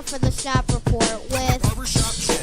for the Shop Report with Barbershop Jay.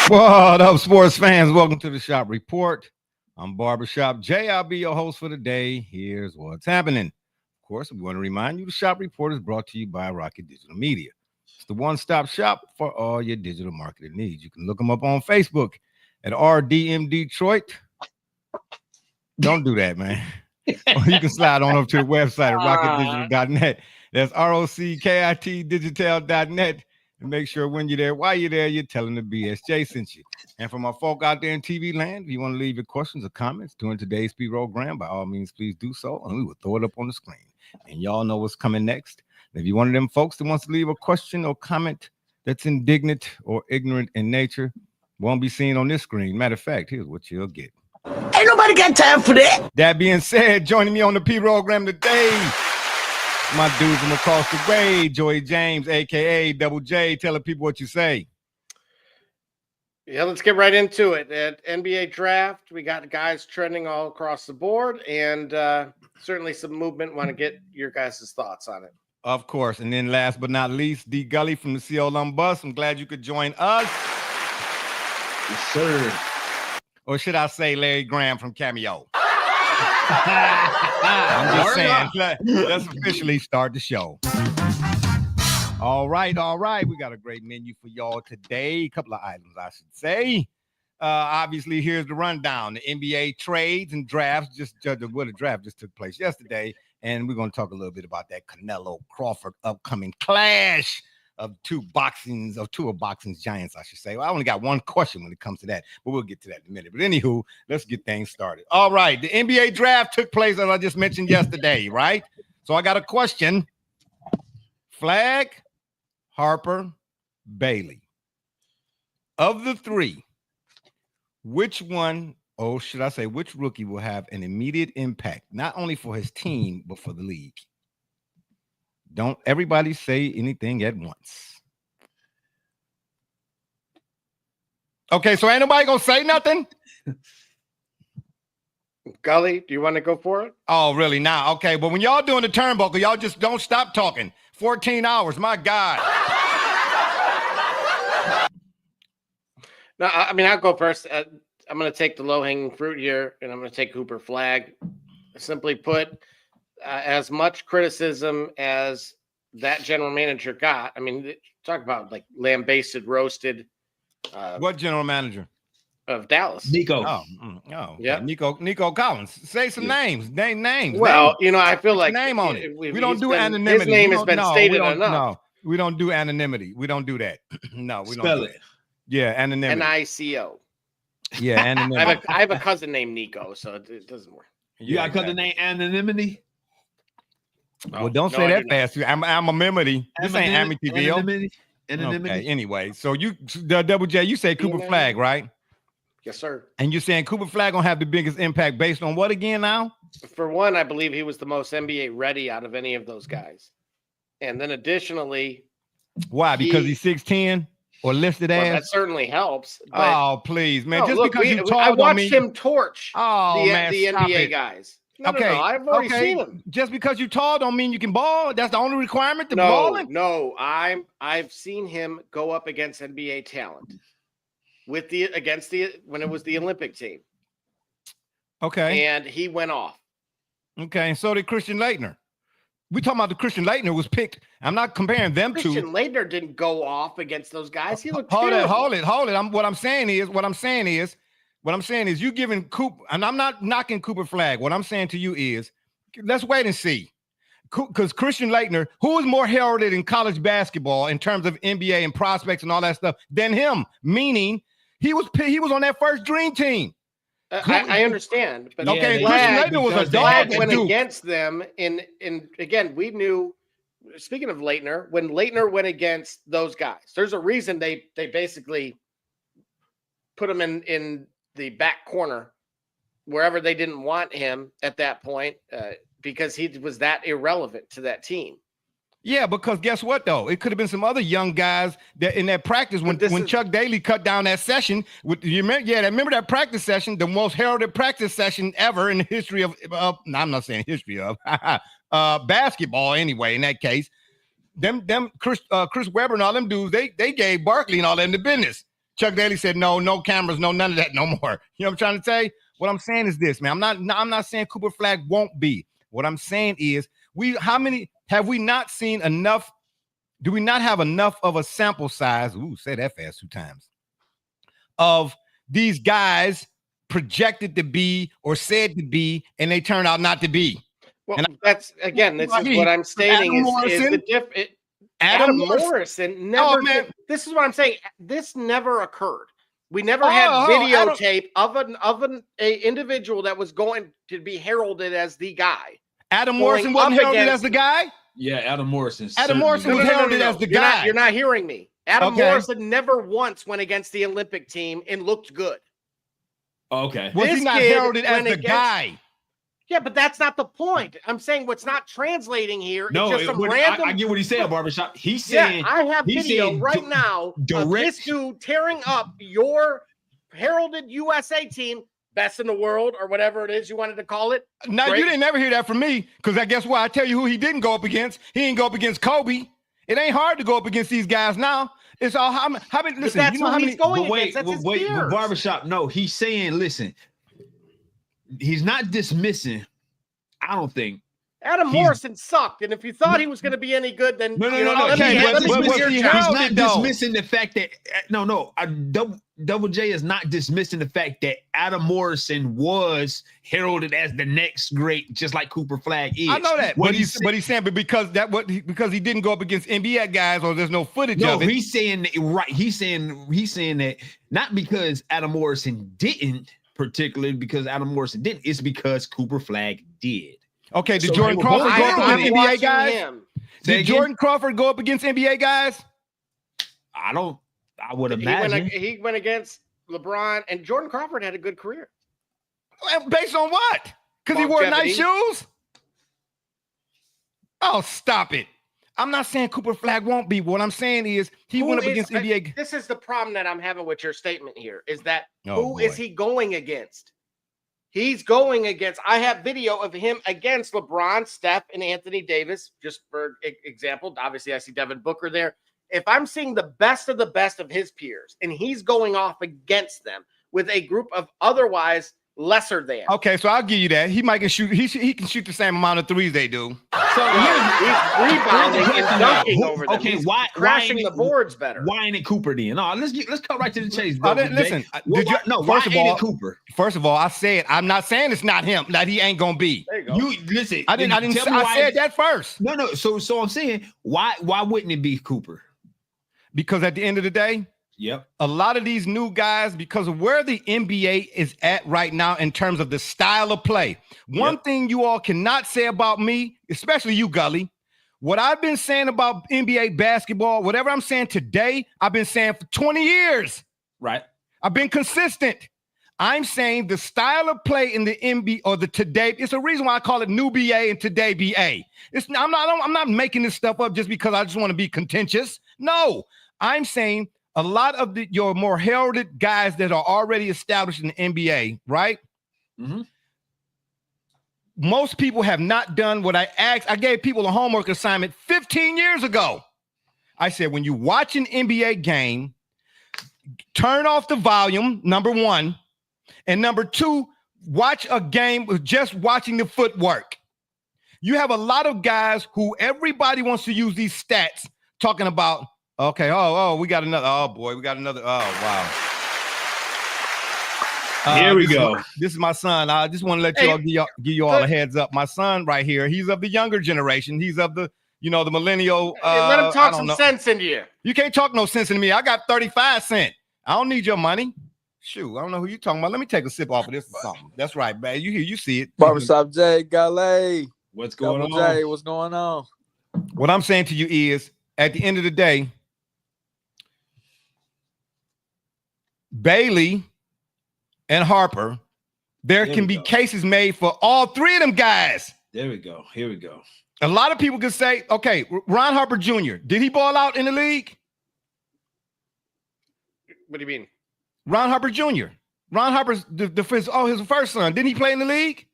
What up, sports fans? Welcome to the Shop Report. I'm Barbershop Jay. I'll be your host for the day. Here's what's happening. Of course, we want to remind you the Shop Report is brought to you by Rocket Digital Media. It's the one-stop shop for all your digital marketing needs. You can look them up on Facebook at RDM Detroit. Don't do that, man. Or you can slide on up to the website at rocketdigital.net. That's ROCKIT digital.net. And make sure when you're there, while you're there, you're telling the BSJ sent you. And for my folk out there in TV land, if you want to leave your questions or comments during today's speed program, by all means, please do so. And we will throw it up on the screen. And y'all know what's coming next. And if you're one of them folks that wants to leave a question or comment that's indignant or ignorant in nature, won't be seen on this screen. Matter of fact, here's what you'll get. Ain't nobody got time for that. That being said, joining me on the P program today, my dude from across the way, Joey James, a.k.a. Double J. Tell the people what you say. Yeah, let's get right into it. At NBA draft, we got guys trending all across the board, and certainly some movement. Want to get your guys' thoughts on it. Of course. And then last but not least, D. Gully from the CO Lumbus. I'm glad you could join us. Yes, sir. Or should I say Larry Graham from Cameo? I'm just saying, let's officially start the show. All right. We got a great menu for y'all today. A couple of items, I should say. Obviously, here's the rundown. The NBA trades and drafts, the draft just took place yesterday. And we're going to talk a little bit about that Canelo Crawford upcoming clash of two of boxing's giants, I should say. Well, I only got one question when it comes to that, but we'll get to that in a minute. But anywho, let's get things started. All right, the NBA draft took place, as I just mentioned yesterday, right? So I got a question. Flag, Harper, Bailey. Of the three, which one, or should I say, which rookie will have an immediate impact, not only for his team, but for the league? Don't everybody say anything at once. Okay, so ain't nobody gonna say nothing? Gully, do you want to go for it? Oh, really? Now, okay. But when y'all doing the turnbuckle, y'all just don't stop talking. 14 hours, my God. No, I mean, I'll go first. I'm going to take the low-hanging fruit here, and I'm going to take Cooper Flag. Simply put, as much criticism as that general manager got, I mean, talk about like lambasted, roasted. What general manager? Of Dallas. Nico. Oh, yeah. Nico Collins. Say some names. Name names. Well, I feel like name on it. We don't do His anonymity. name has been stated enough. No, we don't do anonymity. We don't do that. No, we Spell don't. it. Yeah, anonymity. NICO. Yeah, anonymity. I have a cousin named Nico, so it doesn't work. You got a cousin named Anonymity? Well, don't say that fast. I'm anonymity. This ain't Amityville. Anonymity. Okay, anyway, so the Double J, you say Cooper Flag, right? Yes, sir. And you're saying Cooper Flag gonna have the biggest impact based on what again now? For one, I believe he was the most NBA ready out of any of those guys. And then additionally, why? Because he's 6'10" or listed as? That certainly helps. Oh, please, man. No, Just look, because you told I watched me, him torch the NBA guys. No, I've already seen him. Just because you tall don't mean you can ball. That's the only requirement to balling? No, I've seen him go up against NBA talent when it was the Olympic team. Okay. And he went off. Okay, and so did Christian Laettner. We talking about the Christian Laettner was picked. I'm not comparing them to. Christian Laettner didn't go off against those guys. He looked Hold terrible. it. What I'm saying is you giving Cooper, and I'm not knocking Cooper Flag. What I'm saying to you is, let's wait and see. Because Christian Laettner, who is more heralded in college basketball in terms of NBA and prospects and all that stuff than him, meaning he was on that first dream team. I understand, but okay, Flag, Laettner was a Flag dog went against them in again. We knew. Speaking of Laettner, when Laettner went against those guys, there's a reason they basically put him in the back corner wherever they didn't want him at that point because he was that irrelevant to that team. Yeah, because guess what though? It could have been some other young guys that in that practice when Chuck Daly cut down that session. Remember that practice session, the most heralded practice session ever in the history of. I'm not saying history of basketball anyway. In that case, them Chris Webber and all them dudes, they gave Barkley and all them the business. Chuck Daly said no cameras, no none of that, no more. You know what I'm trying to say? What I'm saying is this, man. I'm not saying Cooper Flagg won't be. What I'm saying is have we not seen enough? Do we not have enough of a sample size? Ooh, say that fast 2 times. Of these guys projected to be or said to be, and they turn out not to be. Well, this is what I'm stating is the difference. Adam Morrison never. This is what I'm saying. This never occurred. We never had videotape of an individual that was going to be heralded as the guy. Adam Morrison wasn't heralded as the guy? Yeah, Adam Morrison. Adam Morrison was heralded as the guy. You're not hearing me. Adam Morrison never once went against the Olympic team and looked good. Okay. Was he not heralded as the guy? Yeah, but that's not the point. I'm saying what's not translating here. No, it's just some random. I get what he's saying, Barbershop. He's saying. Yeah, I have video right now of this dude tearing up your heralded USA team, best in the world, or whatever it is you wanted to call it. No, you didn't ever hear that from me, because I guess what? I tell you who he didn't go up against. He didn't go up against Kobe. It ain't hard to go up against these guys now. It's all how many. Listen, that's you know how many. He's going against. That's his peers. Barbershop. No, he's saying. Listen, he's not dismissing. I don't think Adam Morrison sucked, and if you thought he was going to be any good, then no. He's not dismissing the fact that Double J is not dismissing the fact that Adam Morrison was heralded as the next great, just like Cooper Flagg is. I know that, but he's saying, because he didn't go up against NBA guys, or there's no footage of it. He's saying right. He's saying that not because Adam Morrison didn't. Particularly because Adam Morrison didn't, it's because Cooper Flagg did. Okay, did Jordan Crawford go up against NBA guys? Did Jordan Crawford go up against NBA guys? I would imagine. He went against LeBron, and Jordan Crawford had a good career. Based on what? Because he wore nice shoes? Oh, stop it. I'm not saying Cooper Flagg won't be. What I'm saying is he went up against NBA. This is the problem that I'm having with your statement here, is that who is he going against? He's going against, I have video of him against LeBron, Steph, and Anthony Davis, just for example. Obviously, I see Devin Booker there. If I'm seeing the best of his peers, and he's going off against them with a group of otherwise lesser than. Okay, so I'll give you that. He can shoot the same amount of threes they do. So he's rebounding and dunking over them. Okay, why crashing the boards better? Why ain't it Cooper then? No, let's cut right to the chase. Listen, first of all, I said I'm not saying it's not him. That he ain't gonna be. There you go. Listen. I said that first. No. So I'm saying why wouldn't it be Cooper? Because at the end of the day. Yep. A lot of these new guys, because of where the NBA is at right now in terms of the style of play. One thing you all cannot say about me, especially you, Gully, what I've been saying about NBA basketball, whatever I'm saying today, I've been saying for 20 years. Right. I've been consistent. I'm saying the style of play in the NBA or the today, it's a reason why I call it new BA and today BA. I'm not making this stuff up just because I just want to be contentious. No, I'm saying a lot of your more heralded guys that are already established in the NBA, right? Mm-hmm. Most people have not done what I asked. I gave people a homework assignment 15 years ago. I said, when you watch an NBA game, turn off the volume, number one. And number two, watch a game with just watching the footwork. You have a lot of guys who everybody wants to use these stats talking about. Okay. We got another. Oh boy, we got another. Oh wow. Here we go. This is my son. I just want to let give you all a heads up. My son right here. He's of the younger generation. He's of the the millennial. Let him talk some sense into you. You can't talk no sense into me. I got 35 cents. I don't need your money. Shoot, I don't know who you talking about. Let me take a sip off of this or something. That's right, man. You see it. Barbershop J, Gale. What's going on? J, what's going on? What I'm saying to you is, at the end of the day, Bailey and Harper, there can be cases made for all three of them guys. There we go. Here we go. A lot of people can say, okay, Ron Harper Jr., did he ball out in the league? What do you mean? Ron Harper Jr. Ron Harper's his first son. Didn't he play in the league?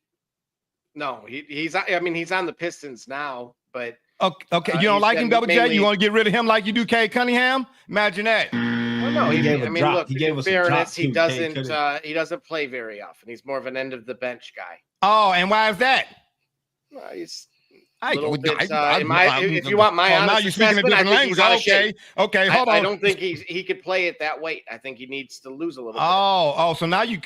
No, he's on the Pistons now, but okay. You don't like him, Double J? You want to get rid of him like you do Cade Cunningham? Imagine that. Well, no, look, he gave us in a drop fairness, too, he doesn't play very often. He's more of an end of the bench guy. Oh, and why is that? He's if you want my honest now you're speaking a different language. Okay, hold on. I don't think he could play it that weight. I think he needs to lose a little bit. So now you're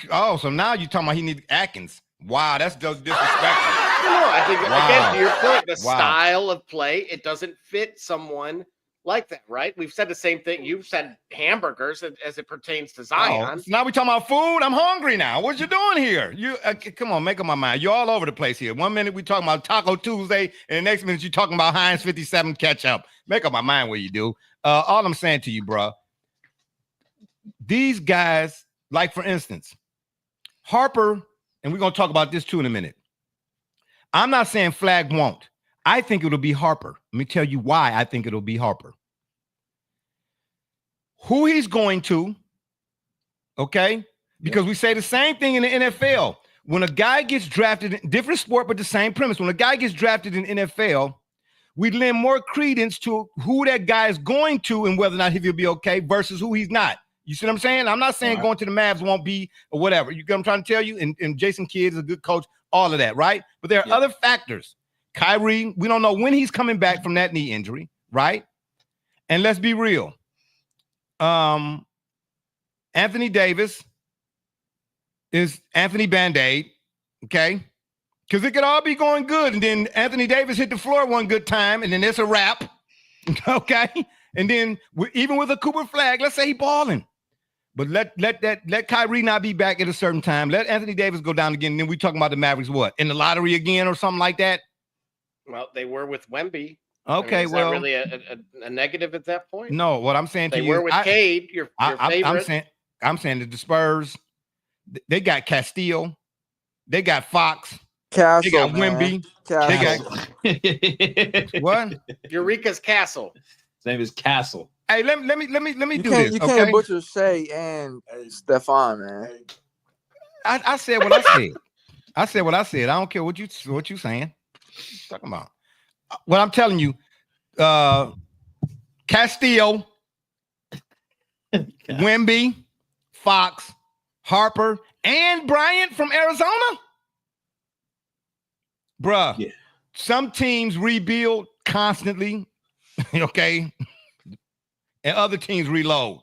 talking about he needs Atkins. Wow, that's just disrespectful. No, I think again to your point, the style of play, it doesn't fit someone like that, right? We've said the same thing. You've said hamburgers as it pertains to Zion. So now we talking about food. I'm hungry now. What you doing here? You come on, make up my mind. You're all over the place here. 1 minute we talking about Taco Tuesday, and the next minute you talking about Heinz 57 ketchup. Make up my mind what you do. All I'm saying to you, bro, these guys, like for instance, Harper, and we're gonna talk about this too in a minute. I'm not saying Flag won't. I think it'll be Harper. Let me tell you why I think it'll be Harper. Who he's going to, okay? Because we say the same thing in the NFL. When a guy gets drafted in different sport, but the same premise, when a guy gets drafted in NFL, we lend more credence to who that guy is going to and whether or not he'll be okay versus who he's not. You see what I'm saying? I'm not saying going to the Mavs won't be or whatever. You get what I'm trying to tell you? And Jason Kidd is a good coach, all of that, right? But there are other factors. Kyrie, we don't know when he's coming back from that knee injury, right? And let's be real. Anthony Davis is Anthony Band-Aid, okay? Because it could all be going good, and then Anthony Davis hit the floor one good time, and then it's a wrap, okay? And then even with a Cooper Flag, let's say he balling. But let Kyrie not be back at a certain time. Let Anthony Davis go down again, and then we talking about the Mavericks, what, in the lottery again or something like that? Well, they were with Wemby. Okay, is that really a negative at that point? No, what I'm saying to you, they were with Cade, your favorite. I'm saying that the Spurs, they got Castillo, they got Fox, Castle, they got Wemby, they got what? Eureka's Castle. His name is Castle. Hey, let me do this. You can't butcher Shea and Stefan, man. I said what I said. I said what I said. I don't care what you saying. Talking about what I'm telling you, Castillo, Wemby, Fox, Harper, and Bryant from Arizona. Bruh, some teams rebuild constantly, okay, and other teams reload.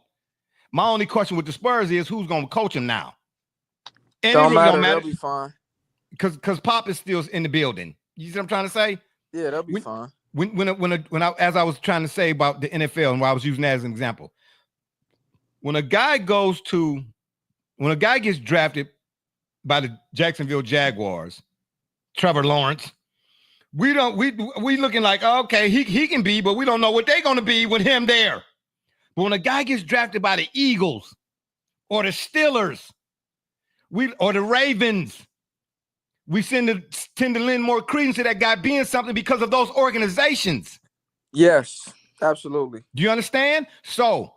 My only question with the Spurs is who's going to coach them now. And Don't it really matter. don't matter. They'll be fine. Because Pop is still in the building. You see what I'm trying to say? Yeah, they'll be fine. As I was trying to say about the NFL and why I was using that as an example, when a guy gets drafted by the Jacksonville Jaguars, Trevor Lawrence, we looking like, okay, he can be, but we don't know what they're going to be with him there. But when a guy gets drafted by the Eagles or the Steelers, or the Ravens, we tend to lend more credence to that guy being something because of those organizations. Yes, absolutely. Do you understand? So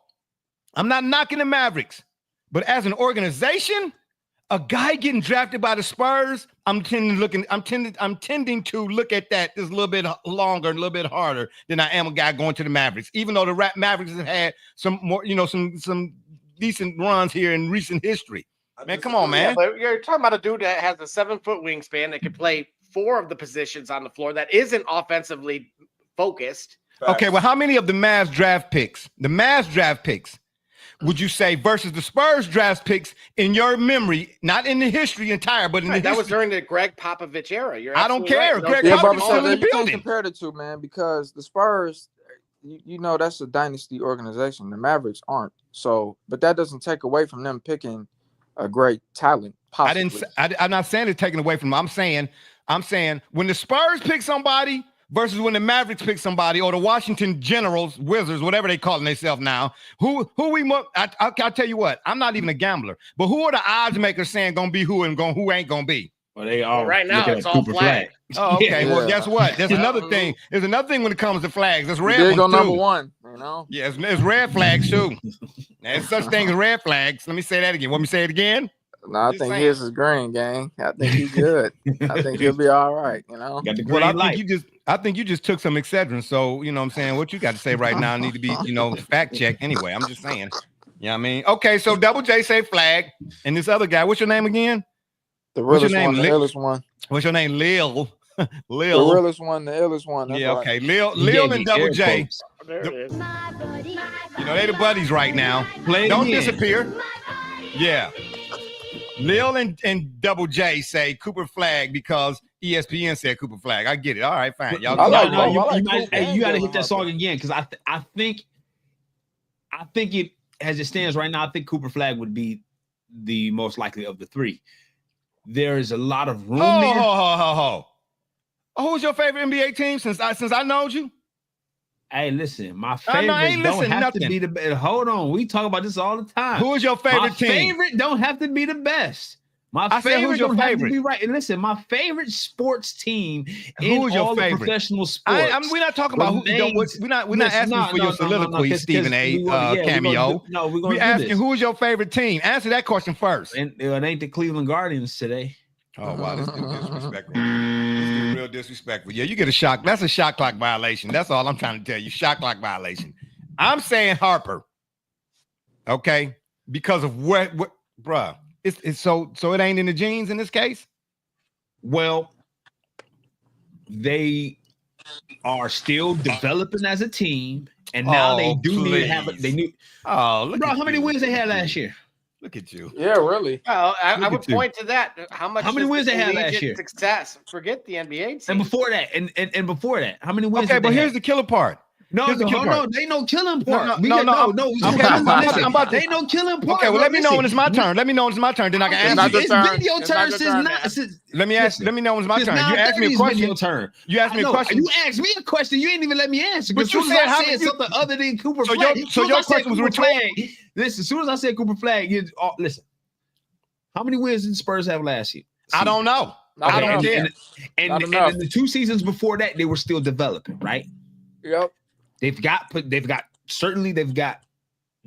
I'm not knocking the Mavericks, but as an organization, a guy getting drafted by the Spurs, I'm tending to look at that just a little bit longer and a little bit harder than I am a guy going to the Mavericks. Even though the Mavericks have had some more, some decent runs here in recent history. Man, come on, man. Yeah, but you're talking about a dude that has a 7-foot wingspan that can play 4 of the positions on the floor that isn't offensively focused. Okay, well, how many of the Mavs draft picks, would you say versus the Spurs draft picks in your memory, not in the history entire, but in the history? That was during the Greg Popovich era. I don't care. Right. Greg Popovich still in the you can't building. compare the two, man, because the Spurs, you know, that's a dynasty organization. The Mavericks aren't. So, but that doesn't take away from them picking a great talent. Possibly. I'm not saying it's taken away from them. I'm saying when the Spurs pick somebody, versus when the Mavericks pick somebody or the Washington Generals, Wizards, whatever they calling themselves now. Who we more? I'll tell you what. I'm not even a gambler, but who are the odds makers saying gonna be who and who ain't gonna be? Well, they all right now, looking it's at all Cooper Flag. Oh, okay. Yeah. Well, guess what? There's another Uh-oh. thing. There's another thing when it comes to flags. There's You red did go ones number too. one, you know. Yeah, it's red flags too. There's such thing as red flags. Let me say that again. Want me to say it again? No, I Just think saying. his is green, gang. I think he's good. I think he'll be all right, you know. Got the Well, green light. I think you just took some Excedrin. So you know what I'm saying. What you got to say right now need to be, fact checked anyway. I'm just saying. Yeah, I mean, okay. So Double J say flag, and this other guy, what's your name again? The What's your realest one, name, the Lil? illest one. What's your name? Lil. The Lil. realest one, the illest one. That's Yeah, right. okay. He Lil gave and me Double air J. quotes. There it is. They the buddies right now. Play it Don't again. disappear. Yeah. Lil and Double J say Cooper Flag because ESPN said Cooper Flag. I get it. All right, fine. Y'all I like go. both. you, I like you might, Cooper hey, and you got to Dylan hit that Harper. song again because I think it as it stands right now. I think Cooper Flag would be the most likely of the three. There is a lot of room there. Oh, who's your favorite NBA team since I know you? Hey, listen, my I favorite ain't don't listening have to nothing. be the best. Hold on, we talk about this all the time. Who is your my favorite team? favorite don't have to be the best. My I said, favorite who's your don't have favorite? to be right. And listen, my favorite sports team Who in is your all the favorite? professional sports. We're not talking about who. remains- We're not Listen, asking no, for no, your no, soliloquy, 'cause Stephen A. we gonna- yeah, cameo. we're gonna We're do asking this. who is your favorite team. Answer that question first. And it ain't the Cleveland Guardians today. Oh wow, this dude disrespectful. This dude real disrespectful. Yeah, you get a shock. That's a shot clock violation. That's all I'm trying to tell you. Shot clock violation. I'm saying Harper. Okay, because of what bruh. It's so it ain't in the genes in this case. Well, they are still developing as a team, and now Oh, they do need to have. please. They need. Oh, look Bro, at how many you. wins they had last year? Look at you. Yeah, really. Well, I Look would at you. point to that. How much? How many is wins the they had last collegiate year? Success. Forget the NBA team. And before that, and before that, how many wins? Okay, did but they here's have? the killer part. No, here's the no, killer no, part. they no killing No, part. no, no, Listen, I'm about to- they no killing part. Okay, well, bro. let me know when it's my Listen, turn. Let me know when it's my turn. Then I can It's not answer your you. It's turn. been your It's not turn your since turn, not man. since. Let me ask. Listen, Let me know when it's my since turn. You asked me a 9:30 has been question. your turn. You asked me I a know. question. You asked me a question. You ain't even let me answer. But As you soon as said I how said many- something other than Cooper So Flag. your- as so soon as your I said question was Cooper rhetorical. Flag, listen, as soon as I said Cooper Flag, listen. How many wins did the Spurs have last year? I don't know. Not I don't enough. care. And Not in enough. the 2 seasons before that, they were still developing, right? Yep. They've got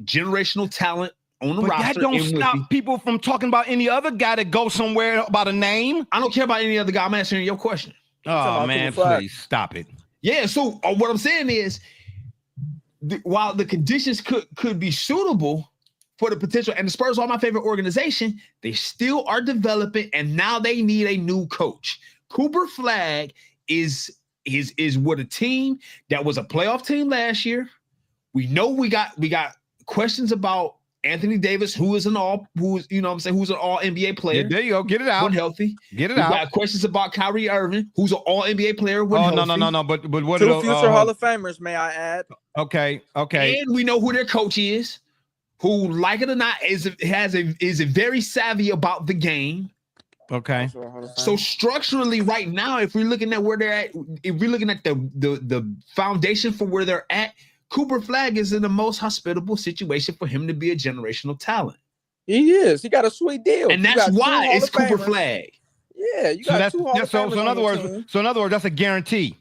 generational talent on the But roster. that don't and with stop the- people from talking about any other guy that goes somewhere about a name. I don't care about any other guy. I'm answering your question. Oh about man, Cooper Flag. please stop it. Yeah. So what I'm saying is, while the conditions could be suitable for the potential, and the Spurs are my favorite organization, they still are developing, and now they need a new coach. Cooper Flag is what a team that was a playoff team last year. We know we got questions about Anthony Davis, who's an all NBA Yeah, player there you go. Get it when out. healthy. Get it We out. got questions about Kyrie Irving, who's an all NBA player when Oh healthy. no. But what? Two future Hall of Famers, may I add? Okay. And we know who their coach is, who, like it or not, is very savvy about the game. Okay. So structurally, right now, if we're looking at where they're at, if we're looking at the foundation for where they're at, Cooper Flag is in the most hospitable situation for him to be a generational talent, He is. He got a sweet deal. and You that's got two why Hall it's of Cooper Famers. Flag. Yeah, you So got that's two Hall of so Famers in on other your words, team. that's a guarantee.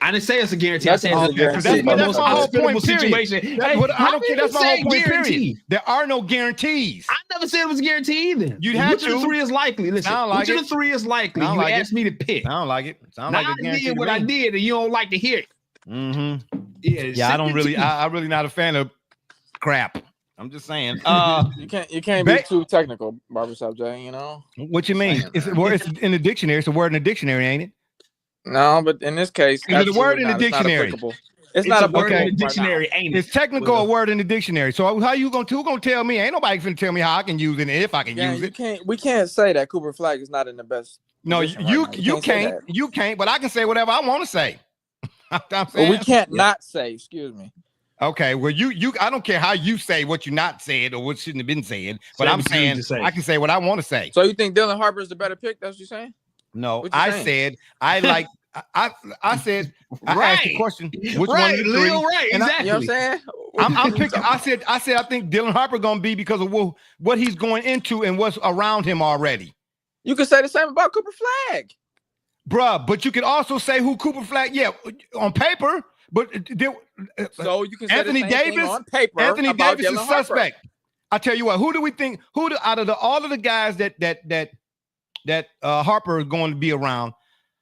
I didn't say it's a guarantee. I said That's it's a a guarantee. the That's most my whole hospitable point, period. situation. That's Hey, what I how don't did care. That's you my whole say point. guarantee? Period. There are no guarantees. I never said it was a guarantee either. You'd have Which of to. the three is likely? Listen, Sound like which of it. the three is likely? Sound You like asked me to pick. I don't like it. Sound Now like a I guarantee. did what I did, and you don't like to hear it. Mm-hmm. Yeah, Yeah, I don't send it really. to me. I'm really not a fan of crap. I'm just saying. You can't be Ba- too technical, Barbershop Jay, you know? What you mean? Saying It's, that. well, it's in the dictionary. It's a word in the dictionary, ain't it? No, but in this case, Is it a word absolutely in the not. It's not dictionary? applicable. It's It's not a word applicable in the right now. dictionary, ain't It's it? technical Well, a word in the dictionary. So how you gonna tell me? Ain't nobody finna tell me how I can use it and if I can Yeah, use you it. can't. We can't say that Cooper Flag is not in the best. No, position right you now. you say can't. that. You can't. But I can say whatever I want to say. I'm But saying. we can't not say. Excuse me. Okay, well, you I don't care how you say what you not said or what shouldn't have been said, but Say I'm what you saying need to say. I can say what I want to say. So you think Dylan Harper is the better pick? That's what you're saying? No, What you I saying? said I like I said I asked the question, which one right, of the three? Leo, right, And exactly. You know what I'm saying? I'm picking. I said I think Dylan Harper gonna be because of what he's going into and what's around him already. You could say the same about Cooper Flag. Bruh, but you could also say who Cooper Flag, on paper, but So you can say Anthony the same thing Davis on paper. Anthony about Davis is Dylan Harper. suspect. I tell you what, who do we think? Out of all of the guys that Harper is going to be around?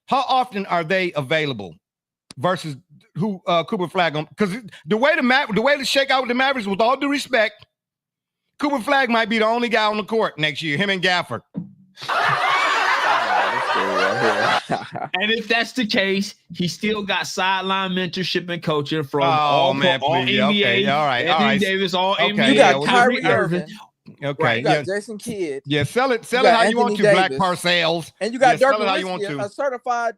How often are they available versus who Cooper Flag? Because the way to shake out with the Mavericks, with all due respect, Cooper Flag might be the only guy on the court next year. Him and Gafford. And if that's the case, he still got sideline mentorship and coaching from Oh, all man, NBA, please. Okay, all right, Anthony all right. Davis, all Okay, NBA. You got yeah, Kyrie Irving. Okay, You got Jason Kidd. yeah, sell it You how got you want Anthony to, Black Davis. Parcells. And you got Yeah, sell Dirk it how you want Nowitzki, to. a certified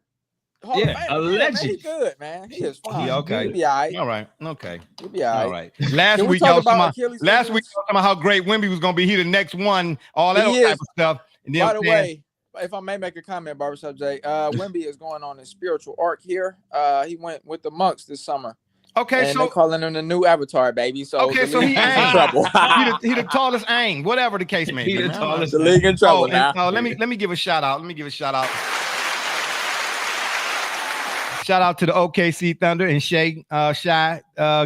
Hall Yeah, of Famer. a Man, legend. he good, man. He is fine. Yeah, okay. He'll be all right. All right, okay, He'll be all all right. right. Last Can we week, talk y'all about talking Achilles last injuries? week talking about how great Wemby was going to be. He the next one, all that He type is. of stuff. And then By the way, if I may make a comment, Barbershop Jay, Wemby is going on his spiritual arc here. He went with the monks this summer. okay, And so they're calling him the new Avatar, baby. So okay, the so league he is in ain't. trouble. he the tallest aang, whatever the case may He be. the man. tallest. The league in trouble Oh, now. and, let me give a shout out. Let me give a shout out. Shout out to the OKC Thunder and Shai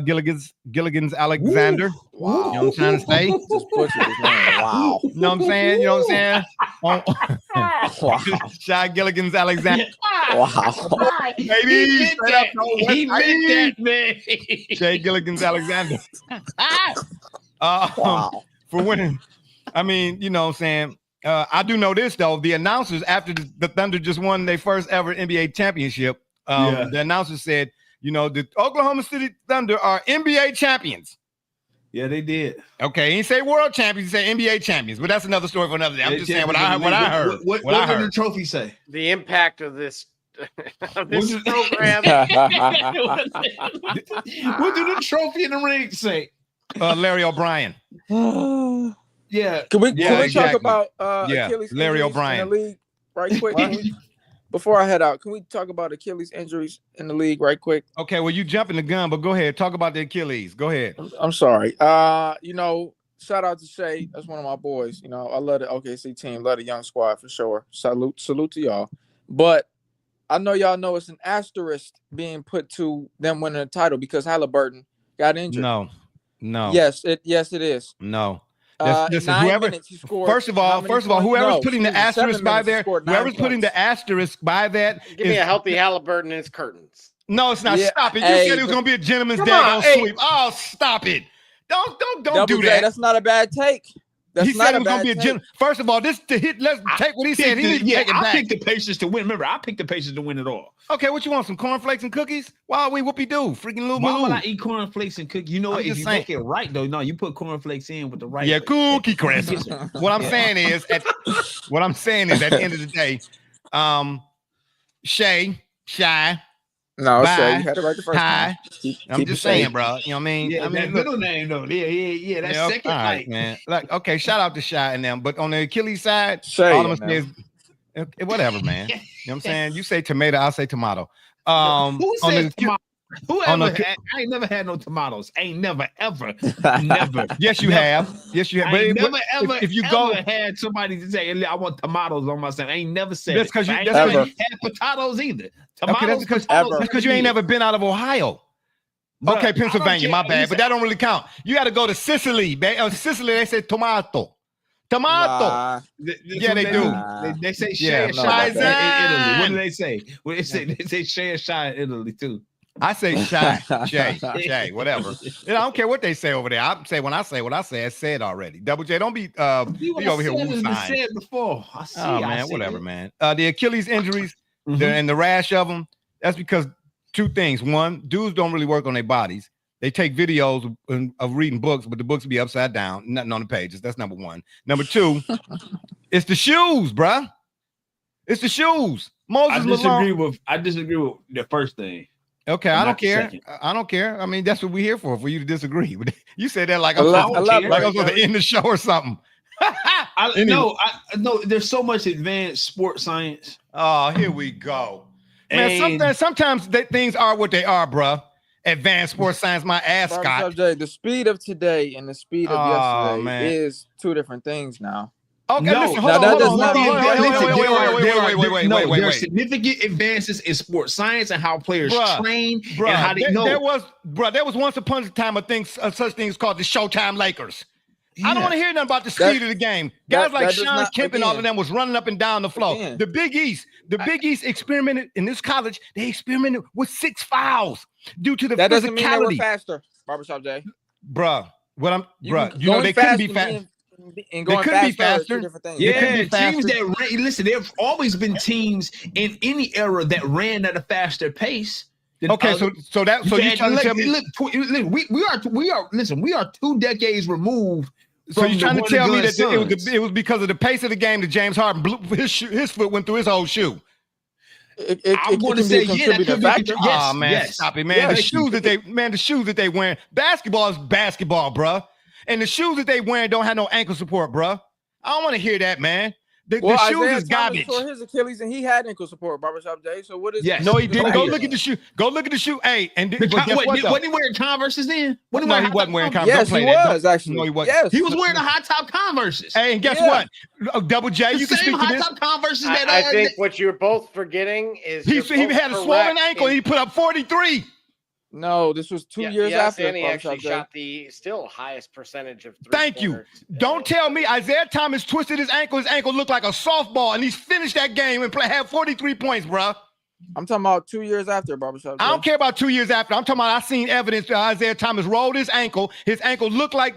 Gilligan's Alexander. Wow. You know what I'm trying to say? Just butchered his name. Wow. You know what I'm saying? You know what I'm saying? Wow. Shai Gilligan's Alexander. Wow. Baby, He meant straight up that. no He West meant Side. that, man. Shai Gilligan's Alexander. Wow. For winning. I mean, you know what I'm saying? I do know this, though. The announcers, after the Thunder just won their first ever NBA championship, the announcers said, you know, the Oklahoma City Thunder are NBA champions. Yeah, they did. Okay, he didn't say world champions, he said NBA champions, but that's another story for another day. I'm just saying what I heard. What I did heard. the trophy say? The impact of this What did- program. What did the trophy in the ring say? Larry O'Brien. Yeah. Can we Yeah, talk exactly. about Yeah, Achilles Larry injuries O'Brien. in the league right quick? Before I head out, can we talk about Achilles injuries in the league right quick? Okay, well, you jumping the gun, but go ahead. Talk about the Achilles. Go ahead. I'm sorry. You know, shout out to Shay. That's one of my boys. You know, I love the OKC team, love the young squad for sure. Salute to y'all. But I know y'all know it's an asterisk being put to them winning the title because Halliburton got injured. No. Yes, it is. No. In Listen, 9 whoever. minutes, he scored First of all, how many points? whoever's No, putting the excuse me, 7 asterisk by minutes, he there, scored 9 whoever's putting points. the asterisk by that, Give me is- a healthy Halliburton and his curtains. no, it's not. Yeah, Stop it. You hey, said it was but- gonna be a gentleman's Come day on, on hey. sweep. Oh, stop it! Don't Double do J, that. that's not a bad take. That's He not said it a was gonna bad be a take. gentleman. First of all, let's take what he said. He needs to take it I back. picked the Pacers to win. Remember, I picked the Pacers to win it all. Okay, what you want? Some cornflakes and cookies? Why we whoopie do? Freaking little Why would Malou. I eat cornflakes and cookies? You know I'm what? If just you saying. make it right, though, no, you put cornflakes in with the right. Yeah, cookie crisp. What I'm Yeah. saying is, at the end of the day, Shy, No, Bye. Shay, you had it right the first time. Hi. Keep I'm it just safe. saying, bro. You know what I mean? Yeah, I mean, that look, middle name though. Yeah. That's yeah, second all right, night. man. Like, okay, shout out to Shy and them, but on the Achilles side, Shay all I'm and gonna say is, them. whatever, man. You know what I'm saying? You say tomato, I'll say tomato. Who On said the- tomato? on the- I ain't never had no tomatoes. Ain't never ever never. Yes, you Never. have. Yes, you have. I ain't But never ever if you go, ever had somebody to say I want tomatoes on my sandwich. I ain't never said That's it. 'cause you- I ain't that's never 'cause- had potatoes either. okay, Tomatoes, that's because potatoes, Ever. you ain't never been out of Ohio. Bruh, Okay, I don't Pennsylvania, care. my bad, Listen, but that don't really count. You got to go to Sicily. Sicily, they say tomato. Nah. Yeah, they do. They say Yeah, Shay and no, Shy that's in Italy. What right. do they say? Well, they say Shay and Shy in Italy too. I say Shay, whatever. I don't care what they say over there. I say when I say what I say, I said already. Double J, don't be See what be over I here said has been woosine. said before. I see. Oh I man, see whatever, it. man. The Achilles injuries Mhm. and the rash of them, that's because two things. One, dudes don't really work on their bodies. They take videos of reading books, but the books be upside down, nothing on the pages. That's number one. Number two, it's the shoes, bruh. It's the shoes. Moses Malone. I disagree with the first thing. Okay, but I not don't the care. second. I don't care. I mean, that's what we're here for you to disagree. But you said that like I I'm love- supposed I love like I'm it. supposed to end the show or something. Anyway. No, there's so much advanced sports science. Oh, here we go. Man, sometimes things are what they are, bruh. Advanced sports science, my ass, Scott. Barbershop Jay, the speed of today and the speed of Oh, yesterday man. is two different things now. Okay, No, listen, now that does hold not on, mean- wait, There are significant advances in sports science and how players Bruh, train Bruh, and how they know. there was once upon a time such things called the Showtime Lakers. I don't want to hear nothing about the speed That- of the game. Guys like that does Sean not- Kemp and all of again. them was running up and down the floor. Again. The Big East experimented in this college. They experimented with 6 fouls due to the That doesn't mean they were physicality. faster. Barbershop Jay. Bruh, Going they couldn't be faster fast. and going couldn't be faster are two faster. different things. It could Yeah, be teams faster. that ran. Listen, there have always been teams in any era that ran at a faster pace. than Okay, others. so you trying to tell me? We are 2 decades removed. So from you the trying to tell me one-and-done that Suns. it was because of the pace of the game that James Harden blew his foot went through his whole shoe. I'm going to say, yeah, that could be. factor. Yes, Oh man, yes. stop it, man. Yeah, the thank shoes that they wearing. Basketball is basketball, bruh. And the shoes that they wearing don't have no ankle support, bruh. I don't want to hear that, man. The shoes Isaiah is Thomas garbage. tore his Achilles and he had ankle support. Barbershop Jay. So what is? Yes. No, he didn't. Go Yes. look at the shoe. Go look at the shoe. Hey, and The but guess what, though? wasn't he wearing Converses then? No, he wasn't wearing Converse. Yes, Don't he play that. was actually. No, he wasn't. Yes, He was wearing the high top Converses. Hey, and guess Yeah. what? Double J, The you can same speak to high this. top Converses that I think what you're both forgetting is He you're both had a correct swollen ankle and in- he put up 43. No, this was 2 Yeah, years yes, after. and he Barbershop actually Jay. shot the still highest percentage of Thank you. three-pointers. Don't tell me Isaiah Thomas twisted his ankle. His ankle looked like a softball, and he's finished that game and had 43 points, bruh. I'm talking about 2 years after. Barbershop Jay. I don't care about 2 years after. I'm talking about I seen evidence that Isaiah Thomas rolled his ankle. His ankle looked like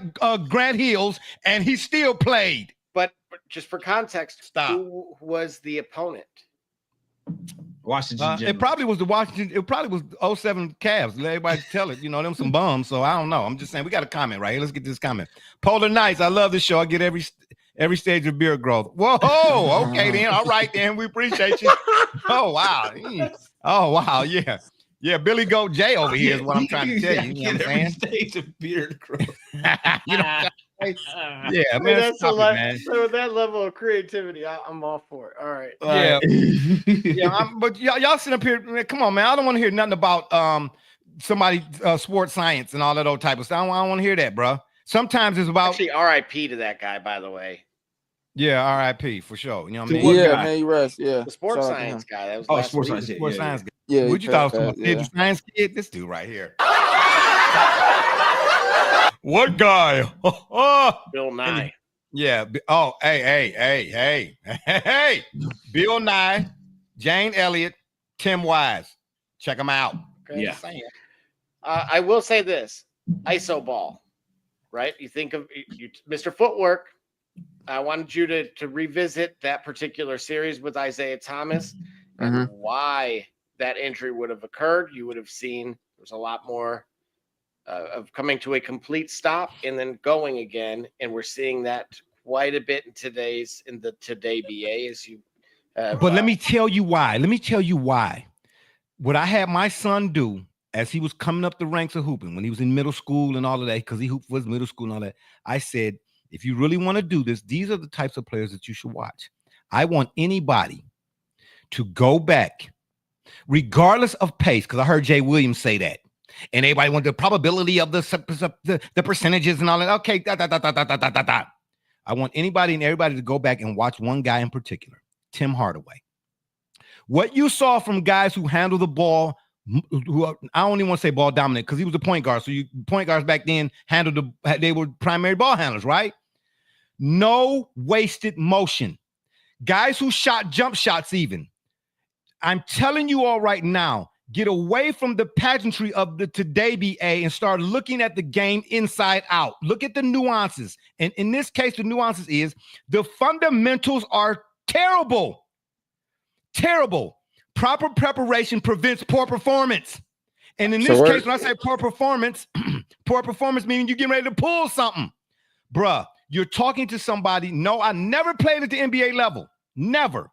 Grant Hill's, and he still played. But just for context, Stop. who was the opponent? Washington. It Generals. probably was the Washington. It probably was 07 Cavs. Let everybody tell it. You know, them some bums. So I don't know. I'm just saying we got a comment right here. Let's get this comment. Polar Nights. I love this show. I get every stage of beard growth. Whoa. Okay then. All right then. We appreciate you. Oh wow. Oh wow. Yeah. Yeah. Billy Goat J over here is what I'm trying to tell you. You know what I'm saying? Stage of beard growth. You know. Yeah, I mean, man. that's Stop a lot, it, man. so with that level of creativity, I'm all for it. All right. Yeah. Yeah, but y'all sit up here. Man, come on, man. I don't want to hear nothing about somebody sports science and all that old type of stuff. I don't want to hear that, bro. Sometimes it's about Actually, RIP to that guy, by the way. RIP for sure. You know what I mean? What Yeah, guy? man, you rest. Yeah. The sports Shout out to science him. guy. That was Oh, last sports week. science. Yeah, Sports yeah, science. Yeah, What you thought was passed, some science kid? This dude right here. What guy? Bill Nye. Yeah. Hey. Bill Nye, Jane Elliott, Tim Wise. Check them out. Okay? Yeah. I will say this: ISO ball, right? You think of Mr. Footwork. I wanted you to revisit that particular series with Isaiah Thomas and why that injury would have occurred. You would have seen there's a lot more of coming to a complete stop and then going again, and we're seeing that quite a bit in the today BA as you. But let me tell you why. What I had my son do as he was coming up the ranks of hooping, when he was in middle school and all of that, because he hooped for his middle school and all that, I said, if you really want to do this, these are the types of players that you should watch. I want anybody to go back, regardless of pace, because I heard Jay Williams say that. And everybody want the probability of the percentages and all that. Okay, I want anybody and everybody to go back and watch one guy in particular, Tim Hardaway. What you saw from guys who handle the ball, I don't even want to say ball dominant because he was a point guard. So point guards back then they were primary ball handlers, right? No wasted motion. Guys who shot jump shots even. I'm telling you all right now, get away from the pageantry of the today BA and start looking at the game inside out. Look at the nuances. And in this case, the nuances is the fundamentals are terrible. Terrible. Proper preparation prevents poor performance. And in this case, when I say poor performance meaning you're getting ready to pull something. Bruh, you're talking to somebody. No, I never played at the NBA level. Never.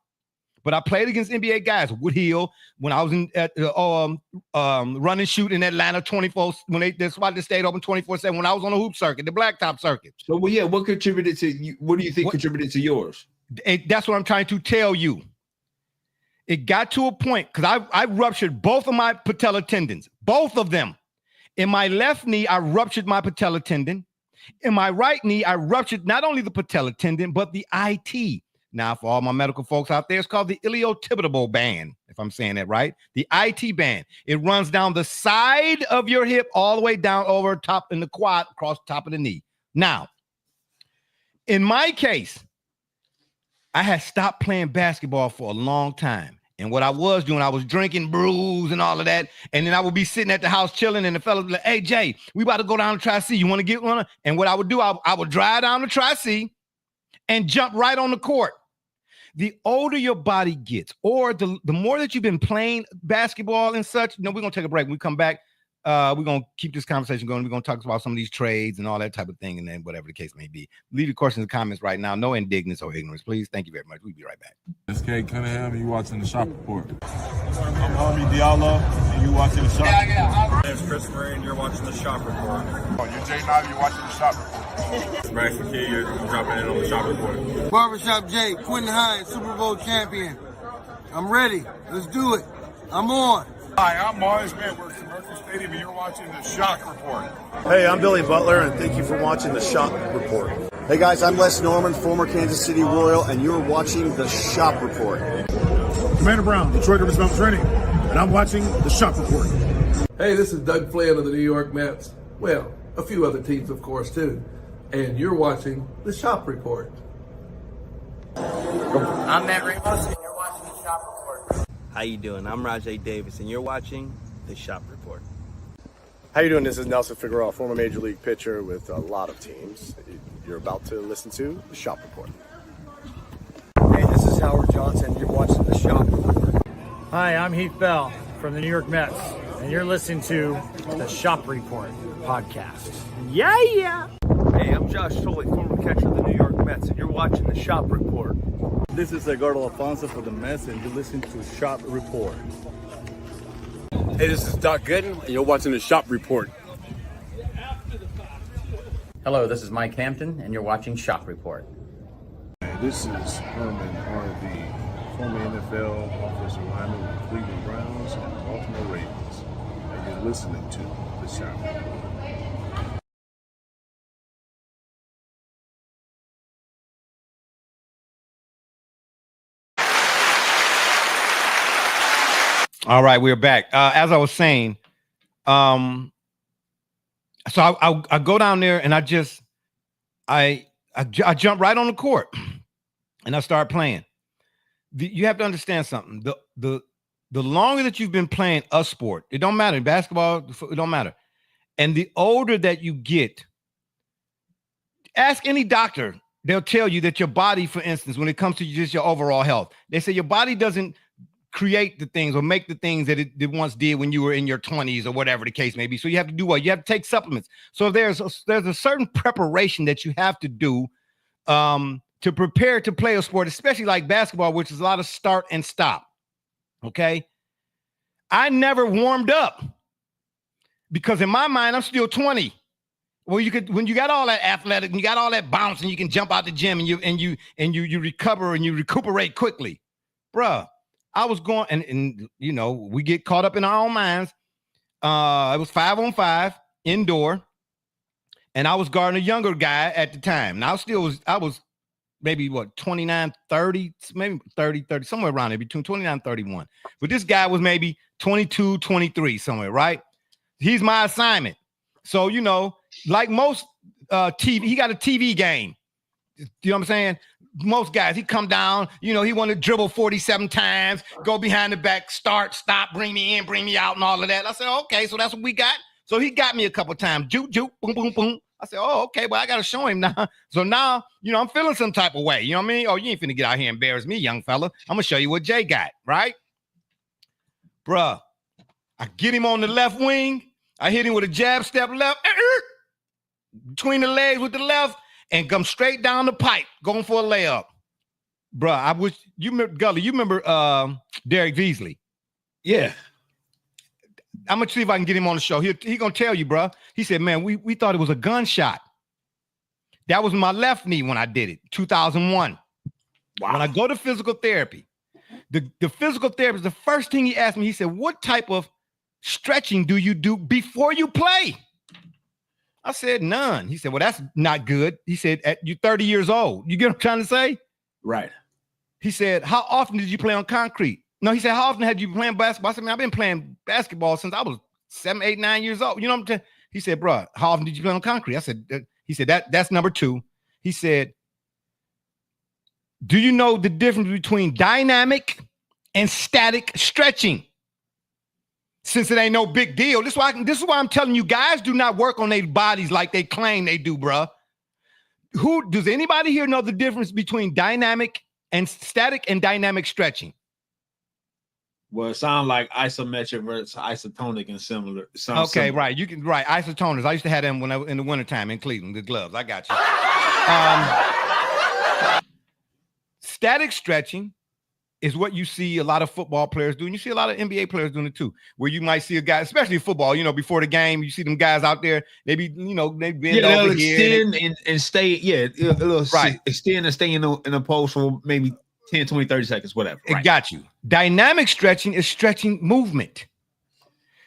But I played against NBA guys. Woodhill, when I was at run and shoot in Atlanta 24, when that's why they stayed open 24/7. When I was on the hoop circuit, the blacktop circuit. So, well, yeah, what contributed to you? What do you think contributed to yours? And that's what I'm trying to tell you. it got to a point because I ruptured both of my patella tendons, both of them. In my left knee, I ruptured my patella tendon. In my right knee, I ruptured not only the patella tendon, but the IT. Now, for all my medical folks out there, it's called the iliotibial band, if I'm saying that right. The IT band. It runs down the side of your hip all the way down over top in the quad, across the top of the knee. Now, in my case, I had stopped playing basketball for a long time. And what I was doing, I was drinking brews and all of that. And then I would be sitting at the house chilling, and the fellas would be like, hey, Jay, we about to go down to Tri-C. You want to get one? And what I would do, I would drive down to Tri-C and jump right on the court. The older your body gets, or the more that you've been playing basketball and such, we're going to take a break. When we come back, we're going to keep this conversation going. We're going to talk about some of these trades and all that type of thing, and then whatever the case may be. Leave your questions and comments right now. No indignance or ignorance, please. Thank you very much. We'll be right back. It's Kate Cunningham, and you watching The Shop Report. I'm Harvey Diallo, and you watching The Shop Report. My name's Chris Murray, and you're watching The Shop Report. Oh, you're Jay Knight, you're watching The Shop Report. It's Max McKee, you're dropping in on The Shop Report. Barbershop Jay, Quentin Hines, Super Bowl champion. I'm ready. Let's do it. I'm on. Hi, I'm Mars Edwards from Mercury Stadium, and you're watching The Shock Report. Hey, I'm Billy Butler, and thank you for watching The Shop Report. Hey guys, I'm Les Norman, former Kansas City Royal, and you're watching The Shop Report. Commander Brown, Detroit Rivers Mountain Training, and I'm watching The Shop Report. Hey, this is Doug Flynn of the New York Mets. Well, a few other teams, of course, too. And you're watching The Shop Report. I'm Matt Ramos, and you're watching The Shop Report. How you doing? I'm Rajay Davis, and you're watching The Shop Report. How you doing? This is Nelson Figueroa, former Major League pitcher with a lot of teams. You're about to listen to The Shop Report. Hey, this is Howard Johnson. You're watching The Shop Report. Hi, I'm Heath Bell from the New York Mets, and you're listening to The Shop Report podcast. Yeah! Hey, I'm Josh Tolley, former catcher of the New York Mets, and you're watching The Shop Report. This is Edgardo Alfonso for the Mets, and you're listening to Shop Report. Hey, this is Doc Gooden, and you're watching The Shop Report. Hello, this is Mike Hampton, and you're watching Shop Report. Hey, this is Herman Harvey, former NFL offensive lineman with the Cleveland Browns and the Baltimore Ravens, and you're listening to The Shop Report. All right, we're back. As I was saying, so I go down there and I jump right on the court and I start playing. You have to understand something. The longer that you've been playing a sport, it don't matter. Basketball, it don't matter. And the older that you get, ask any doctor. They'll tell you that your body, for instance, when it comes to just your overall health, they say your body doesn't create the things or make the things that it once did when you were in your 20s or whatever the case may be. So you have to do what? You have to take supplements. So there's a certain preparation that you have to do to prepare to play a sport, especially like basketball, which is a lot of start and stop. Okay. I never warmed up because in my mind, I'm still 20. Well, when you got all that athletic and you got all that bounce and you can jump out the gym and you recover and you recuperate quickly, bruh. I was going and you know, we get caught up in our own minds. It was 5-on-5 indoor, and I was guarding a younger guy at the time. Now I was maybe 29, 30, maybe 30, somewhere around there, between 29 and 31. But this guy was maybe 22, 23, somewhere, right? He's my assignment. So, you know, like most TV, he got a TV game. You know what I'm saying? Most guys, he come down, you know, he want to dribble 47 times, go behind the back, start, stop, bring me in, bring me out, and all of that. I said, okay, so that's what we got. So he got me a couple times, juke, juke, boom, boom, boom. I said, oh, okay, but I got to show him now. So now, you know, I'm feeling some type of way. You know what I mean? Oh, you ain't finna get out here and embarrass me, young fella. I'm going to show you what Jay got, right? Bruh, I get him on the left wing. I hit him with a jab step left, between the legs with the left, and come straight down the pipe, going for a layup. Bruh, I wish you remember Gully. You remember Derek Beasley? Yeah. I'm gonna see if I can get him on the show. He gonna tell you, bruh. He said, man, we thought it was a gunshot. That was my left knee when I did it, 2001. Wow. When I go to physical therapy, The physical therapist, the first thing he asked me, he said, what type of stretching do you do before you play? I said, none. He said, well, that's not good. He said, you're 30 years old. You get what I'm trying to say? Right. He said, how often did you play on concrete? No, he said, how often had you been playing basketball? I said, man, I've been playing basketball since I was 7, 8, 9 years old. You know what I'm saying? He said, bro, how often did you play on concrete? I said, he said, that's number 2. He said, do you know the difference between dynamic and static stretching? Since it ain't no big deal, this is why I'm telling you, guys do not work on their bodies like they claim they do, bruh. Who does anybody here know the difference between dynamic and static and dynamic stretching? Well, it sounds like isometric versus isotonic and similar. Okay, similar. Right. You can isotoners. I used to have them when I in the wintertime in Cleveland, the gloves. I got you. Static stretching is what you see a lot of football players do, and you see a lot of NBA players doing it too, where you might see a guy, especially football, before the game, you see them guys out there, they bend over here. And stay, extend and stay in a pose for maybe 10, 20, 30 seconds, whatever. It got you. Dynamic stretching is stretching movement.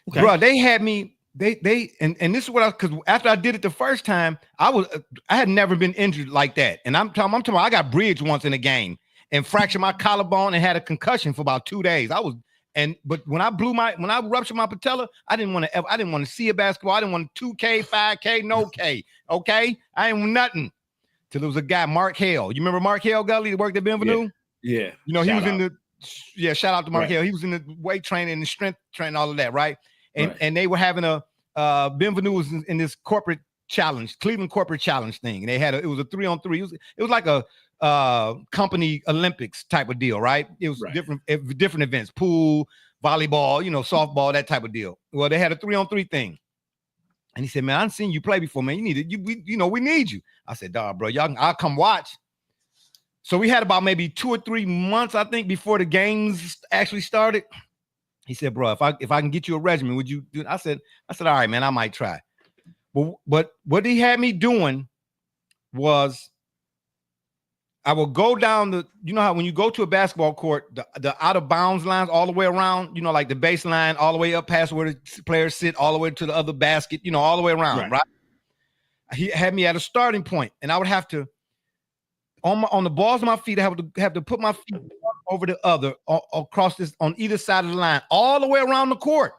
Okay. Bro, they had me, and this is what because after I did it the first time, I had never been injured like that. And I'm talking I got bridged once in a game and fractured my collarbone and had a concussion for about 2 days. But when I ruptured my patella, I didn't want to see a basketball. I didn't want 2K, 5K, no K. Okay. I ain't nothing. Till there was a guy, Mark Hale. You remember Mark Hale, Gully, that worked at Benvenue? Yeah. He was shout out to Mark Hale. He was in the weight training and the strength training, all of that, right? And they were having Benvenue was in this corporate challenge, Cleveland corporate challenge thing. And they had it was a 3-on-3. It was like a company Olympics type of deal, right? It was different events, pool, volleyball, softball, that type of deal. Well, they had a 3-on-3 thing. And he said, man, I've seen you play before, man. We need you. I said, dawg, bro, I'll come watch. So we had about maybe 2 or 3 months, I think, before the games actually started. He said, bro, if I can get you a regimen, would you do it? I said, all right, man, I might try. But what he had me doing was I will go down how when you go to a basketball court, the out of bounds lines all the way around, like the baseline all the way up past where the players sit, all the way to the other basket, all the way around, right? He had me at a starting point, and I would have to, on the balls of my feet, I have to put my feet over the other, across this, on either side of the line, all the way around the court.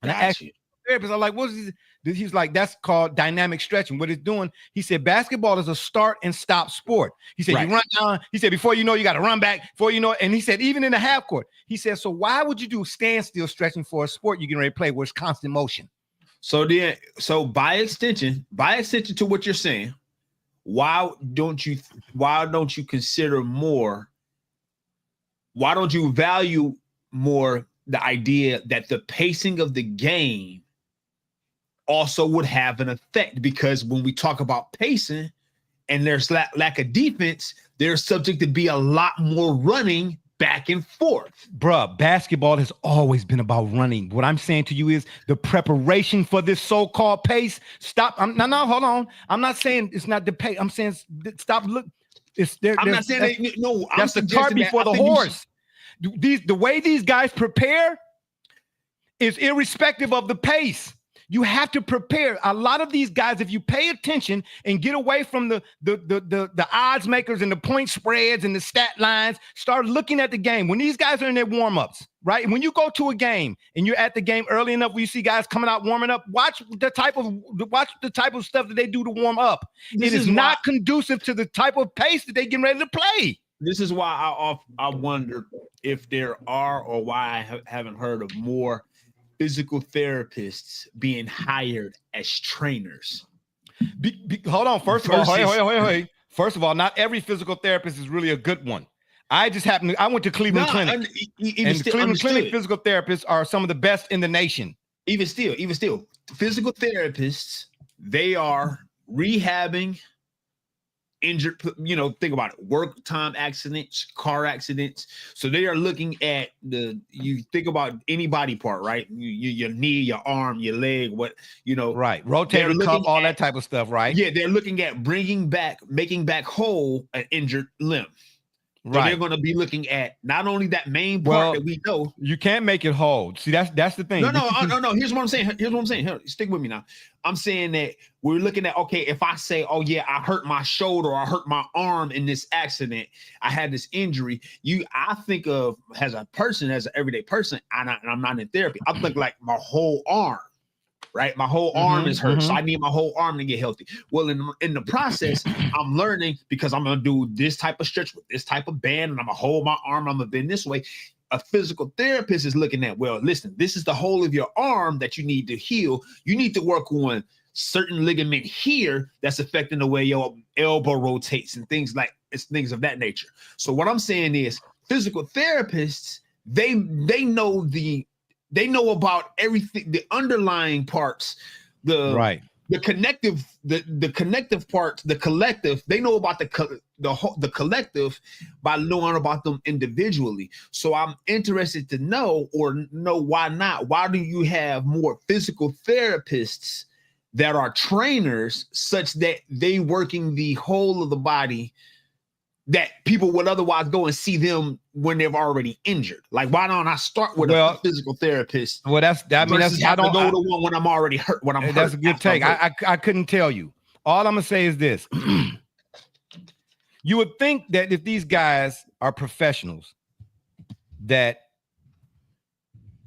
And I asked the therapist, I'm like, what's this? He's like, that's called dynamic stretching. What it's doing, he said, basketball is a start and stop sport. He said, you run down. He said, before you know, you got to run back. Before you know, and he said, even in the half court, he said, so why would you do standstill stretching for a sport you're getting ready to play where it's constant motion? So by extension to what you're saying, why don't you consider more? Why don't you value more the idea that the pacing of the game also would have an effect? Because when we talk about pacing and there's lack of defense, there's subject to be a lot more running back and forth. Bruh, basketball has always been about running. What I'm saying to you is the preparation for this so-called pace. Stop. Hold on. I'm not saying it's not the pace. I'm saying stop. Look, it's there. I'm not saying no. That's the cart before the horse. The way these guys prepare is irrespective of the pace. You have to prepare. A lot of these guys, if you pay attention and get away from the odds makers and the point spreads and the stat lines, start looking at the game. When these guys are in their warm-ups, right? When you go to a game and you're at the game early enough where you see guys coming out warming up, watch the type of stuff that they do to warm up. It is not conducive to the type of pace that they getting ready to play. This is why I wonder if there are, or why I haven't heard of more physical therapists being hired as trainers. Hold on. First of all, wait. First of all, not every physical therapist is really a good one. I went to Cleveland Clinic, and the Cleveland Clinic physical therapists are some of the best in the nation. Even still, physical therapists, they are rehabbing injured, think about it, work time accidents, car accidents. So they are looking at you think about any body part, right? Your knee, your arm, your leg, right. Rotator cuff, all that type of stuff, right? Yeah, they're looking at making back whole an injured limb. So they're going to be looking at not only that main part that we know. You can't make it hold. See, that's the thing. No. Here's what I'm saying. Here, stick with me now. I'm saying that we're looking at, okay, if I say, oh yeah, I hurt my shoulder, or I hurt my arm in this accident, I had this injury. I think of as an everyday person, and I'm not in therapy. I think like my whole arm. Right, my whole arm is hurt, so I need my whole arm to get healthy. Well, in the process, I'm learning because I'm gonna do this type of stretch with this type of band, and I'm gonna hold my arm. I'm gonna bend this way. A physical therapist is looking at, well, listen, this is the whole of your arm that you need to heal. You need to work on certain ligament here that's affecting the way your elbow rotates and things of that nature. So what I'm saying is, physical therapists they know about everything, the underlying parts, the connective parts, the collective. They know about the collective by knowing about them individually. So I'm interested to know why not. Why do you have more physical therapists that are trainers such that they working the whole of the body that people would otherwise go and see them when they've already injured? Like, why don't I start with a physical therapist? Well, I don't go to one when I'm already hurt. When I'm hurt. That's a good take. I couldn't tell you. All I'm gonna say is this: you would think that if these guys are professionals, that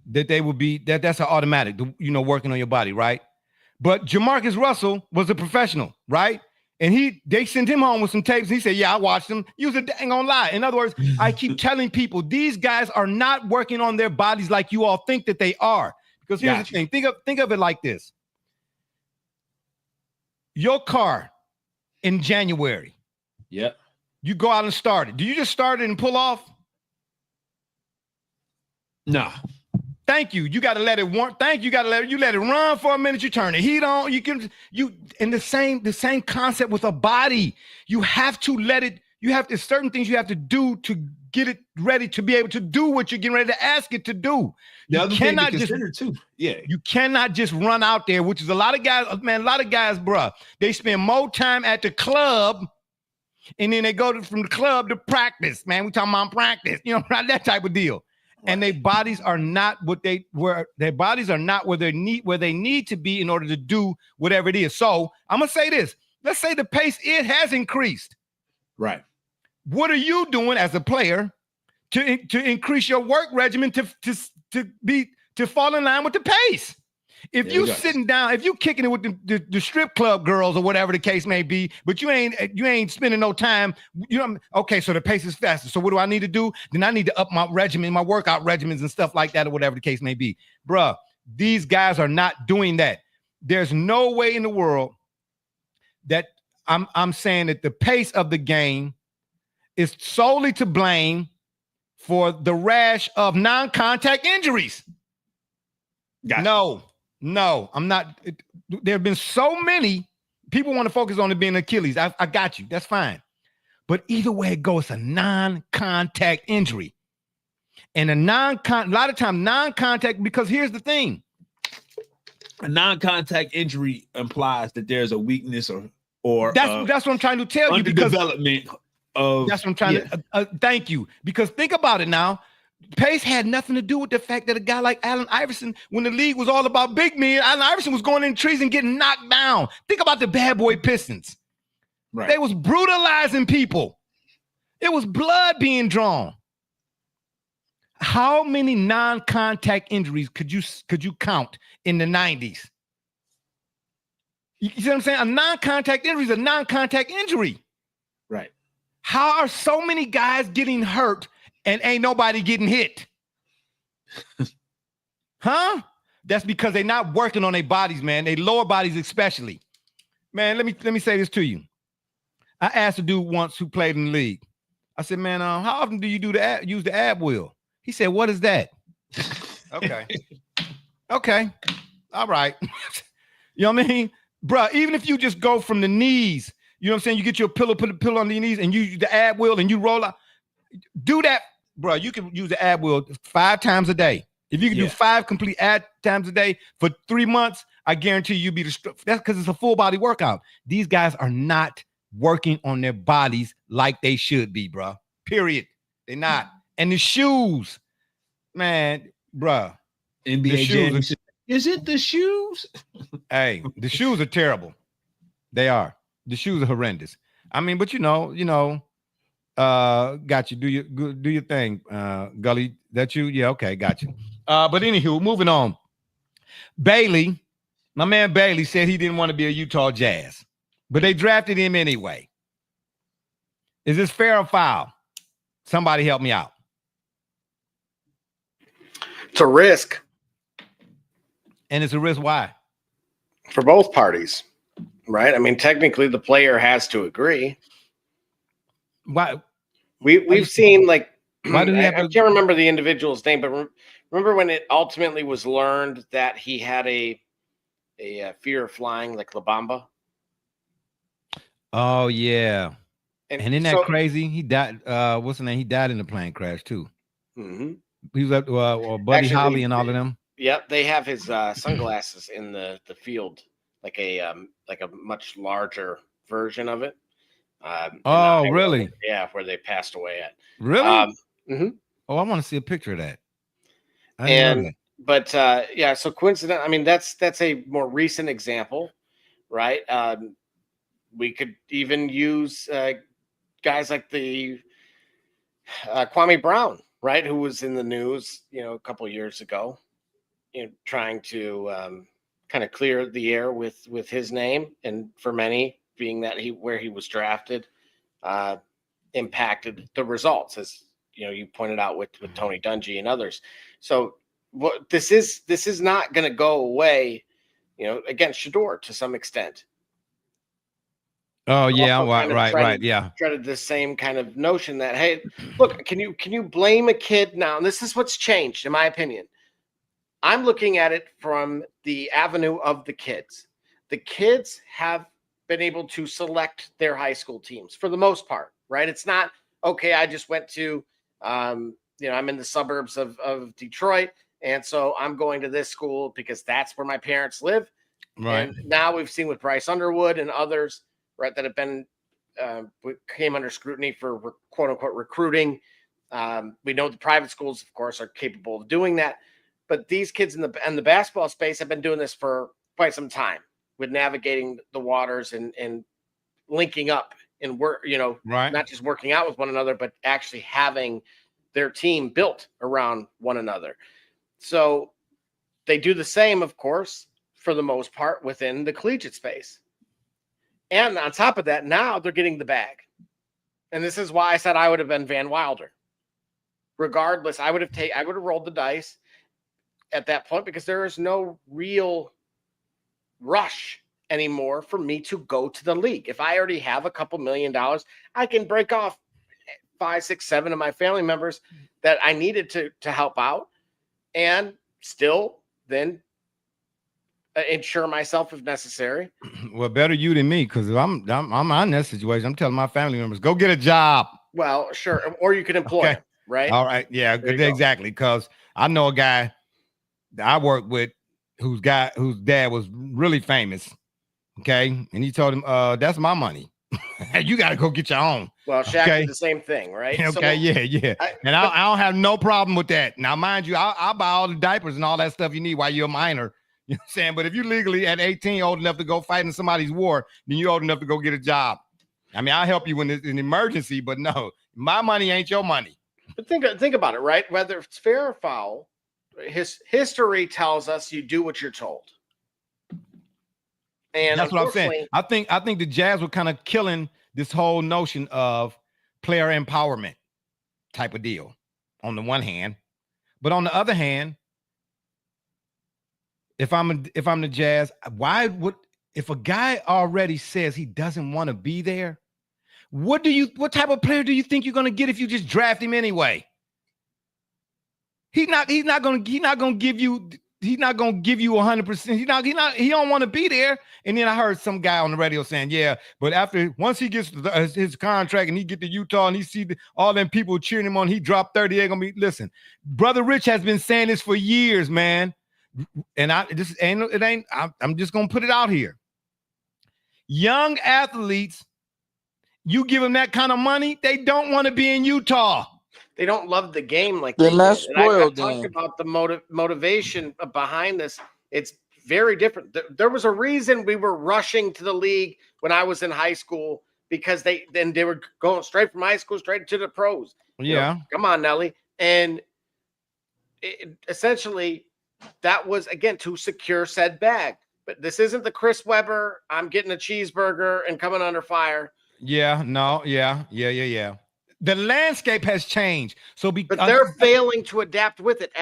they would be that's an automatic. Working on your body, right? But Jamarcus Russell was a professional, right? And they sent him home with some tapes. He said, yeah, I watched them. You was a dang on lie. In other words, I keep telling people, these guys are not working on their bodies like you all think that they are. Because here's the thing. Think of it like this. Your car in January. Yep. You go out and start it. Do you just start it and pull off? No. Thank you. You got to let it warm. You let it run for a minute. You turn the heat on. And the same concept with a body. You have to let it. There's certain things you have to do to get it ready to be able to do what you're getting ready to ask it to do. You cannot You cannot just run out there, which is a lot of guys, man. A lot of guys, bruh, they spend more time at the club, and then they go from the club to practice. Man, we talking about practice. That type of deal. And their bodies are not where they need to be in order to do whatever it is. So I'm gonna say this. Let's say the pace has increased. Right. What are you doing as a player to increase your work regimen to fall in line with the pace? If you sitting down, if you kicking it with the strip club girls or whatever the case may be, but you ain't spending no time, okay, so the pace is faster. So what do I need to do? Then I need to up my regimen, my workout regimens and stuff like that or whatever the case may be. Bruh, these guys are not doing that. There's no way in the world that I'm saying that the pace of the game is solely to blame for the rash of non-contact injuries. No, I'm not. There have been so many people want to focus on it being Achilles. I got you. That's fine. But either way it goes, it's a non-contact injury. And a lot of times non-contact, because here's the thing. A non-contact injury implies that there's a weakness or that's what I'm trying to tell you. Because development of that's what I'm trying to thank you. Because think about it now. Pace had nothing to do with the fact that a guy like Allen Iverson, when the league was all about big men, Allen Iverson was going in trees and getting knocked down. Think about the bad boy Pistons. Right. They was brutalizing people. It was blood being drawn. How many non-contact injuries could you count in the 90s? You see what I'm saying? A non-contact injury is a non-contact injury. Right. How are so many guys getting hurt and ain't nobody getting hit? Huh? That's because they're not working on their bodies, man. They lower bodies especially. Man, let me say this to you. I asked a dude once who played in the league. I said, man, how often do you use the ab wheel? He said, what is that? Okay. Okay. All right. You know what I mean? Bruh, even if you just go from the knees, you know what I'm saying? You get your pillow, put a pillow on your knees and you use the ab wheel and you roll out. Do that, bro. You can use the ab wheel 5 times a day. If you can do 5 complete ab times a day for 3 months, I guarantee you'll be that's because it's a full body workout. These guys are not working on their bodies like they should be, bro. period. They're not. And the shoes, man, bruh. NBA Jam. Is it the shoes? Hey, the shoes are terrible. They are. The shoes are horrendous. I mean, but you know, got you. Do your thing, Gully. That you? Yeah, okay, got you. But anywho, moving on. Bailey, my man Bailey said he didn't want to be a Utah Jazz, but they drafted him anyway. Is this fair or foul? Somebody help me out. It's a risk. And it's a risk. Why? For both parties, right? I mean, technically, the player has to agree. Why? We've seen like why do we have I can't remember the individual's name, but remember when it ultimately was learned that he had a fear of flying, like La Bamba? Oh yeah. And isn't that so, crazy? He died. What's the name? He died in a plane crash too. Mm-hmm. He was up to Buddy Holly and all of them. Yep, they have his sunglasses in the field, like a much larger version of it. Oh, really? Yeah, where they passed away at. Really? Mm-hmm. Oh, I want to see a picture of that. But yeah, so coincident. I mean, that's a more recent example, right? We could even use guys like the Kwame Brown, right, who was in the news, a couple of years ago, trying to kind of clear the air with his name, and for many, being that where he was drafted, impacted the results, as you pointed out with Tony Dungy and others. So what this is not going to go away, against Shedeur to some extent. Oh yeah, right, yeah. Treaded the same kind of notion that, hey, look, can you blame a kid now? And this is what's changed, in my opinion. I'm looking at it from the avenue of the kids. The kids have been able to select their high school teams for the most part, right? It's not, okay, I just went to, I'm in the suburbs of Detroit, and so I'm going to this school because that's where my parents live. Right. And now we've seen with Bryce Underwood and others, right, that have been came under scrutiny for quote unquote recruiting. We know the private schools, of course, are capable of doing that, but these kids in the basketball space have been doing this for quite some time, with navigating the waters and linking up and work, right, not just working out with one another, but actually having their team built around one another. So they do the same, of course, for the most part within the collegiate space. And on top of that, now they're getting the bag. And this is why I said I would have been Van Wilder. Regardless, I would have rolled the dice at that point, because there is no real rush anymore for me to go to the league. If I already have a couple $1 million, I can break off 5, 6, 7 of my family members that I needed to help out, and still then insure myself if necessary. Well, better you than me, because I'm in that situation. I'm telling my family members, go get a job. Well, sure, or you can employ him, right? All right, yeah, exactly. Because I know a guy that I worked with whose dad was really famous. Okay, and he told him, "That's my money. You got to go get your own." Well, Shaq did the same thing, right? Okay, so, yeah. I don't have no problem with that. Now, mind you, I'll buy all the diapers and all that stuff you need while you're a minor. You know what I'm saying? But if you're legally at 18, old enough to go fight in somebody's war, then you're old enough to go get a job. I mean, I'll help you when it's an emergency, but no, my money ain't your money. But think about it, right? Whether it's fair or foul, history tells us you do what you're told. And that's what I'm saying. I think the Jazz were kind of killing this whole notion of player empowerment type of deal on the one hand, but on the other hand, if I'm the Jazz, if a guy already says he doesn't want to be there, what type of player do you think you're going to get if you just draft him anyway? He's not going to give you 100%. He don't want to be there. And then I heard some guy on the radio saying, yeah, but once he gets his contract and he get to Utah and he see all them people cheering him on, he dropped 30. They're gonna be, listen, Brother Rich has been saying this for years, man. And I'm just gonna put it out here. Young athletes You give them that kind of money, they don't want to be in Utah. They don't love the game like They're they not did. And I spoiled talked then. about the motivation behind this. It's very different. There was a reason we were rushing to the league when I was in high school, because they were going straight from high school straight to the pros. You know, Yeah. come on, Nelly. And essentially, that was, again, to secure said bag. But this isn't the Chris Webber, I'm getting a cheeseburger and coming under fire. Yeah, no, yeah. The landscape has changed. But they're failing to adapt with it.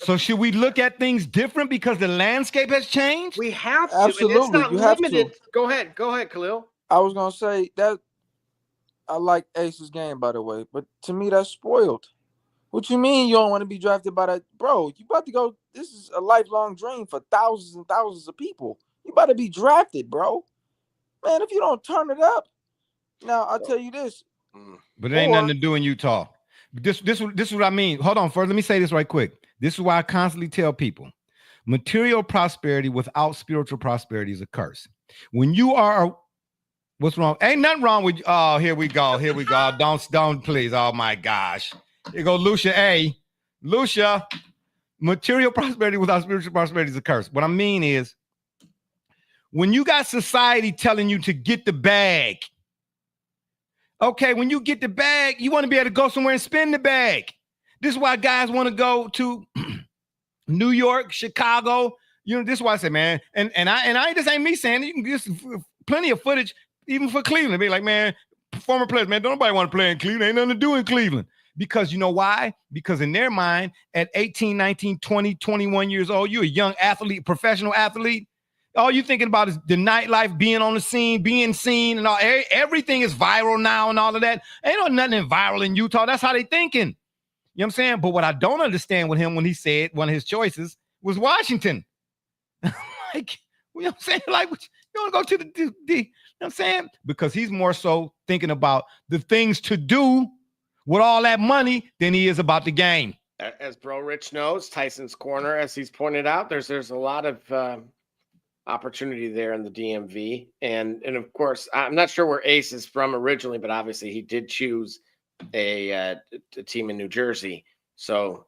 So should we look at things different because the landscape has changed? We have to. Absolutely, And it's not you have to. limited. Go ahead, Khalil. I was gonna say that I like Ace's game, by the way, but to me that's spoiled. What you mean you don't want to be drafted by that? Bro, you about to go. This is a lifelong dream for thousands and thousands of people. You about to be drafted, bro. Man, if you don't turn it up. Now, I'll tell you this. But it ain't nothing to do in Utah. This is what I mean. Hold on first. Let me say this right quick. This is why I constantly tell people material prosperity without spiritual prosperity is a curse. When you are, what's wrong? Ain't nothing wrong with, oh, here we go. Don't please. Oh my gosh. Here go Lucia A. Lucia, material prosperity without spiritual prosperity is a curse. What I mean is, when you got society telling you to get the bag, okay, when you get the bag, you want to be able to go somewhere and spend the bag. This is why guys want to go to New York, Chicago. You know, this is why I say, man, and I this ain't me saying it. You can get plenty of footage, even for Cleveland. Be like, man, former players, man, don't nobody want to play in Cleveland. Ain't nothing to do in Cleveland. Because you know why? Because in their mind, at 18, 19, 20, 21 years old, you're a young athlete, professional athlete. All you thinking about is the nightlife, being on the scene, being seen, and all. Everything is viral now and all of that. Ain't nothing viral in Utah. That's how they thinking. You know what I'm saying? But what I don't understand with him when he said one of his choices was Washington. Like, you know what I'm saying? Like, you want to go to the you know what I'm saying? Because he's more so thinking about the things to do with all that money than he is about the game. As Bro Rich knows, Tyson's Corner, as he's pointed out, there's a lot of opportunity there in the DMV. And of course, I'm not sure where Ace is from originally, but obviously he did choose a team in New Jersey. So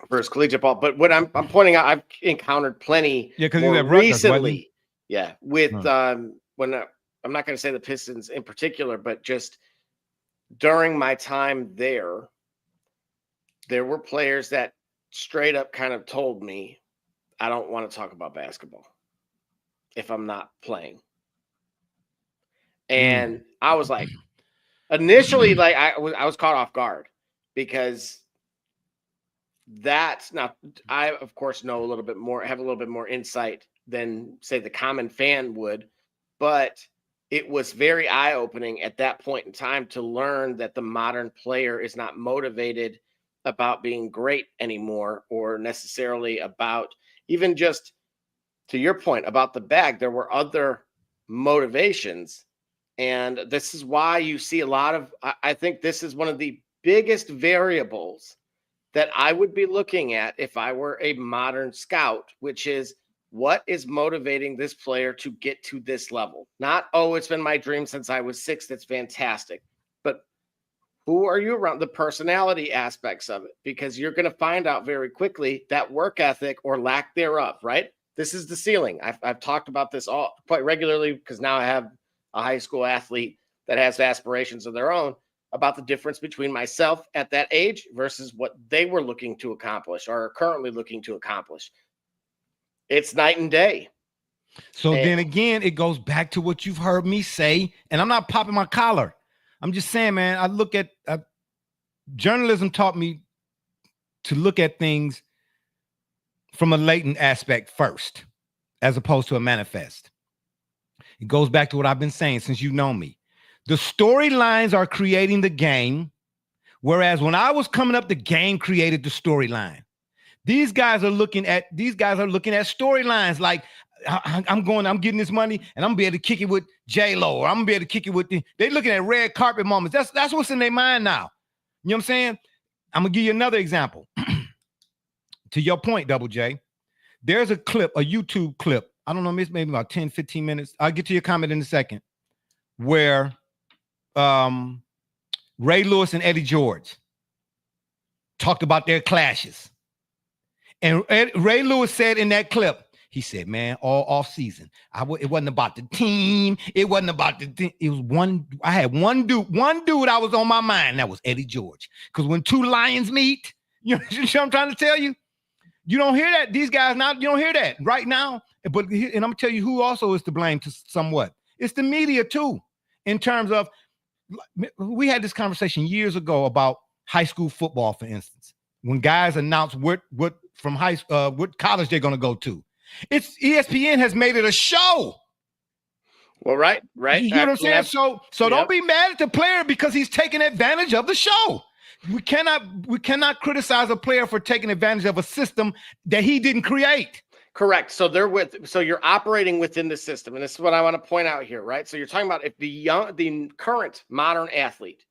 for his collegiate ball. But what I'm pointing out, I've encountered plenty more recently. Yeah. With when I'm not going to say the Pistons in particular, but just during my time there were players that straight up kind of told me, I don't want to talk about basketball if I'm not playing. And I was like, initially, like I was caught off guard, because that's not, I of course know a little bit more, have a little bit more insight than say the common fan would, but it was very eye-opening at that point in time to learn that the modern player is not motivated about being great anymore, or necessarily about even just, to your point about the bag, there were other motivations. And this is why you see a lot of, I think this is one of the biggest variables that I would be looking at if I were a modern scout, which is, what is motivating this player to get to this level? Not, oh, it's been my dream since I was 6. That's fantastic. But who are you around? The personality aspects of it, because you're going to find out very quickly that work ethic or lack thereof, right? This is the ceiling. I've talked about this all quite regularly, because now I have a high school athlete that has aspirations of their own, about the difference between myself at that age versus what they were looking to accomplish or are currently looking to accomplish. It's night and day. So then again, it goes back to what you've heard me say, and I'm not popping my collar. I'm just saying, man, I look at journalism taught me to look at things from a latent aspect first, as opposed to a manifest. It goes back to what I've been saying since you've known me. The storylines are creating the game, whereas when I was coming up, the game created the storyline. These guys are looking at storylines like, I'm getting this money and I'm gonna be able to kick it with J-Lo, or I'm gonna be able to kick it with they're looking at red carpet moments. That's what's in their mind now. You know what I'm saying? I'm gonna give you another example. To your point, Double J, there's a clip, a YouTube clip. I don't know, maybe about 10, 15 minutes. I'll get to your comment in a second. where Ray Lewis and Eddie George talked about their clashes. And Ray Lewis said in that clip, he said, man, all off season, it wasn't about the team. It wasn't about the team. It was one. I had one dude I was on my mind. That was Eddie George. Because when two lions meet, you know what I'm trying to tell you? You don't hear that. These guys now, you don't hear that right now. And I'm going to tell you who also is to blame to somewhat. It's the media too, in terms of, we had this conversation years ago about high school football, for instance, when guys announce what college they're going to go to. It's ESPN has made it a show. Well, right. You know what I'm saying? So don't be mad at the player because he's taking advantage of the show. We cannot criticize a player for taking advantage of a system that he didn't create. Correct. So you're operating within the system. And this is what I want to point out here, right? So you're talking about if the current modern athlete,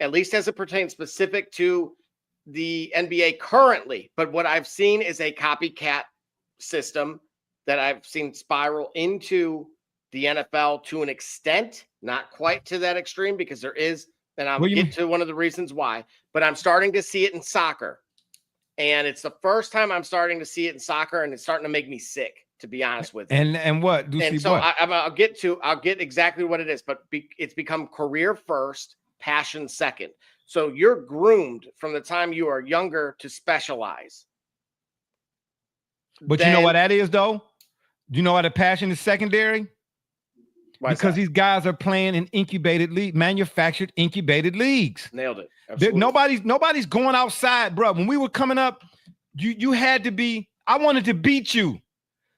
at least as it pertains specific to the NBA currently, but what I've seen is a copycat system that I've seen spiral into the NFL to an extent, not quite to that extreme, because there is, and I'll get to one of the reasons why, but I'm starting to see it in soccer. And it's the first time I'm starting to see it in soccer, and it's starting to make me sick, to be honest with you. And what? I'll get exactly what it is, but it's become career first, passion second. So you're groomed from the time you are younger to specialize. But you know what that is, though? You know why the passion is secondary? Because these guys are playing in manufactured incubated leagues. Nailed it. Nobody's going outside, bro. When we were coming up, you had to be. I wanted to beat you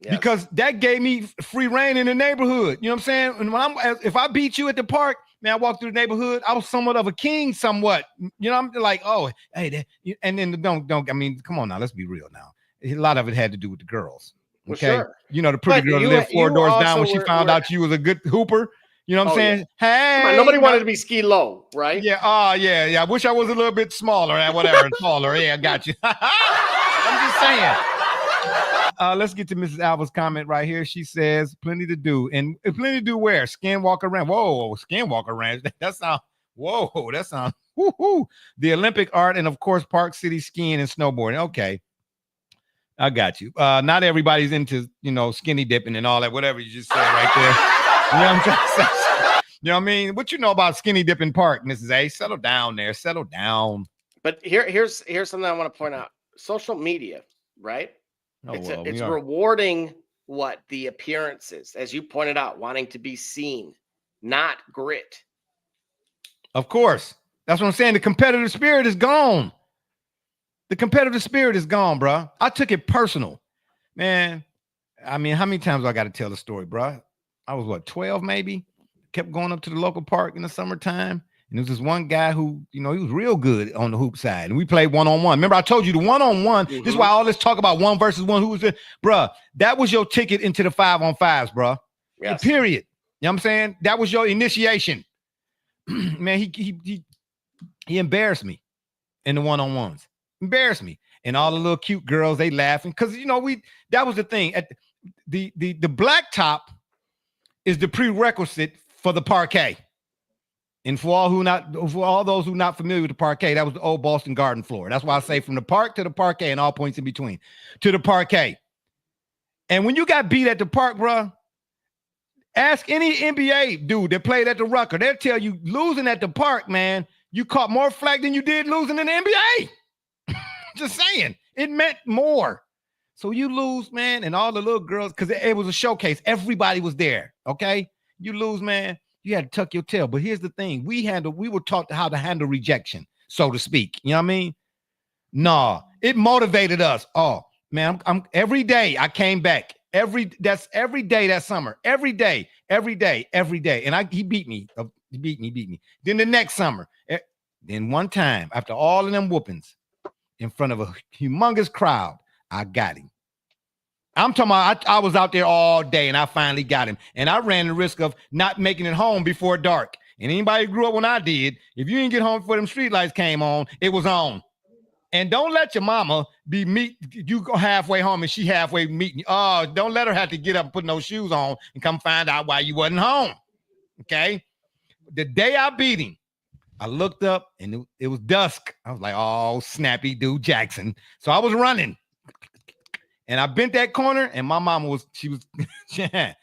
because that gave me free reign in the neighborhood. You know what I'm saying? And if I beat you at the park, man, I walked through the neighborhood. I was somewhat of a king, somewhat. You know, I'm like, oh, hey, and then don't. I mean, come on now, let's be real now. A lot of it had to do with the girls. Okay. Well, sure. You know, the pretty girl that lived 4 doors down when she found out you was a good hooper. You know what I'm saying? Yeah. Hey. Nobody wanted to be ski low, right? Yeah. Oh, yeah. I wish I was a little bit smaller and whatever. Taller. Yeah, I got you. I'm just saying. Let's get to Mrs. Alva's comment right here. She says, plenty to do. And plenty to do where? Skinwalker Ranch. Whoa, Skinwalker Ranch. That sounds, whoo-hoo. The Olympic art and, of course, Park City skiing and snowboarding. Okay. I got you. Not everybody's into, skinny dipping and all that, whatever you just said right there. You know what I'm trying to say? You know what I mean? What you know about skinny dipping park, Mrs. A? Settle down there. Settle down. But here's something I want to point out. Social media, right? It's rewarding the appearances, as you pointed out, wanting to be seen, not grit. Of course. That's what I'm saying. The competitive spirit is gone. The competitive spirit is gone, bro. I took it personal, man. I mean, how many times I got to tell the story, bro? I was 12 maybe. Kept going up to the local park in the summertime, and there was this one guy who, he was real good on the hoop side, and we played one-on-one. Remember, I told you the one-on-one. Mm-hmm. This is why all this talk about 1 versus 1. Who was it, bro? That was your ticket into the 5-on-5s, bro. Yes. Period. You know what I'm saying? That was your initiation. Man, he embarrassed me in the one-on-ones. Embarrassed me, and all the little cute girls, they laughing because that was the thing. At the blacktop is the prerequisite for the parquet, and for all those who not familiar with the parquet, that was the old Boston Garden floor. That's why I say from the park to the parquet and all points in between to the parquet. And when you got beat at the park, bro, ask any NBA dude that played at the Rucker. They'll tell you losing at the park, man, you caught more flack than you did losing in the NBA. Just saying, it meant more. So you lose, man, and all the little girls, because it was a showcase. Everybody was there, okay? You lose, man, you had to tuck your tail. But here's the thing. We were taught how to handle rejection, so to speak. You know what I mean? Nah, it motivated us. Oh, man, I'm every day I came back. Every day that summer. Every day. And he beat me. He beat me. Then the next summer. Then one time, after all of them whoopings, in front of a humongous crowd, I got him. I'm talking about I was out there all day and I finally got him. And I ran the risk of not making it home before dark. And anybody who grew up when I did, if you didn't get home before them streetlights came on, it was on. And don't let your mama you go halfway home and she halfway meeting you. Oh, don't let her have to get up and put no shoes on and come find out why you wasn't home. Okay? The day I beat him, I looked up and it was dusk. I was like, oh, Snappy Dude Jackson. So I was running. And I bent that corner, and my mama was, you know what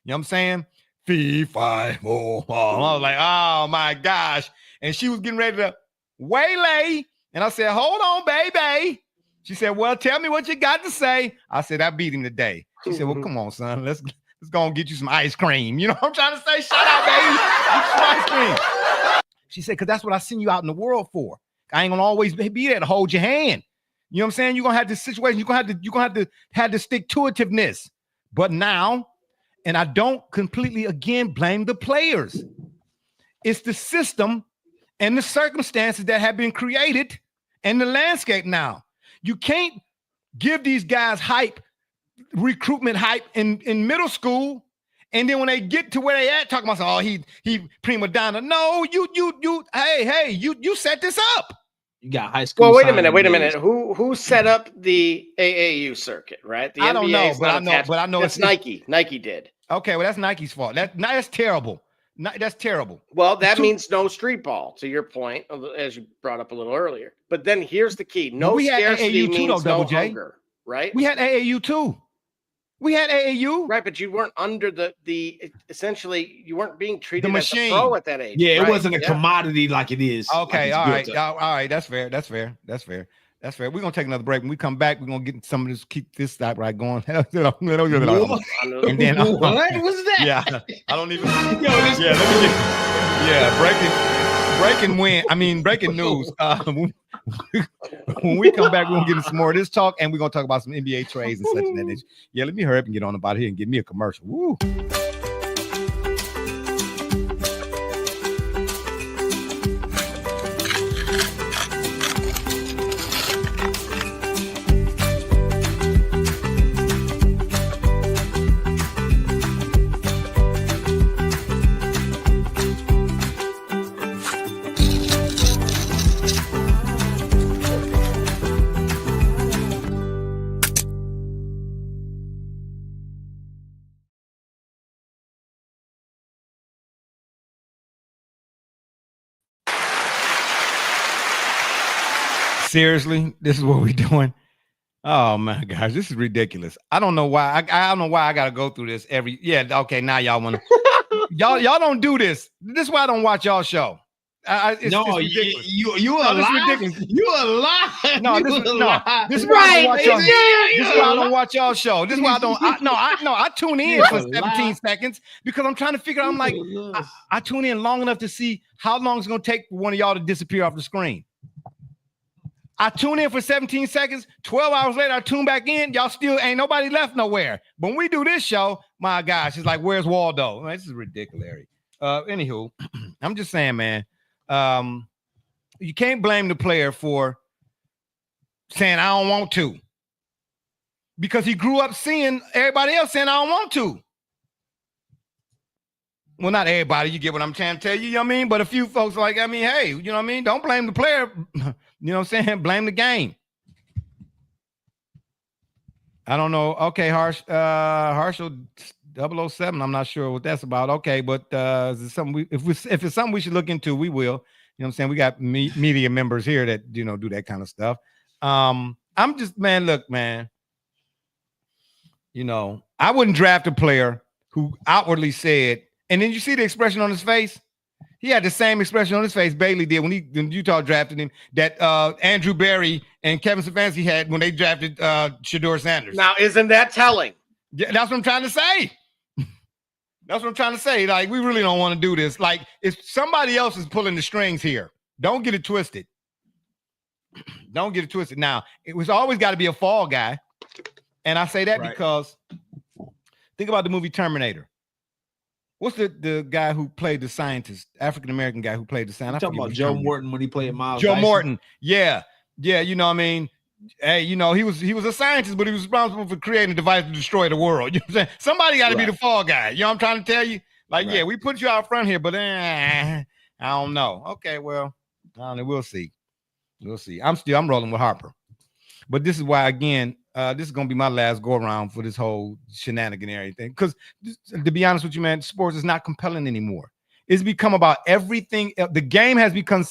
I'm saying? Fee, fi, oh, oh. I was like, oh my gosh. And she was getting ready to waylay. And I said, hold on, baby. She said, well, tell me what you got to say. I said, I beat him today. She said, well, come on, son. Let's go and get you some ice cream. You know what I'm trying to say? Shut up, baby. Get some ice cream. She said, because that's what I send you out in the world for. I ain't gonna always be there to hold your hand. You know what I'm saying? You're gonna have this situation. You're gonna have to have the stick-to-itiveness. But now, and I don't completely again blame the players. It's the system and the circumstances that have been created and the landscape now. You can't give these guys hype, recruitment hype in middle school, and then when they get to where they at, talking about, oh, he prima donna. No, you set this up. You got high school. Well, wait a minute. Who set up the AAU circuit, right? The I don't know, NBA is but I know it's Nike. Nike did. Okay, well, that's Nike's fault. That's terrible. That's terrible. Well, that means no street ball, to your point, as you brought up a little earlier. But then here's the key: no scarcity means no hunger, right? We had AAU too. We had AAU, right? But you weren't under the essentially you weren't being treated the machine. as a pro at that age. Yeah, right? it wasn't a commodity like it is. Okay, like all right. That's fair. We're gonna take another break. When we come back, we're gonna get some of this, keep this stop right going. And then what was that? Yeah, I don't even. Breaking news. When we come back, we're gonna get some more of this talk, and we're gonna talk about some NBA trades and such and that. Yeah, let me hurry up and get on about here and get me a commercial. Woo. Seriously, this is what we're doing. Oh my gosh, this is ridiculous. I don't know why. I don't know why I gotta go through this every. Yeah, okay. Now y'all want to. y'all don't do this. This is why I don't watch y'all show. It's ridiculous. You are lying. You are lying. No, this is why I don't watch y'all. This is why I don't watch y'all show. This is why I don't. I tune in for 17 seconds because I'm trying to figure out. I'm like, I tune in long enough to see how long it's gonna take for one of y'all to disappear off the screen. I tune in for 17 seconds. 12 hours later, I tune back in. Y'all still ain't nobody left nowhere. But when we do this show, my gosh, it's like, where's Waldo? Man, this is ridiculous. Anywho, I'm just saying, man, you can't blame the player for saying, I don't want to. Because he grew up seeing everybody else saying, I don't want to. Well, not everybody. You get what I'm trying to tell you, you know what I mean? But a few folks like, hey, you know what I mean? Don't blame the player. You know what I'm saying? Blame the game. I don't know. Okay, Harshal 007. I'm not sure what that's about. Okay, but is it something if it's something we should look into, we will. You know what I'm saying? We got media members here that do that kind of stuff. I'm just, man, look, man. I wouldn't draft a player who outwardly said, and then you see the expression on his face. He had the same expression on his face Bailey did when Utah drafted him that Andrew Berry and Kevin Stefanski had when they drafted Shedeur Sanders. Now, isn't that telling? Yeah, that's what I'm trying to say. That's what I'm trying to say. Like, we really don't want to do this. Like, if somebody else is pulling the strings here, don't get it twisted. Don't get it twisted. Now, it was always got to be a fall guy. And I say that because think about the movie Terminator. What's the guy who played the scientist, African-American guy who played the scientist? I'm talking about Joe Morton when he played Miles Joe Dyson. Morton. Yeah. You know what I mean? Hey, he was a scientist, but he was responsible for creating a device to destroy the world. You know what I'm saying? Somebody got to be the fall guy. You know what I'm trying to tell you? Like, yeah, we put you out front here, but I don't know. Okay, well, I don't know. We'll see. We'll see. I'm rolling with Harper. But this is why, again, this is going to be my last go around for this whole shenanigan and everything. Because to be honest with you, man, sports is not compelling anymore. It's become about everything. The game has become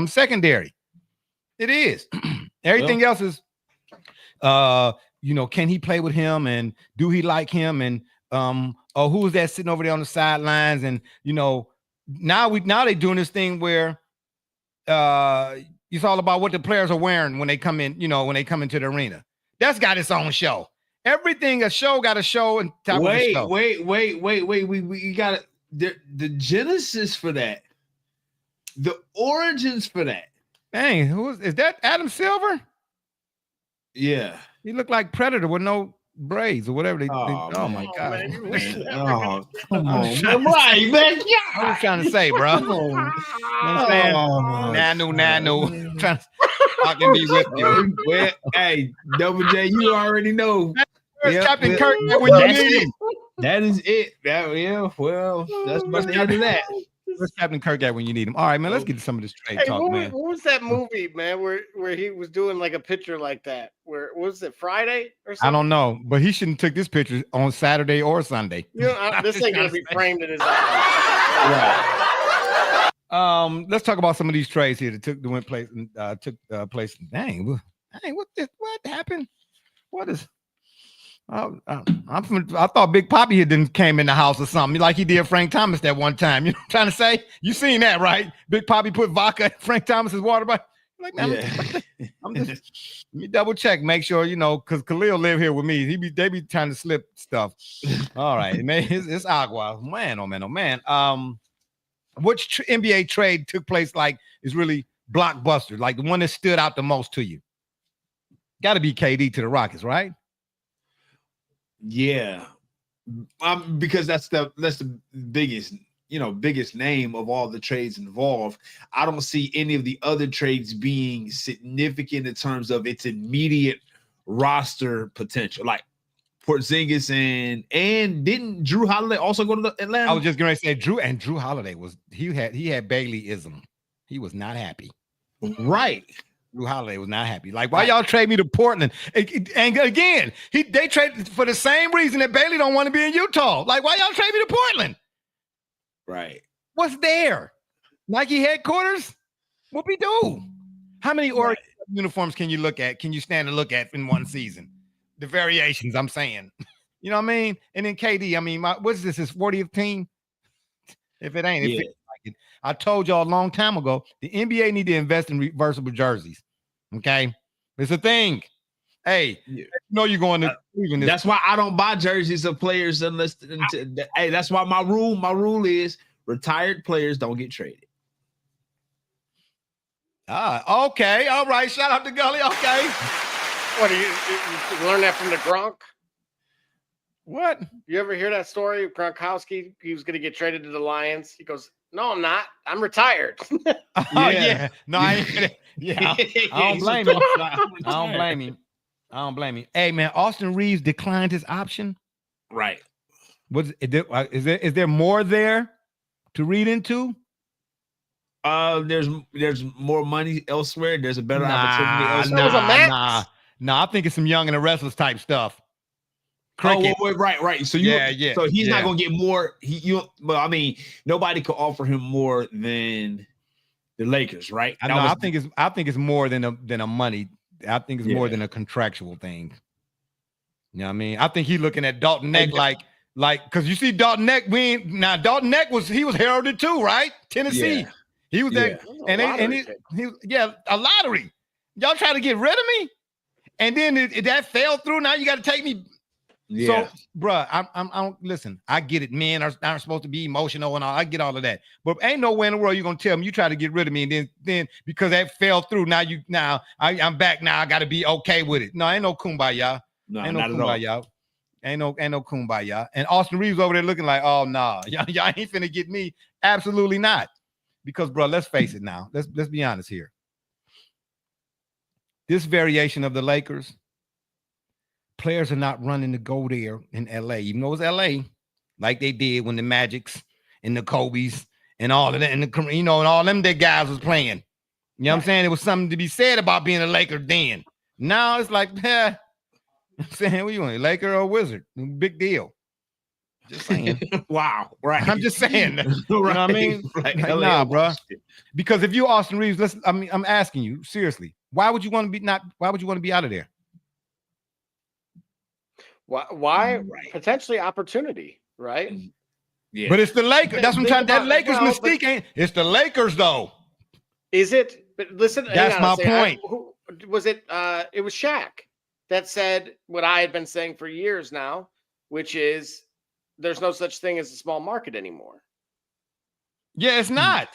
secondary. It is. Everything else is, can he play with him, and do he like him, and or who's that sitting over there on the sidelines, and now they're doing this thing where it's all about what the players are wearing when they come in, when they come into the arena. That's got its own show. Everything a show got a show and top of the show. Wait. We got the genesis for that. The origins for that. Dang, is that Adam Silver? Yeah. He looked like Predator with no braids or whatever they think. Oh my God. Man. Oh, come on. Right, man. I was trying to say, bro. You know what I'm saying? Nanu. I can be with you. Well, hey, Double J, you already know. Captain Kirk when you need him. That is it. Well, that's about the end of that. Where's Captain Kirk at when you need him? All right, man. Let's get to some of this trade talk, man. What was that movie, man, where he was doing like a picture like that? Where was it, Friday or something? I don't know, but he shouldn't take this picture on Saturday or Sunday. This ain't gonna be framed in his eyes. Right. Let's talk about some of these trades here that took place. Dang, what happened? What is? I thought Big Poppy here didn't came in the house or something like he did Frank Thomas that one time. You know what I'm trying to say? You seen that, right? Big Poppy put vodka in Frank Thomas's water bottle. Like, man, I'm just let me double check, make sure, because Khalil live here with me. They be trying to slip stuff. All right, man, it's agua. Man, oh man. Which NBA trade took place is really blockbuster, like the one that stood out the most to you? Got to be KD to the Rockets, right? Yeah, because that's the biggest name of all the trades involved. I don't see any of the other trades being significant in terms of its immediate roster potential. Like Porzingis and didn't Drew Holiday also go to Atlanta? I was just going to say Drew Holiday he had Baileyism. He was not happy. Right. Drew Holiday was not happy. Like, why y'all trade me to Portland? And again, they traded for the same reason that Bailey don't want to be in Utah. Like, why y'all trade me to Portland? Right. What's there? Nike headquarters? What we do? How many uniforms can you look at? Can you stand to look at in one season? The variations, I'm saying. You know what I mean? And then KD, I mean, what's this? His 40th team? If it ain't, if it like it. I told y'all a long time ago, the NBA need to invest in reversible jerseys. Okay, it's a thing. Hey, you're going to Cleveland. That's why I don't buy jerseys of players unless. Hey, that's why my rule is retired players don't get traded. Okay, all right. Shout out to Gully. Okay. What you learn that from the Gronk? What? You ever hear that story of Gronkowski? He was going to get traded to the Lions. He goes, "No, I'm not. I'm retired." Yeah. No, I ain't. Yeah, I don't blame him. I don't blame him. Hey, man, Austin Reeves declined his option. Right. Is there more there to read into? There's more money elsewhere. There's a better opportunity elsewhere. Nah, I think it's some Young and the Restless type stuff. Cricket. Oh, right. So So he's not gonna get more. But I mean, nobody could offer him more than the Lakers, right? I think it's more than a money. I think it's more than a contractual thing. You know what I mean? I think he's looking at Dalton Neck like because you see Dalton Neck. Dalton Neck was heralded too, right? Tennessee. Yeah. He was there, a lottery. Y'all try to get rid of me, and then that fell through. Now you got to take me. Yeah. So, bruh, I'm listen. I get it. Men are supposed to be emotional and all. I get all of that, but ain't no way in the world you're gonna tell me you try to get rid of me, and then because that fell through. Now I'm back. Now I got to be okay with it. No, ain't no kumbaya. No, ain't no not kumbaya. at all. Ain't no kumbaya. And Austin Reeves over there looking like, oh nah, y'all ain't finna get me. Absolutely not. Because, bro, let's face it now. Let's be honest here. This variation of the Lakers, players are not running to go there in LA, even though it's LA, like they did when the Magics and the Kobe's and all of that, and and all them dead guys was playing. You know what I'm saying? It was something to be said about being a Laker then. Now it's like, I'm saying, what you want, a Laker or a Wizard? Big deal. Just saying. Wow. Right. I'm just saying. You know what I mean? Right. Like, LA, nah, bro. Washington. Because if you're Austin Reeves, I'm asking you seriously, why would you want to be out of there? Why? Potentially opportunity, right? Yeah. But it's the Lakers. That's what I'm Think trying. That about- Lakers well, mystique ain't. It's the Lakers though. Is it? But listen, hang That's on a my second. point. Who was it? It was Shaq that said what I had been saying for years now, which is there's no such thing as a small market anymore. Yeah, it's not.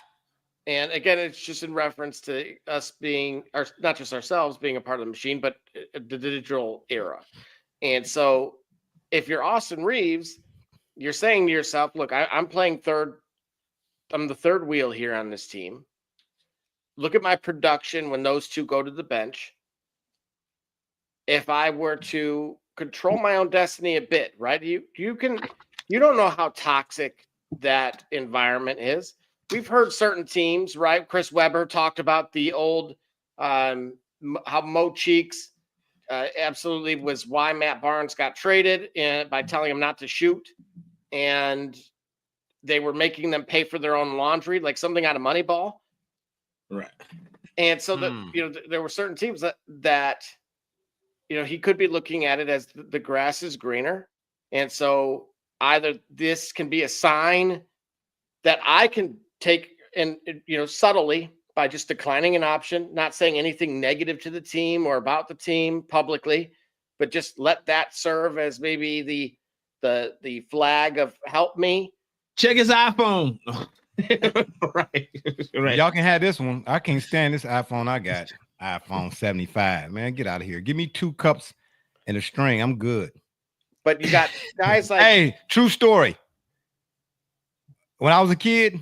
And again, it's just in reference to us being, or not just ourselves being a part of the machine, but the digital era. And so if you're Austin Reeves, you're saying to yourself, look, I'm playing third. I'm the third wheel here on this team. Look at my production when those two go to the bench. If I were to control my own destiny a bit, right? You don't know how toxic that environment is. We've heard certain teams, right? Chris Webber talked about the old how Mo Cheeks absolutely was why Matt Barnes got traded and by telling him not to shoot, and they were making them pay for their own laundry, like something out of Moneyball. Right. And so that there were certain teams that he could be looking at it as the grass is greener, and so either this can be a sign that I can take and subtly by just declining an option, not saying anything negative to the team or about the team publicly, but just let that serve as maybe the flag of help me. Check his iPhone. Right. Y'all can have this one. I can't stand this iPhone I got. iPhone 75. Man, get out of here. Give me 2 cups and a string. I'm good. But you got guys like hey, true story. When I was a kid,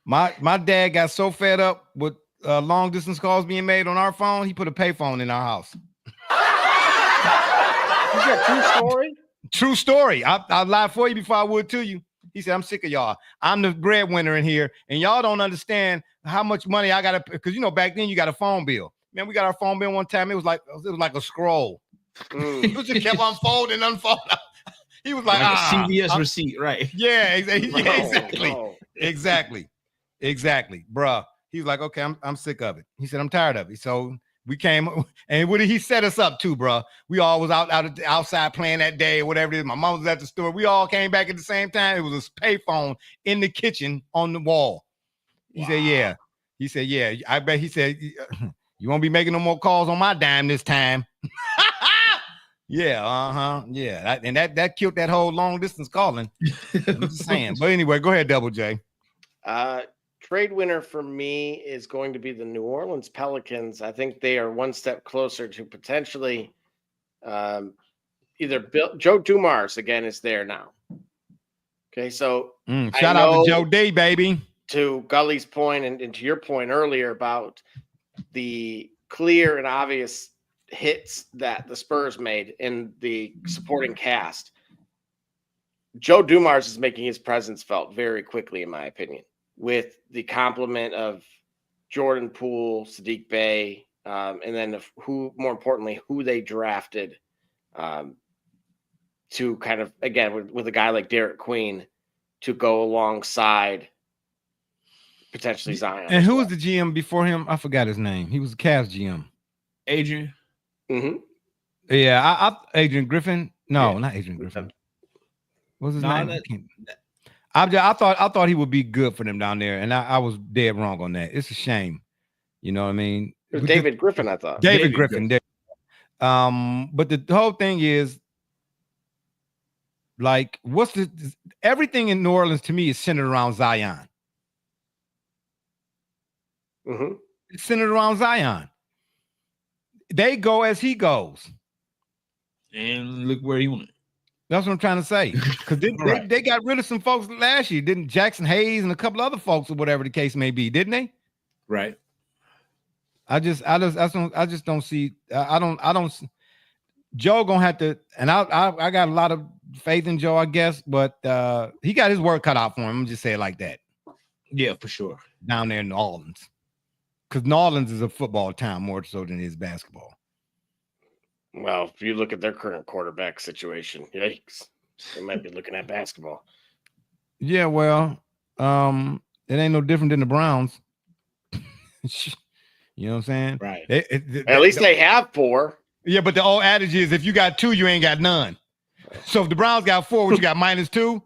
my dad got so fed up with long distance calls being made on our phone, he put a payphone in our house. Is that true story? True story. I'll lie for you before I would to you. He said, I'm sick of y'all. I'm the breadwinner in here, and y'all don't understand how much money I got to, because back then you got a phone bill. Man, we got our phone bill one time. It was like a scroll. It was just kept unfolding. He was like a CVS receipt, right? Yeah, exactly, bruh. He was like, okay, I'm sick of it. He said, I'm tired of it. So we came, and what did he set us up to, bruh? We all was outside playing that day or whatever it is. My mom was at the store. We all came back at the same time. It was a payphone in the kitchen on the wall. He said, yeah. He said, yeah. I bet he said, you won't be making no more calls on my dime this time. Yeah, yeah. And that killed that whole long distance calling. I'm just saying. But anyway, go ahead, Double J. Trade winner for me is going to be the New Orleans Pelicans. I think they are one step closer to potentially either Joe Dumars again is there now. Okay, so shout out to Joe D, baby. To Gully's point and to your point earlier about the clear and obvious hits that the Spurs made in the supporting cast, Joe Dumars is making his presence felt very quickly, in my opinion, with the complement of Jordan Poole, Sadiq Bey, and then more importantly, who they drafted to kind of, again, with a guy like Derek Queen to go alongside potentially Zion. And who was the GM before him? I forgot his name. He was the Cavs GM. Adrian. Mm-hmm. Yeah, Adrian Griffin. No, not Adrian Griffin. What was his name? I thought he would be good for them down there, and I was dead wrong on that. It's a shame. You know what I mean? It was David Griffin, I thought. David Griffin. But the whole thing is, like, everything in New Orleans to me is centered around Zion. Mm-hmm. It's centered around Zion. They go as he goes. And look where he went. That's what I'm trying to say. Because they got rid of some folks last year, didn't Jackson Hayes and a couple other folks or whatever the case may be, didn't they? Right. I just don't see. I don't. Joe gonna have to, and I got a lot of faith in Joe, I guess, but he got his work cut out for him. I'm just say it like that. Yeah, for sure. Down there in New Orleans, because New Orleans is a football town more so than it is basketball. Well, if you look at their current quarterback situation, yikes. They might be looking at basketball. Yeah, well, it ain't no different than the Browns. You know what I'm saying? Right. At least they have 4. Yeah, but the old adage is if you got 2, you ain't got none. So if the Browns got 4, what you got -2?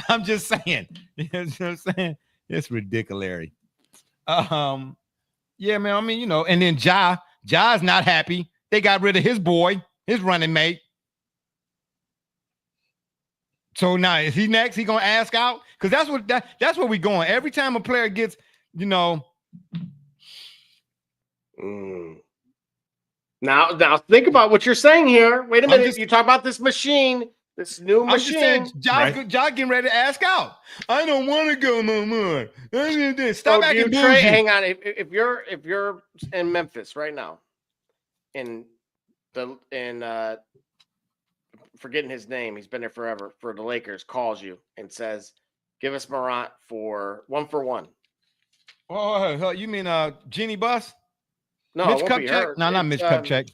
I'm just saying. You know what I'm saying? It's ridiculous. Yeah, man. I mean, you know, and then Ja's not happy. They got rid of his boy, his running mate. So now is he next? He gonna ask out? Because that's where we going. Every time a player gets, you know. Now think about what you're saying here. Wait a minute. You talk about this machine, this new machine. I'm just saying, Josh getting ready to ask out. I don't want to go no more. Stop acting bougie. Hang on. If you're in Memphis right now, forgetting his name, he's been there forever, for the Lakers, calls you and says, give us Morant for 1-for-1. Oh, you mean Jeannie Buss? No, Mitch Kupchak? No, not Mitch Kupchak.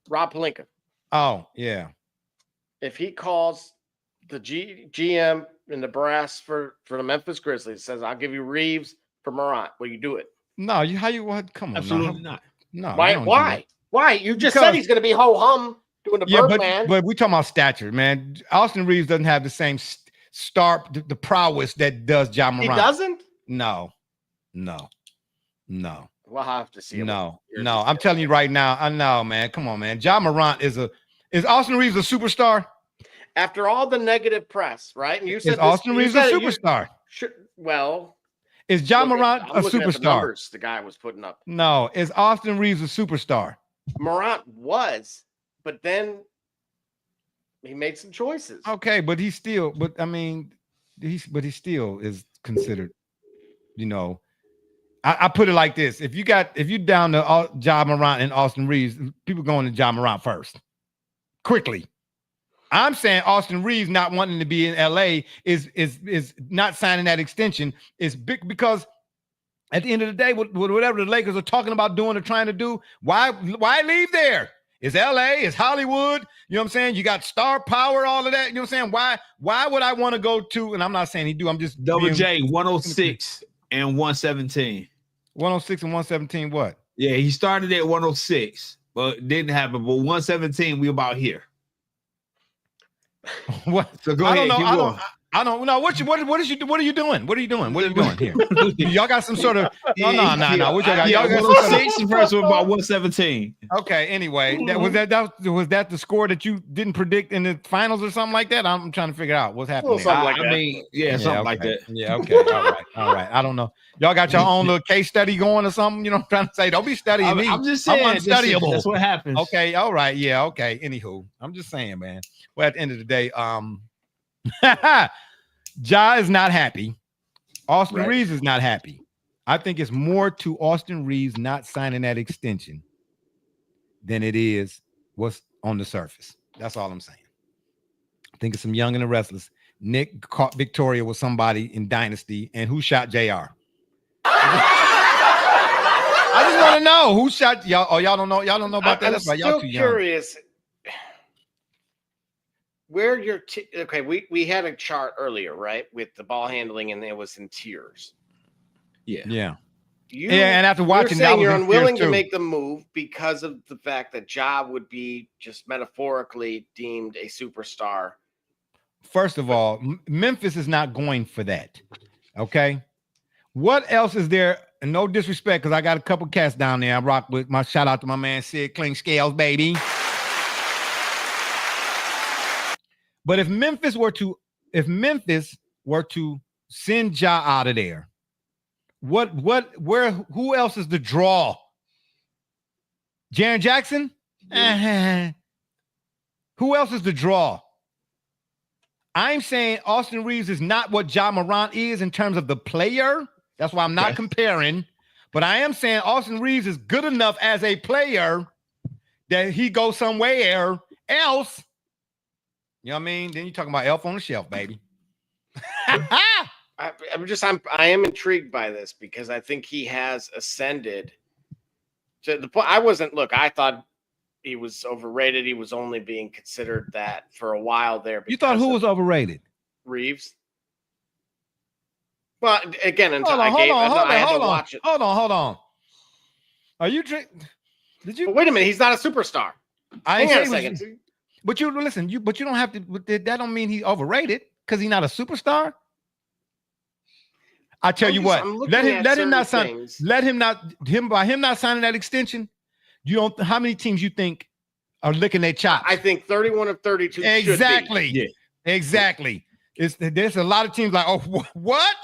Rob Pelinka. Oh, yeah. If he calls the GM in the brass for the Memphis Grizzlies, says, I'll give you Reeves for Morant, will you do it? No, come on. Absolutely not. No. Why? Why? You just said he's going to be ho-hum doing the Birdman. But we're talking about stature, man. Austin Reeves doesn't have the same the prowess that does Ja Morant. He doesn't? No. We'll have to see. No. I'm telling you right now. I know, man. Come on, man. Ja Morant is Austin Reeves a superstar? After all the negative press, right? And you said Austin Reeves a superstar? Well, is Ja Morant a superstar? At the numbers the guy was putting up. No, is Austin Reeves a superstar? Morant was, but then he made some choices. Okay, but he still is considered, you know. I put it like this: if you down to Ja Morant and Austin Reeves, people going to Ja Morant first, quickly. I'm saying Austin Reeves not wanting to be in LA is not signing that extension is big, because at the end of the day, whatever the Lakers are talking about doing or trying to do, why leave there? It's LA, it's Hollywood. You know what I'm saying? You got star power, all of that. You know what I'm saying? Why would I want to go to? And I'm not saying he do. I'm just Double J 106 and 117. 106 and 117. What? Yeah, he started at 106, but it didn't happen. But 117, we about here. What? So go ahead. I don't know. What are you doing? What are you doing here? Y'all got some sort of no. What y'all got? Y'all got 106 first one about 117. Okay. Anyway, was that the score that you didn't predict in the finals or something like that? I'm trying to figure out what's happening. Something like that. I mean, something like that. Yeah. Okay. All right. I don't know. Y'all got your own little case study going or something? You know what I'm trying to say? Don't be studying me. I'm just saying. I'm unstudyable. That's what happens. Okay. All right. Yeah. Okay. Anywho, I'm just saying, man. Well, at the end of the day, Ja is not happy. Austin Reeves is not happy. I think it's more to Austin Reeves not signing that extension than it is what's on the surface. That's all I'm saying. I think it's some Young and the Restless. Nick caught Victoria with somebody in Dynasty, and who shot JR? I just want to know who shot y'all. Oh, y'all don't know. Y'all don't know about that. That's why y'all too young. Curious. Where your okay? We had a chart earlier, right, with the ball handling, and it was in tiers. Yeah. And after watching, you're saying you're unwilling to make the move because of the fact that Ja would be just metaphorically deemed a superstar. First of all, Memphis is not going for that. Okay. What else is there? And no disrespect, because I got a couple cats down there I rock with. My shout out to my man Sid Cling Scales, baby. But if Memphis were to send Ja out of there, who else is the draw? Jaren Jackson? Who else is the draw? I'm saying Austin Reeves is not what Ja Morant is in terms of the player. That's why I'm not comparing. But I am saying Austin Reeves is good enough as a player that he goes somewhere else. You know what I mean? Then you're talking about Elf on the Shelf, baby. I am intrigued by this because I think he has ascended to the point. I thought he was overrated. He was only being considered that for a while there. You thought who because was overrated? Reeves? Well, again, until Hold on, I had to watch it. Hold on. Are you drink? Did you? But wait a minute. He's not a superstar. Hang on a second. But you listen. You don't have to. That don't mean he's overrated because he's not a superstar. I tell you what. Let him not sign. Let him not signing that extension. You don't. How many teams you think are licking their chops? I think 31 of 32. Exactly. Should be. Yeah. Exactly. There's a lot of teams like, oh, what?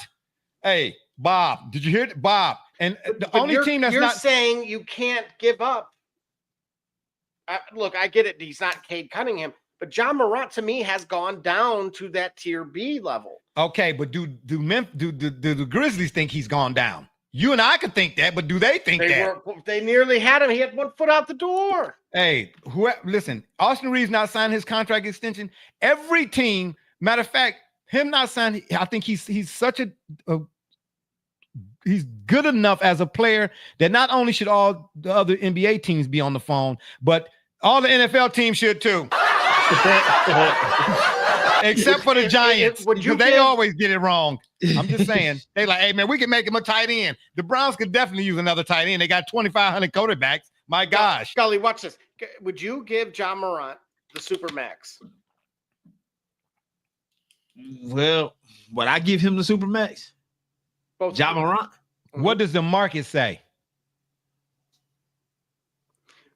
Hey, Bob, did you hear it? Bob. And the only team that's you're saying you can't give up. Look, I get it. He's not Cade Cunningham, but John Morant to me has gone down to that tier B level. Okay, but do the Grizzlies think he's gone down? You and I could think that, but do they think that? They nearly had him. He had 1 foot out the door. Hey, listen, Austin Reeves not signing his contract extension. Every team, matter of fact, him not signing, I think he's such he's good enough as a player that not only should all the other NBA teams be on the phone, but all the NFL teams should too. Except for the Giants, because they always get it wrong. I'm just saying. They like, hey, man, we can make him a tight end. The Browns could definitely use another tight end. They got 2,500 quarterbacks. My gosh. Scully, watch this. Would you give John Morant the Supermax? Well, would I give him the Supermax? John Morant? What does the market say?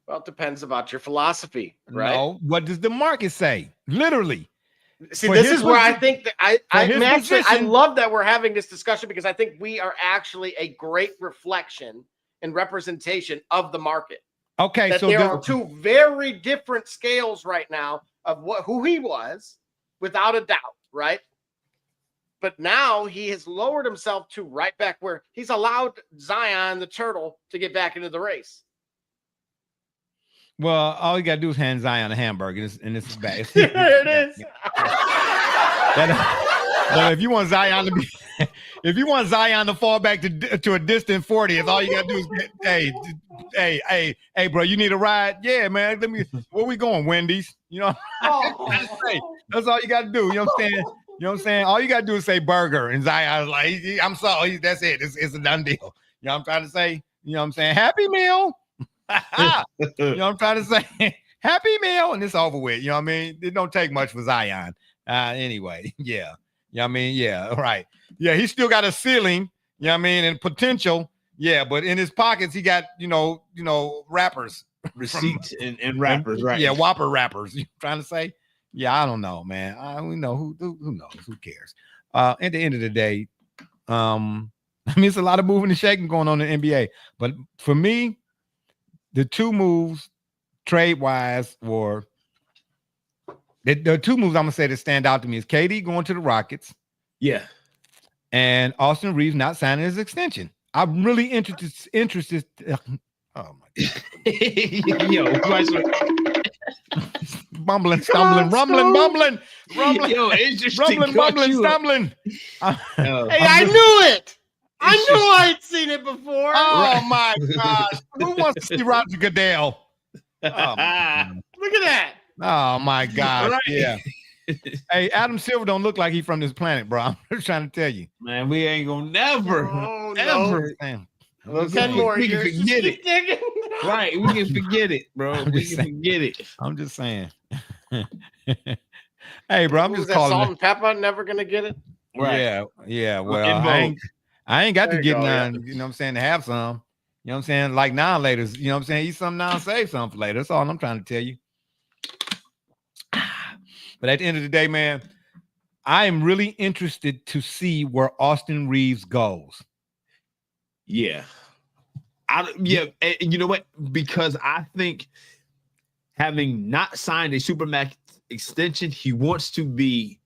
Well, it depends about your philosophy, right? No. What does the market say? Literally. See, this is where I think that I love that we're having this discussion because I think we are actually a great reflection and representation of the market. Okay, that so there are two very different scales right now of who he was, without a doubt, right? But now he has lowered himself to right back where he's allowed Zion, the turtle, to get back into the race. Well, all you got to do is hand Zion a hamburger, and this is bad. Here it is. But if you want Zion to fall back to a distant 40, it's all you got to do is hey, bro, you need a ride? Yeah, man. Where we going? Wendy's? You know, that's all you got to do. You know what I'm saying? You know what I'm saying? All you got to do is say burger, and Zion's like, I'm sorry, that's it. It's a done deal. You know what I'm trying to say? You know what I'm saying? Happy meal. You know what I'm trying to say? Happy meal, and it's over with. You know what I mean? It don't take much for Zion. Anyway, yeah. You know what I mean? Yeah, right. Yeah, he still got a ceiling, you know what I mean, and potential. Yeah, but in his pockets, he got, you know, rappers. Receipts and rappers, right? Yeah, Whopper rappers. You trying to say? Yeah, I don't know, man. We know who knows. Who cares? At the end of the day, I mean, it's a lot of moving and shaking going on in the NBA. But for me, the two moves, trade-wise, were the two moves I'm gonna say that stand out to me is KD going to the Rockets, yeah, and Austin Reeves not signing his extension. I'm really interested. Oh my god! Yo, bumbling, stumbling, rumbling. Yo, it's just rumbling, bumbling, stumbling. Hey, I knew it. I knew I'd seen it before. Oh my gosh! Who wants to see Roger Goodell? Look at that. Oh my God! Right. Yeah. Hey, Adam Silver don't look like he's from this planet, bro. I'm just trying to tell you, man. We ain't gonna never, ever. No. 10 more we years. Can forget it. Right, we can forget it, bro. We can forget it. I'm just saying. Hey, bro, I'm just calling. Salt and pepper, never gonna get it. Right. Yeah. Well, I ain't got to get none. You know what I'm saying? To have some. You know what I'm saying? Like now, later. You know what I'm saying? Eat some now, save some for later. That's all I'm trying to tell you. But at the end of the day, man, I am really interested to see where Austin Reeves goes. Yeah. And you know what? Because I think having not signed a Supermax extension, he wants to be.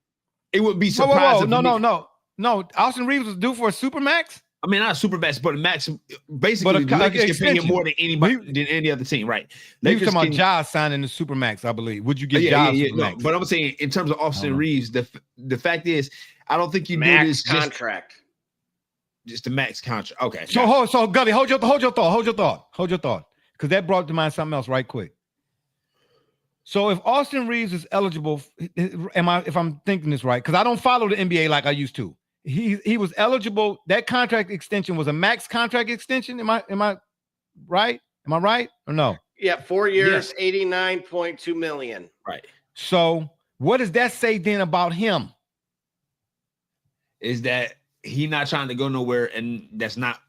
It would be surprising. No. Austin Reeves was due for a Supermax. I mean, not a Supermax, but a max. Basically, the Lakers can pay him more than anybody than any other team, right? He was talking about Ja signing the Supermax, I believe. Would you get Ja Supermax? No, but I'm saying in terms of Austin Reeves, the fact is, I don't think you do this contract. Just a max contract. Okay. So Gully, hold your thought. Because that brought to mind something else right quick. So if Austin Reeves is eligible, if I'm thinking this right, because I don't follow the NBA like I used to. He was eligible. That contract extension was a max contract extension. Am I right? Am I right or no? Yeah, 4 years, 89.2 million. Right. So what does that say then about him? Is that he not trying to go nowhere, and that's not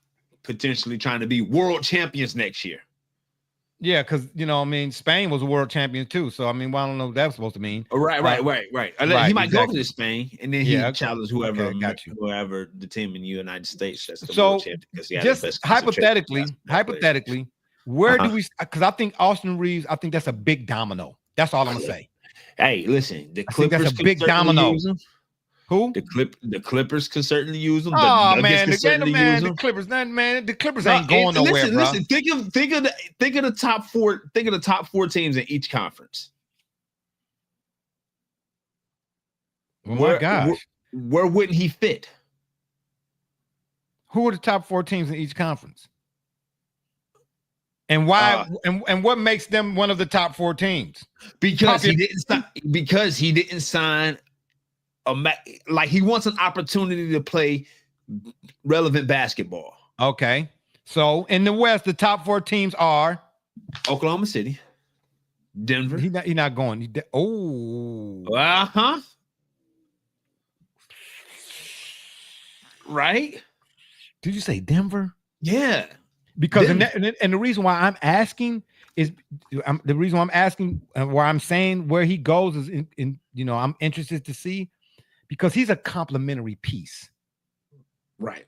potentially trying to be world champions next year. Yeah, because Spain was a world champion too. So I mean, well, I don't know what that's supposed to mean. Right. He might go to Spain, and then he challenge whoever, whoever the team in the United States. That's the world champion, because he has the best hypothetically, where do we? Because I think Austin Reeves, I think that's a big domino. That's all I'm gonna say. Hey, listen, the Clippers, that's a big domino. Who? The Clippers can certainly use them. Oh man, the Clippers, the Clippers ain't going nowhere, bro. Listen, think of the top four. Think of the top 4 teams in each conference. Oh my gosh, where wouldn't he fit? Who are the top 4 teams in each conference? And why? And what makes them one of the top 4 teams? Because he didn't sign. Like he wants an opportunity to play relevant basketball. Okay. So in the West, the top 4 teams are Oklahoma City, Denver. He's not going. Right? Did you say Denver? Yeah. Because and the reason why I'm asking is where I'm saying where he goes is in I'm interested to see. Because he's a complimentary piece. Right.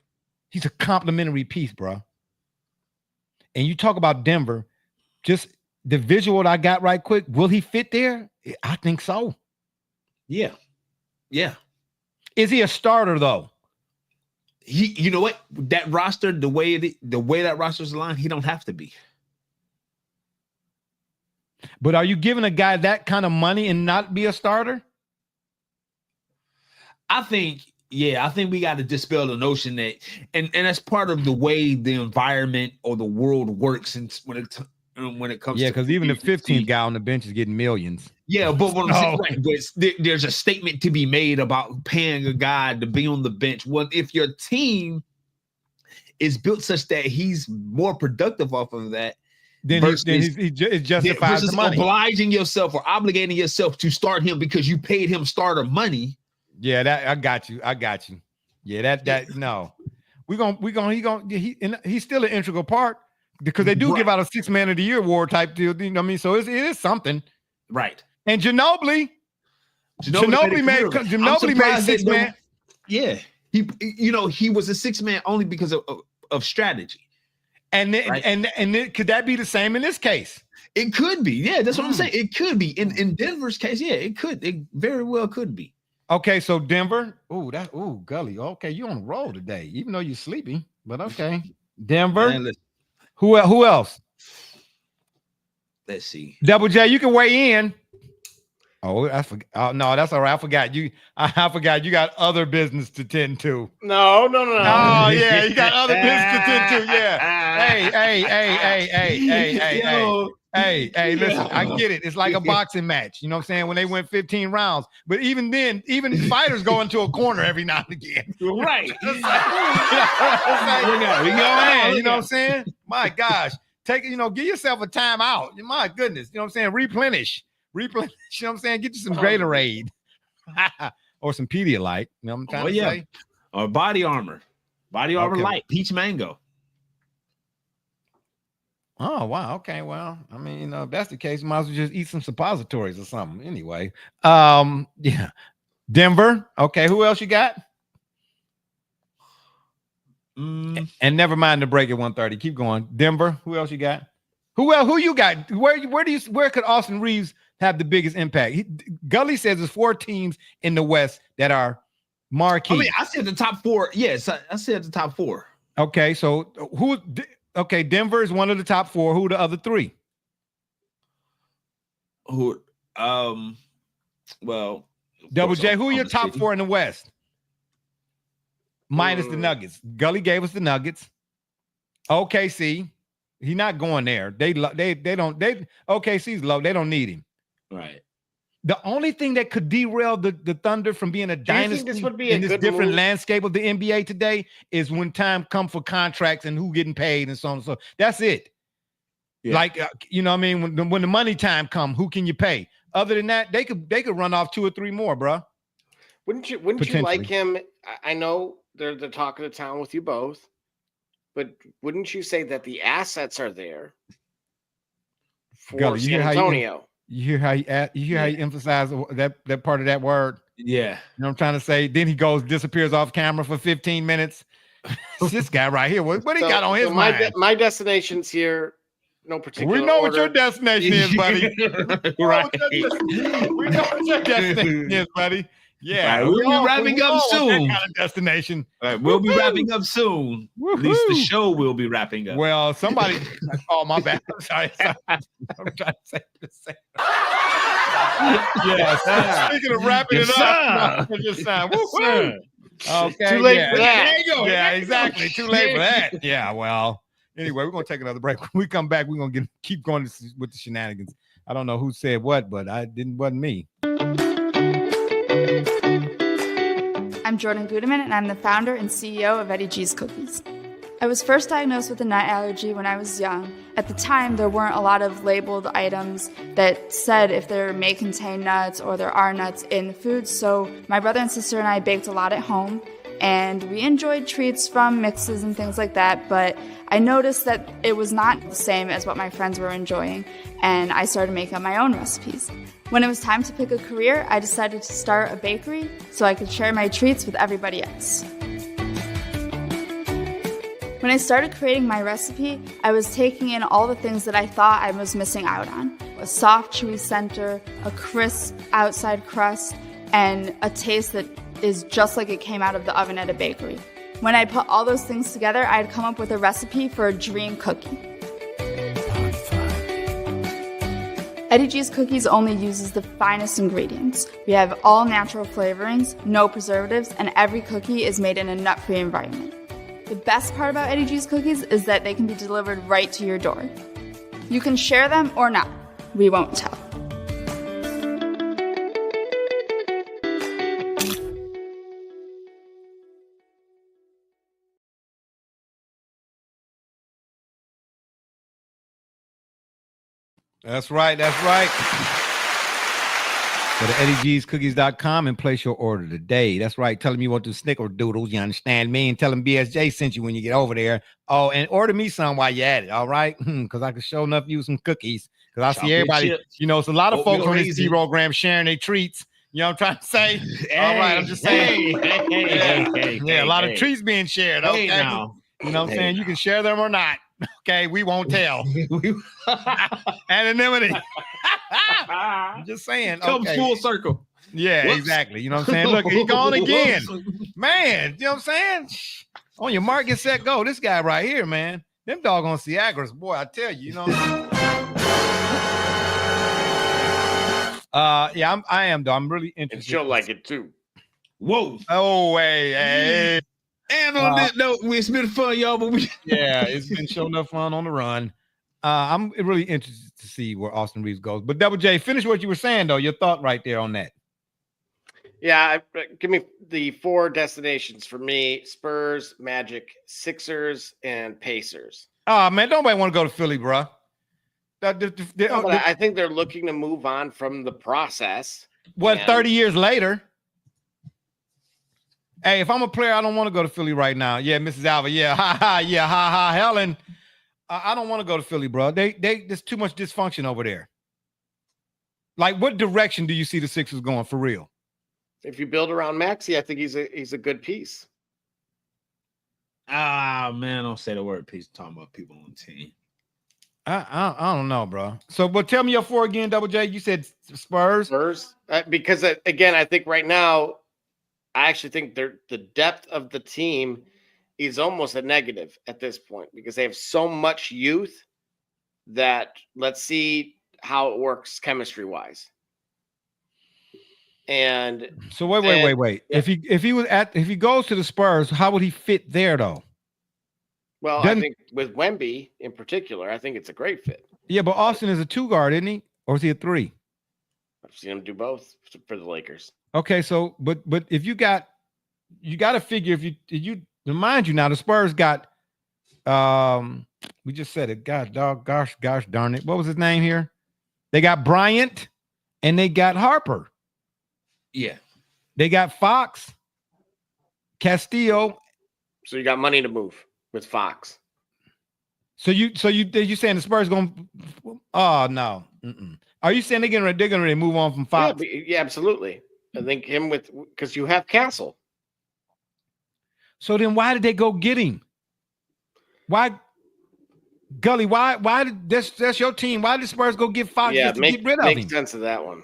He's a complimentary piece, bro. And you talk about Denver, just the visual that I got right quick, will he fit there? I think so. Yeah. Yeah. Is he a starter, though? You know what? That roster, the way that roster's aligned, he don't have to be. But are you giving a guy that kind of money and not be a starter? I think we got to dispel the notion that, and that's part of the way the environment or the world works, and when it comes to because even the 15th guy on the bench is getting millions. Yeah, but what I'm saying, right, there's a statement to be made about paying a guy to be on the bench. Well, if your team is built such that he's more productive off of that, then he justifies the money. Obliging yourself or obligating yourself to start him because you paid him starter money. Yeah, that I got you. Yeah, no. He's still an integral part because they do give out a 6 Man of the Year award type deal. You know what I mean? So it is something. Right. And Ginobili made 6 Man. Yeah. He was a 6 Man only because of strategy. And could that be the same in this case? It could be. Yeah, that's what I'm saying. It could be. In Denver's case, yeah, it could. It very well could be. Okay, so Denver. Gully. Okay, you on the roll today, even though you're sleepy. But okay, Denver. Man, who else? Let's see. Double J, you can weigh in. Oh, I forgot. Oh, no, that's all right. I forgot you. I forgot you got other business to tend to. No. Oh yeah, you got other business to tend to. Yeah. Hey, listen, I get it. It's like a boxing match. You know what I'm saying? When they went 15 rounds. But even then, even fighters go into a corner every now and again. Right. You know what I'm saying? My gosh. Give yourself a timeout. My goodness. You know what I'm saying? Replenish. You know what I'm saying? Get you some Gatorade. Or some Pedialyte. You know what I'm trying to say? Or Body Armor. Body Armor Light. Peach Mango. Oh, wow. Okay. Well, I mean, if that's the case, you might as well just eat some suppositories or something. Anyway. Yeah. Denver. Okay. Who else you got? And never mind the break at 1:30. Keep going. Denver. Who else you got? Who you got? Where could Austin Reeves have the biggest impact? Gully says there's 4 teams in the West that are marquee. I mean, I said the top 4. Yes, I said the top 4. Okay. So Okay, Denver is one of the top 4. Who are the other 3? Well, Double J, who are your top 4 in the West? Minus the Nuggets. Gully gave us the Nuggets. OKC, he's not going there. OKC's low. They don't need him. Right. The only thing that could derail the Thunder from being a dynasty this would be in a this good different move? landscape of the NBA today is when time comes for contracts and who getting paid and so on and so on. That's it. Yeah. Like you know what I mean? When the money time come, who can you pay? Other than that, they could run off 2 or 3 more, bro. Wouldn't you like him? I know they're the talk of the town with you both, but wouldn't you say that the assets are there for Gully, San Antonio? You hear how he emphasized that part of that word? Yeah. You know what I'm trying to say? Then he disappears off camera for 15 minutes. It's this guy right here. What he got on his mind? My destination's here. No particular We know order. what your destination is, buddy. Right. We know what your destination is, buddy. Yeah, right, we'll be wrapping up soon. That kind of destination. All right, we'll be wrapping up soon. At least the show will be wrapping up. Well, somebody. Oh, my bad. I'm sorry. I'm trying to say this. Yes. Speaking of wrapping it up, just sign. Okay. Too late for that. There you go. Yeah, exactly. Too late for that. Yeah. Well. Anyway, we're gonna take another break. When we come back, we're gonna keep going with the shenanigans. I don't know who said what, but wasn't me. I'm Jordan Gudeman, and I'm the founder and CEO of Eddie G's Cookies. I was first diagnosed with a nut allergy when I was young. At the time, there weren't a lot of labeled items that said if there may contain nuts or there are nuts in the food, so my brother and sister and I baked a lot at home, and we enjoyed treats from mixes and things like that, but I noticed that it was not the same as what my friends were enjoying, and I started making my own recipes. When it was time to pick a career, I decided to start a bakery so I could share my treats with everybody else. When I started creating my recipe, I was taking in all the things that I thought I was missing out on. A soft, chewy center, a crisp outside crust, and a taste that is just like it came out of the oven at a bakery. When I put all those things together, I'd come up with a recipe for a dream cookie. Eddie G's Cookies only uses the finest ingredients. We have all natural flavorings, no preservatives, and every cookie is made in a nut-free environment. The best part about Eddie G's Cookies is that they can be delivered right to your door. You can share them or not. We won't tell. That's right. That's right. Go to EddieG'sCookies.com and place your order today. That's right. Tell them you want the snickerdoodles. You understand me? And tell them BSJ sent you when you get over there. Oh, and order me some while you're at it. All right. Because I can show enough use some cookies. Because I see everybody, you know, it's a lot of folks on this Zerogram sharing their treats. You know what I'm trying to say? All right. I'm just saying. Yeah, a lot of treats being shared. Okay. You know what I'm saying? You can share them or not. Okay, we won't tell. Anonymity. I'm just saying. Come full circle. Yeah, exactly. You know what I'm saying? Look, he gone again. Man, you know what I'm saying? On your mark, get set, go. This guy right here, man. Them doggone Ciagras, boy, I tell you, you know. Yeah, I am though. I'm really interested. And she'll like it too. Whoa. Oh, hey. And on that note, it's been fun, y'all. But yeah, it's been sure enough fun on the run. I'm really interested to see where Austin Reeves goes. But Double J, finish what you were saying though. Your thought right there on that. Yeah, give me the 4 destinations for me: Spurs, Magic, Sixers, and Pacers. Oh man, nobody want to go to Philly, bro. I think they're looking to move on from the process. What, 30 years later? Hey, if I'm a player, I don't want to go to Philly right now. Yeah, Mrs. Alva. Yeah, ha, Helen. I don't want to go to Philly, bro. There's too much dysfunction over there. Like, what direction do you see the Sixers going for real? If you build around Maxey, I think he's a good piece. Man, don't say the word piece. Talking about people on the team. I don't know, bro. So, but tell me your 4 again, Double J. You said Spurs. Because again, I think right now, I actually think the depth of the team is almost a negative at this point because they have so much youth that let's see how it works chemistry-wise. And so wait. Yeah. If he goes to the Spurs, how would he fit there though? Well, I think with Wemby in particular, I think it's a great fit. Yeah, but Austin is a 2 guard, isn't he? Or is he a 3? seen him do both for the Lakers. Okay, so but if you got to figure if you remind you now the Spurs got we just said it. God, gosh darn it. What was his name here? They got Bryant and they got Harper. Yeah. They got Fox, Castillo. So you got money to move with Fox. So you saying the Spurs going? Oh no. Mm-mm. Are you saying they're gonna move on from Fox? Yeah, absolutely. I think him because you have Castle. So then why did they go get him? Why, Gully? Why did that's your team? Why did the Spurs go get Fox just to get rid of him? Make sense of that one.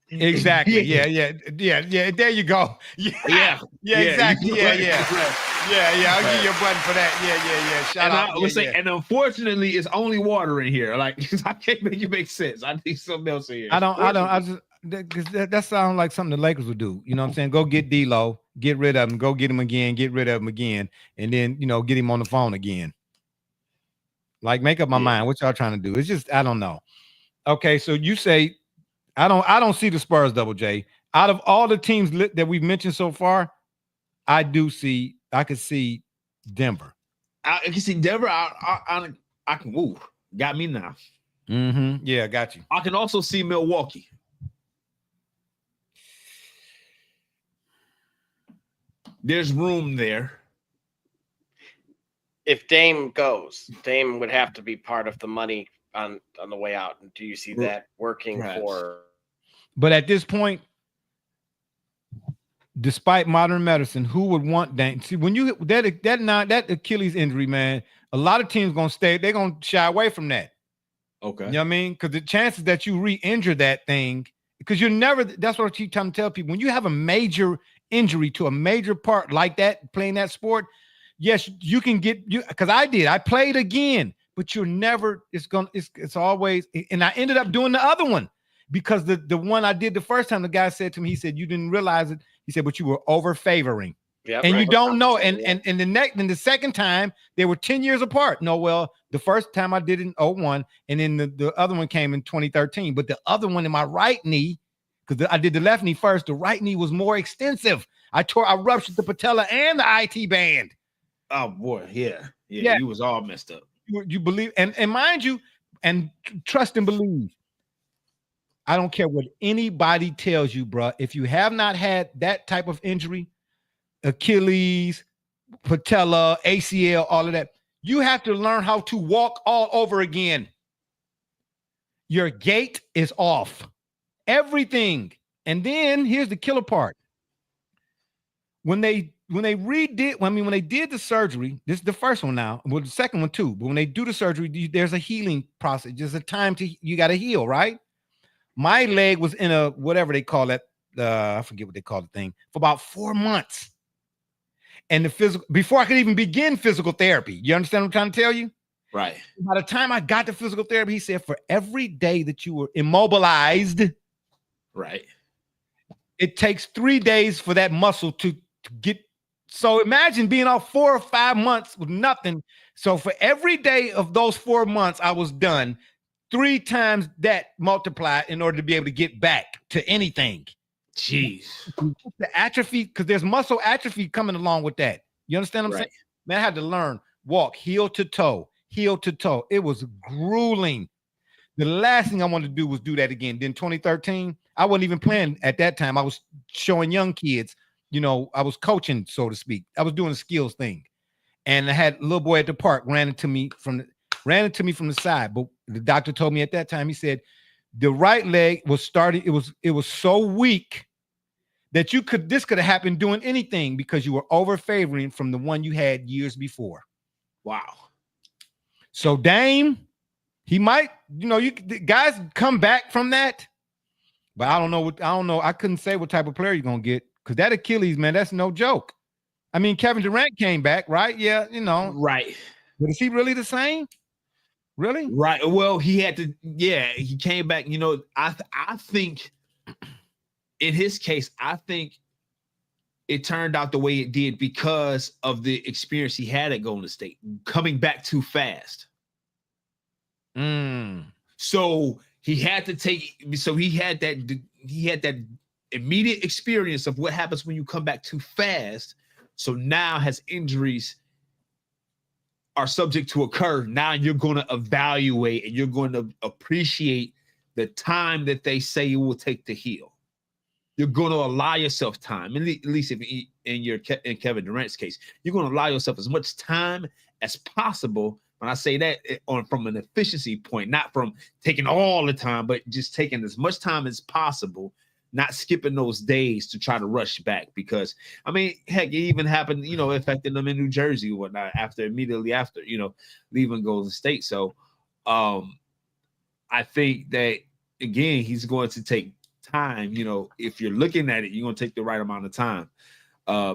Exactly. Yeah. There you go. Yeah. Exactly. Yeah. I'll give you a button for that. Yeah. Shout out. I would say, and unfortunately, it's only water in here. Like I can't make it make sense. I need something else in here. That sounds like something the Lakers would do. You know what I'm saying? Go get D'Lo, get rid of him, go get him again, get rid of him again, and then get him on the phone again. Like make up my mind. What y'all trying to do? It's just I don't know. Okay, so you say. I don't see the Spurs, Double J. Out of all the teams that we've mentioned so far, I could see Denver. I can see Denver. I can move. Got me now. Mm-hmm. Yeah, got you. I can also see Milwaukee. There's room there. If Dame goes, Dame would have to be part of the money on the way out. And do you see that working for? But at this point, despite modern medicine, who would want Dame? See, when you that Achilles injury, man, a lot of teams gonna stay. They're gonna shy away from that. Okay, you know what I mean? Because the chances that you re-injure that thing, because you're never. That's what I keep trying to tell people. When you have a major injury to a major part like that, playing that sport, yes, you can get you. Because I did. I played again. But you're never, it's always, and I ended up doing the other one because the one I did the first time, the guy said to me, he said, you didn't realize it. He said, but you were over favoring. Yeah, and right. You don't know. And the second time they were 10 years apart. No, well, the first time I did it in 2001, and then the other one came in 2013. But the other one in my right knee, because I did the left knee first, the right knee was more extensive. I ruptured the patella and the IT band. Oh boy, yeah. You was all messed up. You believe, and mind you, and trust and believe. I don't care what anybody tells you, bro. If you have not had that type of injury, Achilles, patella, ACL, all of that, you have to learn how to walk all over again. Your gait is off. Everything. And then here's the killer part. When they did the surgery, this is the first one now, well, the second one too, but when they do the surgery, there's a healing process. There's a time you got to heal, right? My leg was in a, whatever they call it, I forget what they call the thing, for about 4 months. And before I could even begin physical therapy, you understand what I'm trying to tell you? Right. By the time I got to physical therapy, he said, for every day that you were immobilized, right, it takes 3 days for that muscle to get. So imagine being off 4 or 5 months with nothing. So for every day of those 4 months, I was done 3 times that multiplied in order to be able to get back to anything. Jeez. The atrophy, because there's muscle atrophy coming along with that. You understand what I'm saying? Man, I had to learn, walk heel to toe. It was grueling. The last thing I wanted to do was do that again. Then 2013, I wasn't even playing at that time. I was showing young kids. I was coaching, so to speak. I was doing a skills thing. And I had a little boy at the park ran into me from the side. But the doctor told me at that time, he said, the right leg was starting. It was so weak that this could have happened doing anything because you were over favoring from the one you had years before. Wow. So Dame, he might, guys come back from that. But I don't know. I couldn't say what type of player you're going to get. Because that Achilles, man, that's no joke. I mean, Kevin Durant came back, right? Yeah, Right. But is he really the same? Really? Right. Well, he had to, he came back. I think in his case, I think it turned out the way it did because of the experience he had at Golden State, coming back too fast. So he had to take. So he had that immediate experience of what happens when you come back too fast. So now his injuries are subject to occur. Now you're going to evaluate and you're going to appreciate the time that they say it will take to heal. You're going to allow yourself time, at least if in Kevin Durant's case, you're going to allow yourself as much time as possible. When I say that from an efficiency point, not from taking all the time, but just taking as much time as possible, not skipping those days to try to rush back. Because I mean, heck, it even happened, affecting them in New Jersey or whatnot immediately after, leaving Golden State. So I think that again, he's going to take time. If you're looking at it, you're going to take the right amount of time.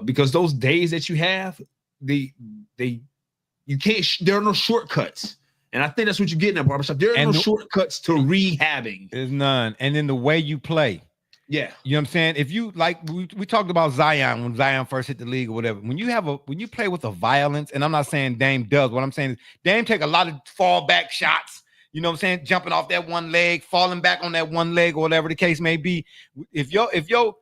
Because those days that you have, you can't, there are no shortcuts. And I think that's what you're getting at, Barbershop. There are no shortcuts to rehabbing. There's none. And then the way you play. Yeah. You know what I'm saying? If you like, we talked about Zion when Zion first hit the league or whatever. When you play with a violence, and I'm not saying Dame does, what I'm saying is Dame take a lot of fall back shots. You know what I'm saying? Jumping off that one leg, falling back on that one leg, or whatever the case may be. If yo,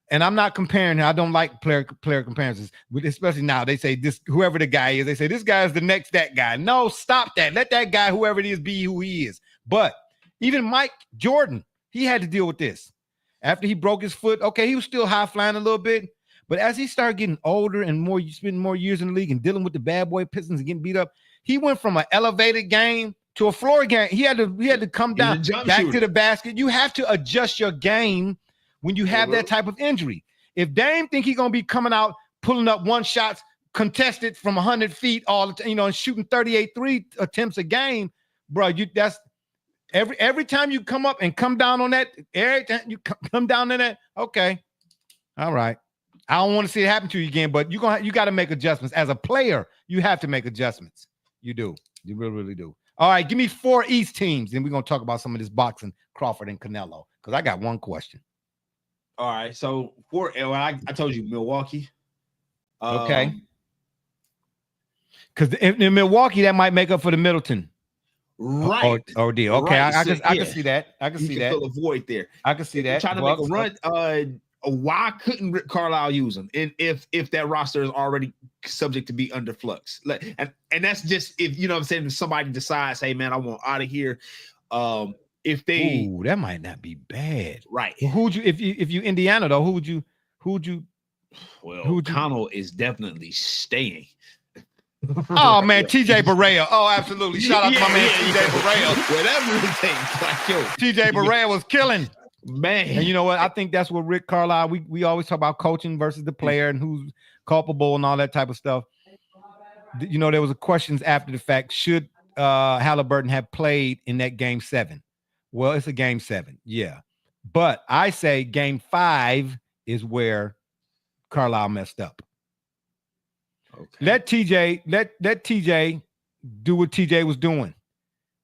and I'm not comparing, I don't like player comparisons, but especially now they say this, whoever the guy is, they say this guy is the next that guy. No, stop that. Let that guy, whoever it is, be who he is. But even Mike Jordan, he had to deal with this. After he broke his foot, okay, he was still high flying a little bit, but as he started getting older and more, spending more years in the league and dealing with the bad boy Pistons and getting beat up, he went from an elevated game to a floor game. He had to come down back to the basket. You have to adjust your game when you have that type of injury. If Dame think he's gonna be coming out pulling up one shots contested from 100 feet all the time, and shooting 38 3 attempts a game, bro, that's every time you come up and come down on that, every time you come down on that, okay, all right. I don't want to see it happen to you again, but you got to make adjustments. As a player, you have to make adjustments. You do. You really, really do. All right, give me 4 East teams, and we're gonna talk about some of this boxing, Crawford and Canelo, because I got one question. All right, so I told you Milwaukee. Okay. Because in Milwaukee, that might make up for the Middleton. Right. Or deal. Okay, right. I can see that. I can see that. Fill a void there. I can see that. Trying to make a run. Why couldn't Rick Carlisle use him? And if that roster is already subject to be under flux, and that's just if what I'm saying, if somebody decides, hey man, I want out of here. If they, that might not be bad, right? Well, who would you if you Indiana though? Who would you? Well, Connell is definitely staying. Oh man, TJ Barea. Oh, absolutely. Shout out to my man TJ Barea. Whatever it takes. Like, yo, TJ Barea was killing. Man. And you know what? I think that's what Rick Carlisle, we always talk about coaching versus the player and who's culpable and all that type of stuff. There was a questions after the fact. Should Halliburton have played in that game 7? Well, it's a game 7. Yeah. But I say game 5 is where Carlisle messed up. Okay. Let TJ do what TJ was doing.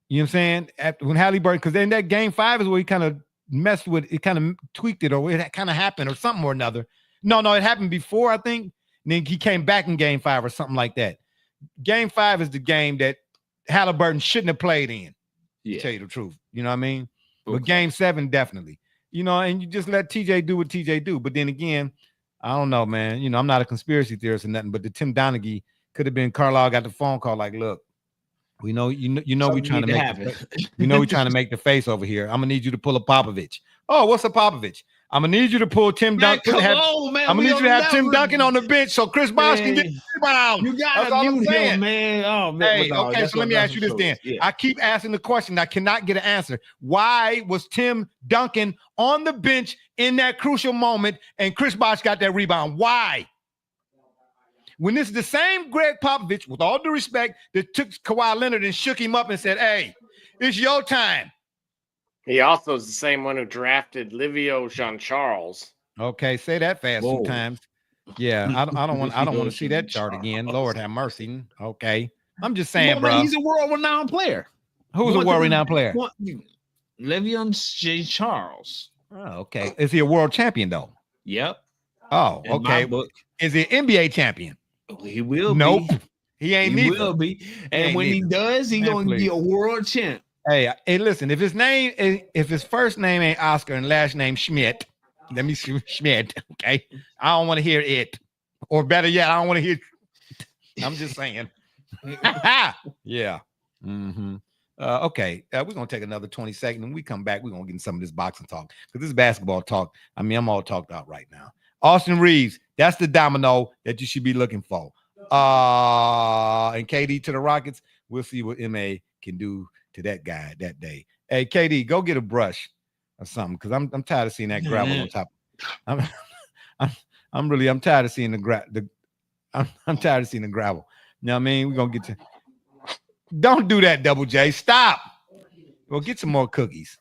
You know what I'm saying? When Halliburton, because then that game 5 is where he kind of messed with it, kind of tweaked it, or it kind of happened or something or another. No, it happened before, I think. And then he came back in game 5 or something like that. Game 5 is the game that Halliburton shouldn't have played in. To tell you the truth. You know what I mean? Okay. But game 7, definitely. And you just let TJ do what TJ do. But then again, I don't know, man. I'm not a conspiracy theorist or nothing, but the Tim Donaghy could have been Carlisle got the phone call like, look, we know we're trying to we're trying to make the face over here. I'm gonna need you to pull a Popovich. Oh, what's a Popovich? I'm gonna need you to pull Tim Duncan. I'm gonna need you to have Tim Duncan on the bench so Chris Bosh can get the rebound. You gotta mute him, man. Oh man. Hey, okay, so let me ask you this then. Yeah. I keep asking the question. I cannot get an answer. Why was Tim Duncan on the bench in that crucial moment and Chris Bosh got that rebound? Why? When this is the same Greg Popovich, with all due respect, that took Kawhi Leonard and shook him up and said, hey, it's your time. He also is the same one who drafted Livio Jean-Charles. Okay, say that fast sometimes. Yeah, I don't want to see that chart again. Lord have mercy. Okay. I'm just saying, bro. He's a world-renowned player. Who's a world-renowned player? Livio Jean-Charles. Oh, okay. Is he a world champion, though? Yep. Oh, okay. Is he an NBA champion? He will be. Nope. He ain't neither. He will be. And when he does, he's going to be a world champ. Hey, listen. If his first name ain't Oscar and last name Schmidt, let me see Schmidt. Okay, I don't want to hear it, or better yet, I don't want to hear. I'm just saying. Yeah. Mm-hmm. Okay, we're gonna take another 20 seconds. When we come back, we're gonna get in some of this boxing talk because this is basketball talk. I mean, I'm all talked out right now. Austin Reeves, that's the domino that you should be looking for. And KD to the Rockets. We'll see what MA can do to that guy that day. Hey, KD, go get a brush or something because I'm tired of seeing that gravel on top. I'm tired of seeing I'm tired of seeing the gravel. You know what I mean? We're gonna get to. Don't do that, Double J. Stop. Well, get some more cookies.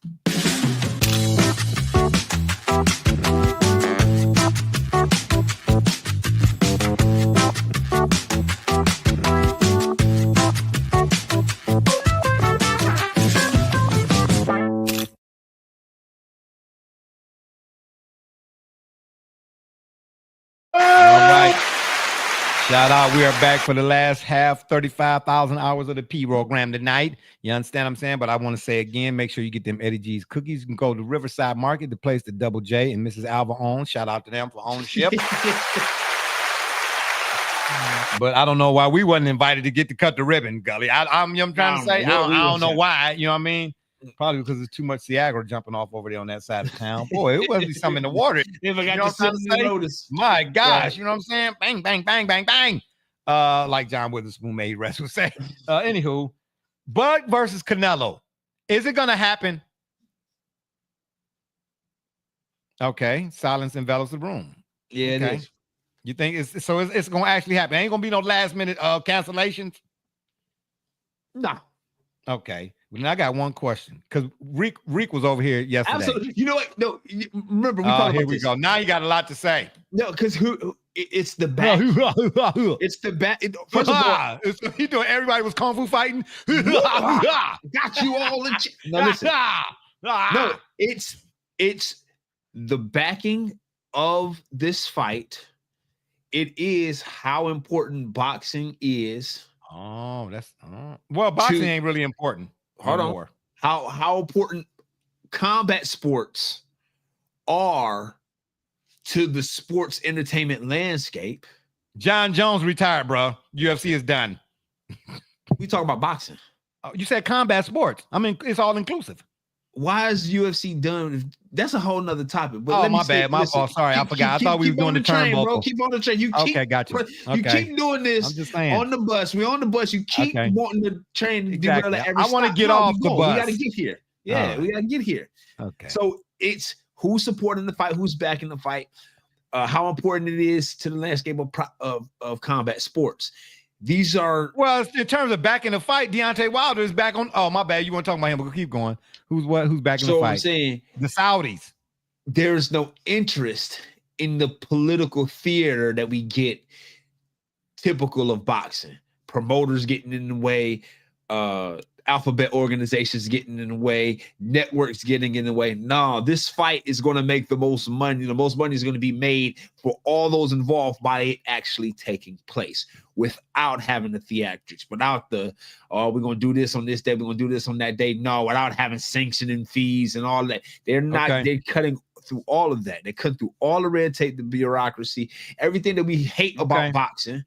All right. Shout out. We are back for the last half, 35,000 hours of the program tonight. You understand what I'm saying? But I want to say again, make sure you get them Eddie G's cookies. You can go to Riverside Market, the place that Double J and Mrs. Alva own. Shout out to them for ownership. But I don't know why we wasn't invited to get to cut the ribbon, Gully. I'm trying to say, I don't know why. You know what I mean? Probably because there's too much Ciagra jumping off over there on that side of town. Boy, it must be something in the water. If I got to notice. My gosh, you know what I'm saying? Bang, bang, bang, bang, bang. Like John Witherspoon made rest would say. Anywho, Bud versus Canelo. Is it gonna happen? Okay, silence envelops the room. Yeah, okay. It is. You think it's gonna actually happen? Ain't gonna be no last minute cancellations? No. Okay. Well, now I got one question because Reek was over here yesterday. Absolutely. You know what? No, remember we talked about here we this. go. Now you got a lot to say. No, because it's the back. It's the back. First of all, he doing. Everybody was kung fu fighting. Got you all in. No, listen. No, it's the backing of this fight. It is how important boxing is. Oh, that's well, boxing ain't really important. Hold on. How important combat sports are to the sports entertainment landscape. John Jones retired, bro. UFC is done. We talk about boxing. You said combat sports. I mean, it's all inclusive. Why is UFC done? That's a whole nother topic. But my bad. My fault. Sorry, I forgot. I thought we were doing the turn, bro. Keep on the train. Okay, got you. You keep doing this. I'm just saying. On the bus. We're on the bus. You keep wanting to train. Exactly. I want to get off the bus. We got to get here. Yeah, we got to get here. Okay. So it's who's supporting the fight, who's backing the fight, how important it is to the landscape of combat sports. These are in terms of backing the fight. Deontay Wilder is back on. Oh, my bad. You want to talk about him? But keep going. Who's backing the fight? I'm saying the Saudis. There's no interest in the political theater that we get typical of boxing. Promoters getting in the way, alphabet organizations getting in the way, networks getting in the way. No, this fight is going to make the most money. The most money is going to be made for all those involved by it actually taking place without having the theatrics, without the, we're going to do this on this day, we're going to do this on that day. No, without having sanctioning fees and all that. They're cutting through all of that. They cut through all the red tape, the bureaucracy, everything that we hate about boxing.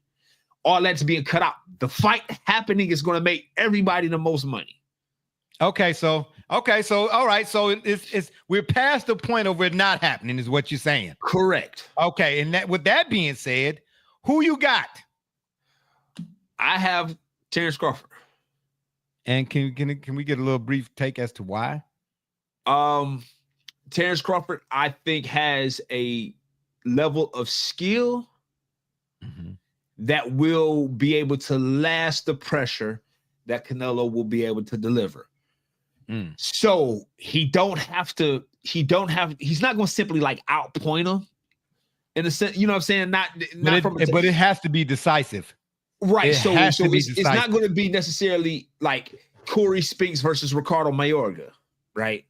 All that's being cut out. The fight happening is going to make everybody the most money. Okay, so all right. So it's we're past the point of it not happening, is what you're saying. Correct. Okay, and with that being said, who you got? I have Terrence Crawford. And can we get a little brief take as to why? Terrence Crawford, I think, has a level of skill that will be able to last the pressure that Canelo will be able to deliver. So he's not going to simply like outpoint him in a sense, you know what I'm saying? But it has to be decisive. Right. It's not going to be necessarily like Corey Spinks versus Ricardo Mayorga, right?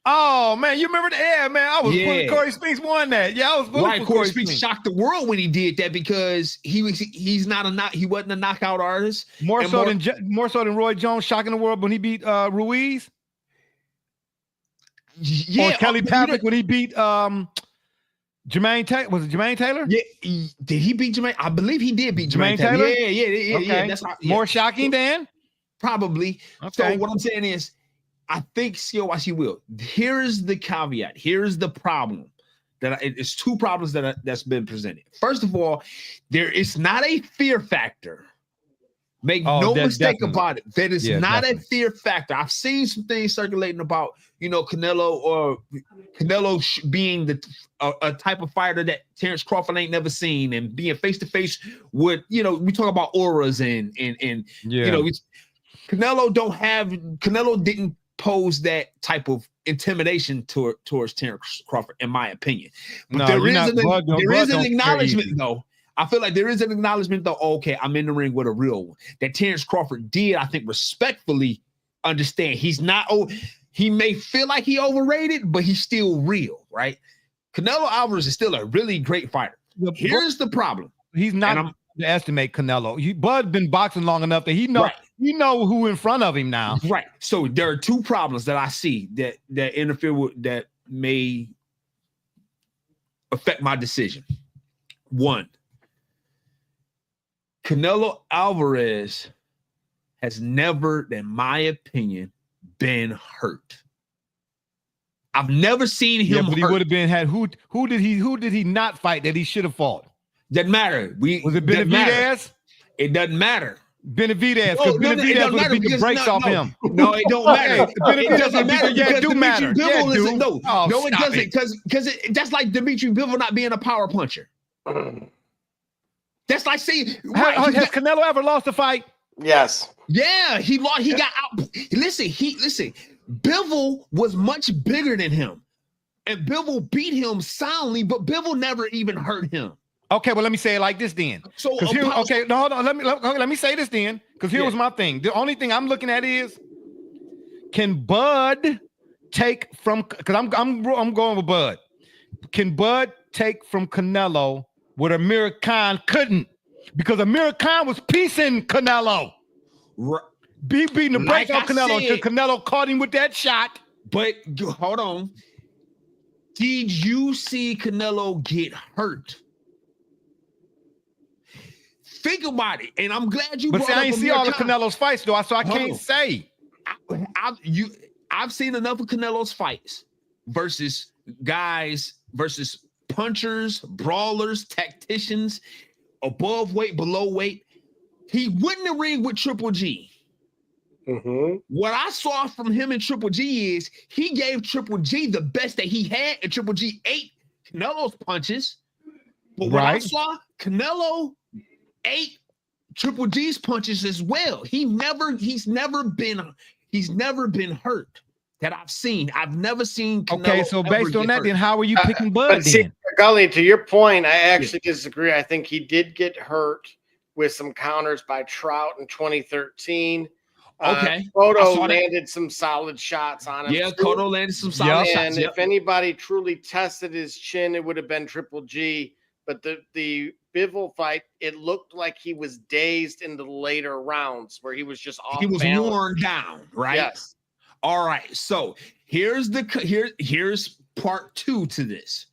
Oh man, you remember man? I was putting Corey Spinks won that. Yeah, I was right. Corey Spinks shocked the world when he did that because he wasn't a knockout artist. More so than Roy Jones shocking the world when he beat Ruiz. Or Kelly Patrick when he beat Jermaine Taylor. Was it Jermaine Taylor? Yeah, did he beat Jermaine? I believe he did beat Jermaine Taylor. Yeah. Okay. That's more shocking than probably. Okay. So what I'm saying is, I think COYC will. Here's the caveat. Here's the problem. It's two problems that's been presented. First of all, it's not a fear factor. Make no mistake about it. That is not a fear factor. I've seen some things circulating about, Canelo being a type of fighter that Terrence Crawford ain't never seen, and being face to face with, we talk about auras and Canelo didn't pose that type of intimidation towards Terrence Crawford, in my opinion. But there is an acknowledgement though. I feel like there is an acknowledgement though. Okay, I'm in the ring with a real one. That Terrence Crawford did, I think, respectfully understand. He's not. He may feel like he overrated, but he's still real, right? Canelo Alvarez is still a really great fighter. Here's the problem. He's not to estimate Canelo. Bud's been boxing long enough that he know who in front of him now. Right. So there are two problems that I see that interfere with that may affect my decision. One, Canelo Alvarez has never, in my opinion, been hurt. I've never seen him. But he would have been had who did he not fight that he should have fought? Doesn't matter. Was it Benavidez? It doesn't matter. Benavidez, because Benavidez would beat the brakes off him. No, it don't matter. It doesn't matter. Yeah, it do matter. No, it doesn't. Because that's like Dimitri Bivol not being a power puncher. That's like saying, has Canelo ever lost a fight? Yes. Yeah, he lost. He got out. Listen. Bivol was much bigger than him, and Bivol beat him soundly, but Bivol never even hurt him. Okay, well, let me say it like this then. So hold on. Let me say this then, because here was my thing. The only thing I'm looking at is, can Bud take from? Because I'm going with Bud. Can Bud take from Canelo what Amir Khan couldn't? Because Amir Khan was piecing Canelo. Beating the brakes off Canelo until Canelo caught him with that shot. But hold on. Did you see Canelo get hurt? Think about it, and I'm glad you. But see, I ain't see all of Canelo's fights though, so I can't say. I've seen enough of Canelo's fights versus punchers, brawlers, tacticians, above weight, below weight. He went in the ring with Triple G. Mm-hmm. What I saw from him and Triple G is he gave Triple G the best that he had, and Triple G ate Canelo's punches. But what I saw, Canelo ate Triple G's punches as well. He's never been hurt that I've seen. I've never seen Canelo. Okay, so based on that, hurt. then how are you picking Bud? See, Gully, to your point, I actually disagree. I think he did get hurt with some counters by Trout in 2013. Okay. Cotto landed some solid shots on him. Yeah, Cotto landed some solid shots. And if anybody truly tested his chin, it would have been Triple G. But the Bivol fight, it looked like he was dazed in the later rounds where he was just off. He was balance. worn down, right? Yes. All right. So here's part two to this.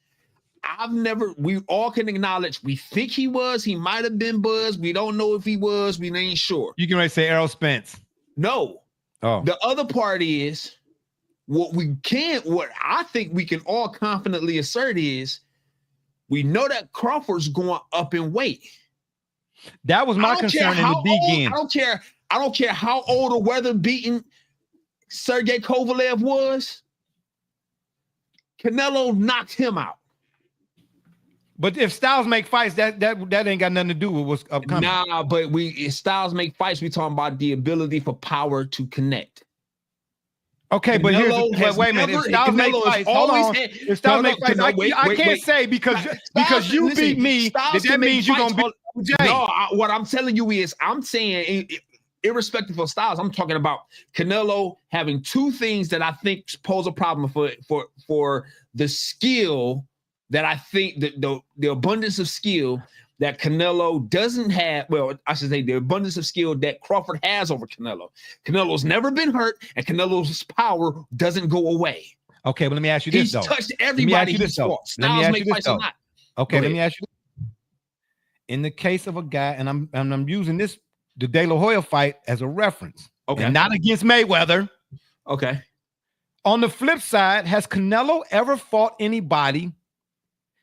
We all can acknowledge we think he might have been Buzz. We don't know if he was. We ain't sure. You can already say Errol Spence. No. Oh. The other part is what I think we can all confidently assert is we know that Crawford's going up in weight. That was my concern in the beginning. I don't care how old or weather beaten Sergey Kovalev was. Canelo knocked him out. But if Styles make fights, that ain't got nothing to do with what's upcoming. Nah, but if Styles make fights, we talking about the ability for power to connect. Okay, but wait a minute. If Styles make fights, hold on. If Styles make fights, I can't say because you beat me, that means you're gonna beat Jay. No, what I'm telling you is, I'm saying, irrespective of Styles, I'm talking about Canelo having two things that I think pose a problem for the skill. That I think that the abundance of skill that Canelo doesn't have, well, I should say the abundance of skill that Crawford has over Canelo. Canelo's never been hurt, and Canelo's power doesn't go away. Okay, but let me ask you this, He's though. touched Let me ask everybody you he's this, though. fought. Let me Styles ask make you this, fights or though. not. Okay, Go let me ahead. ask you this. In the case of a guy, and I'm using the De La Hoya fight as a reference, Okay. and not against Mayweather. Okay. On the flip side, has Canelo ever fought anybody?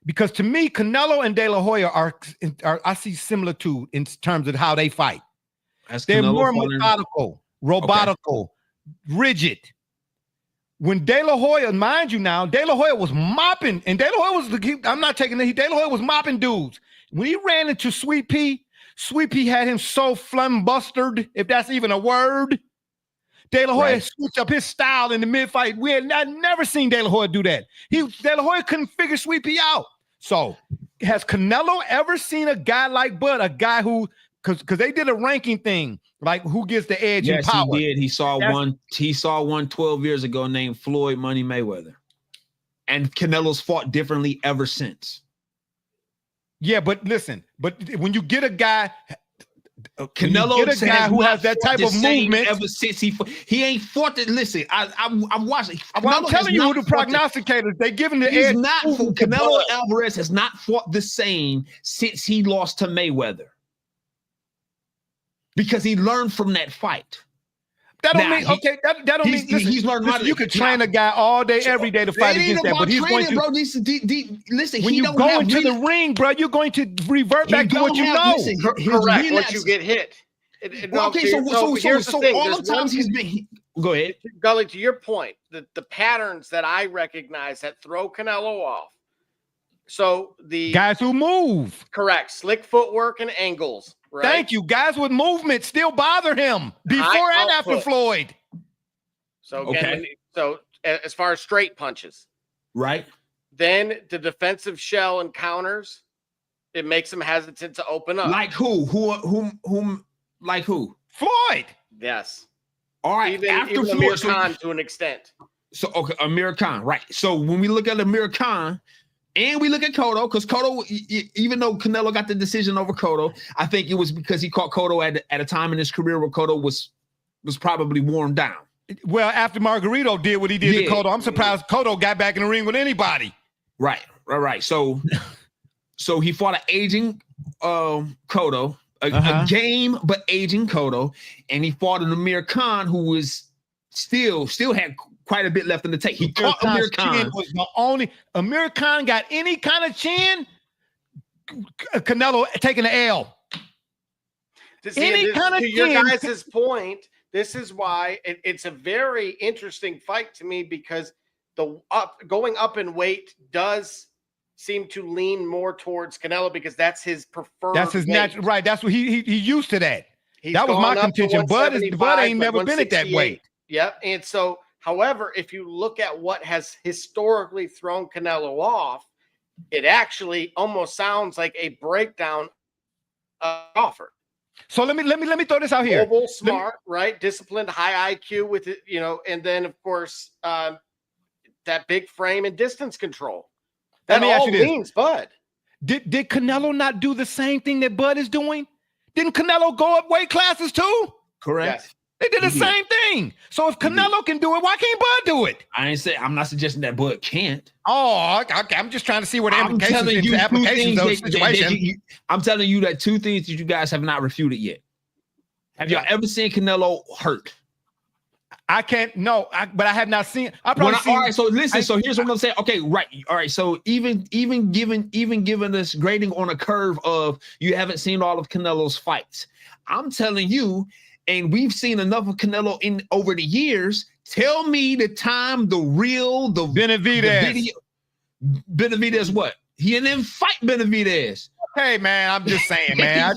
Because to me, Canelo and De La Hoya are I see similitude in terms of how they fight. They're Canelo more fought in- methodical, robotical, rigid. When De La Hoya, mind you now, De La Hoya was mopping, and De La Hoya was I'm not taking it. De La Hoya was mopping dudes. When he ran into Sweet Pea had him so flambustered, if that's even a word. De La Hoya switched up his style in the mid-fight. We had never seen De La Hoya do that. De La Hoya couldn't figure Sweet Pea out. So, has Canelo ever seen a guy like Bud, a guy who, because they did a ranking thing, like who gets the edge in power? Yes, he did. He saw one 12 years ago named Floyd Money Mayweather. And Canelo's fought differently ever since. Yeah, but listen, when you get a guy, Canelo get a guy who has that type of movement ever since he ain't fought it. Listen, I'm watching. Well, I'm telling you who the prognosticators, they give him the edge. Canelo Alvarez has not fought the same since he lost to Mayweather. Because he learned from that fight. That don't mean that don't mean he's learned. Listen, you could train a guy all day, every day to fight against that, but he's going to. Bro, listen, when you go into the ring, bro, you're going to revert back to what you know. Correct. Once you get hit. So here's the thing. all the times he's been. Go ahead, Gully. To your point, the patterns that I recognize that throw Canelo off. So the guys who move, correct, slick footwork and angles. Right? Thank you. Guys with movement still bother him before and after Floyd. So again, so as far as straight punches, right? Then the defensive shell and counters, it makes him hesitant to open up. Like who? Whom? Like who? Floyd. Yes. All right. Even after Floyd, Amir Khan to an extent. So okay, Amir Khan, right? So when we look at Amir Khan. And we look at Cotto, because Cotto, even though Canelo got the decision over Cotto, I think it was because he caught Cotto at a time in his career where Cotto was probably worn down. Well, after Margarito did what he did to Cotto, I'm surprised Cotto got back in the ring with anybody. Right. So he fought an aging Cotto, a game but aging Cotto, and he fought an Amir Khan who was still had quite a bit left in the tank. He caught Amir Khan. Was the only Amir Khan got any kind of chin. Canelo taking the L. To your guys' point, this is why it's a very interesting fight to me, because going up in weight does seem to lean more towards Canelo, because that's his preferred. That's his natural, right? That's what he used to that. That was my gone up to contention. Bud ain't never been at that 168. weight. Yep, and so. However, if you look at what has historically thrown Canelo off, it actually almost sounds like a breakdown offer. So let me throw this out here. Mobile, smart, right? Disciplined, high IQ with it, and then of course that big frame and distance control. That all means Bud. Did Canelo not do the same thing that Bud is doing? Didn't Canelo go up weight classes too? Correct. Yes. They did the same thing. So if Canelo can do it, why can't Bud do it? I'm not suggesting that Bud can't. Oh, okay. I'm just trying to see what the applications of the situation. I'm telling you that two things that you guys have not refuted yet. Have y'all ever seen Canelo hurt? I can't. No, but I have not seen. All right. So listen. So here's what I'm saying. Okay, right. All right. So even given this grading on a curve of you haven't seen all of Canelo's fights, I'm telling you. And we've seen enough of Canelo in over the years. Tell me the time the Benavidez. Benavidez what? He didn't fight Benavidez. Hey man, I'm just saying, man.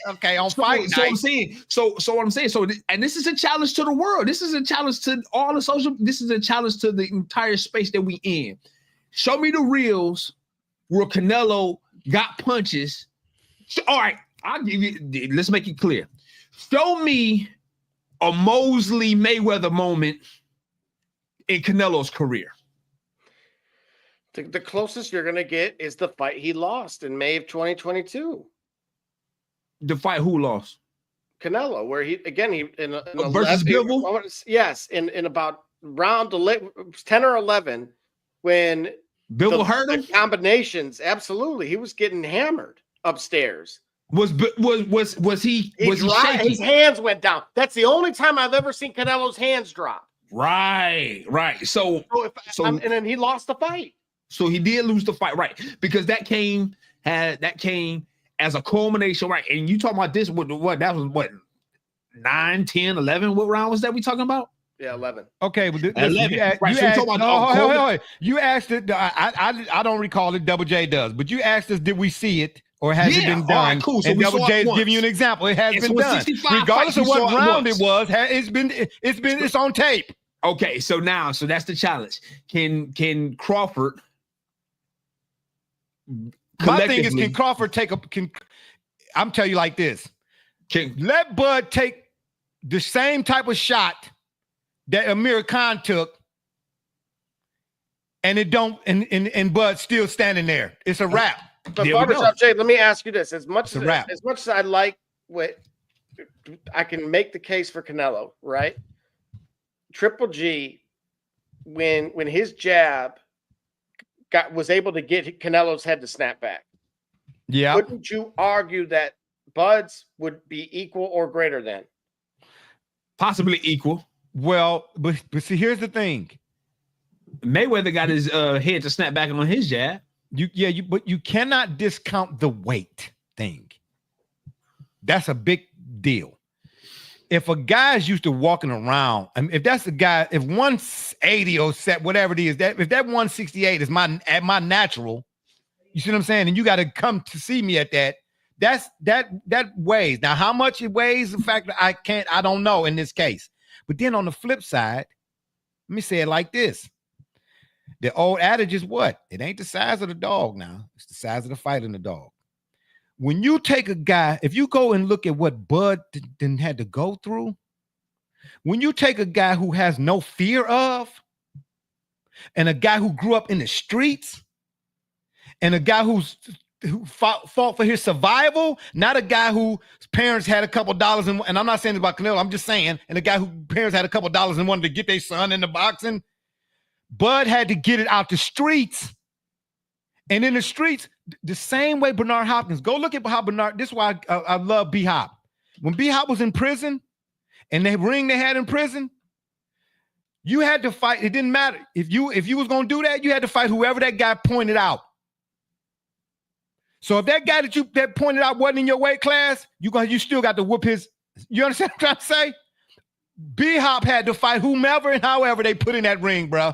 Okay, on fight night. I'm saying. So what I'm saying. And this is a challenge to the world. This is a challenge to all the social. This is a challenge to the entire space that we in. Show me the reels where Canelo got punches. All right, I'll give you. Let's make it clear. Show me a Mosley Mayweather moment in Canelo's career. The closest you're going to get is the fight he lost in May of 2022. The fight who lost? Canelo, where he versus Bivol? Yes, in about round 10 or 11 when Bill heard him. The combinations, absolutely, he was getting hammered upstairs. Was he shaky? His hands went down. That's the only time I've ever seen Canelo's hands drop. Right. So and then he lost the fight. So he did lose the fight, right? Because that came as a culmination, right? And you talking about this? What that was? What 9, 10, 11? What round was that we talking about? Yeah, 11. Okay, well, listen, 11. You asked it. I don't recall it. Double J does, but you asked us, did we see it or has it been done? All right, cool. So and Double J is giving you an example. It has been done, regardless of what round it was. It's on tape. Okay, so that's the challenge. Can Crawford? My thing is, can Crawford I'm telling you like this. Let Bud take the same type of shot that Amir Khan took, and it don't, and Bud still standing there. It's a wrap. But Barbershop Jay, let me ask you this: as much as I like what I can make the case for Canelo, right? Triple G, when his jab was able to get Canelo's head to snap back. Yeah. Wouldn't you argue that Bud's would be equal or greater than? Possibly equal. Well, but see, here's the thing. Mayweather got his head to snap back on his jab. But you cannot discount the weight thing. That's a big deal. If a guy's used to walking around, I mean, if that's the guy, if 180 or set, whatever it is, that if that 168 is my natural, you see what I'm saying? And you got to come to see me at that. That weighs. Now, how much it weighs, the fact that I don't know in this case. But then on the flip side, let me say it like this. The old adage is what? It ain't the size of the dog now. It's the size of the fight in the dog. When you take a guy, if you go and look at what Bud didn't had to go through, when you take a guy who has no fear of, and a guy who grew up in the streets, and a guy who fought for his survival, not a guy whose parents had a couple dollars, and I'm not saying about Canelo, I'm just saying, and a guy whose parents had a couple dollars and wanted to get their son into boxing, Bud had to get it out the streets. And in the streets, the same way Bernard Hopkins, go look at how Bernard, this is why I love B-Hop. When B-Hop was in prison, and the ring they had in prison, you had to fight. It didn't matter. If you was going to do that, you had to fight whoever that guy pointed out. So if that guy that pointed out wasn't in your weight class, you still got to whoop his, you understand what I'm trying to say? B-Hop had to fight whomever and however they put in that ring, bro.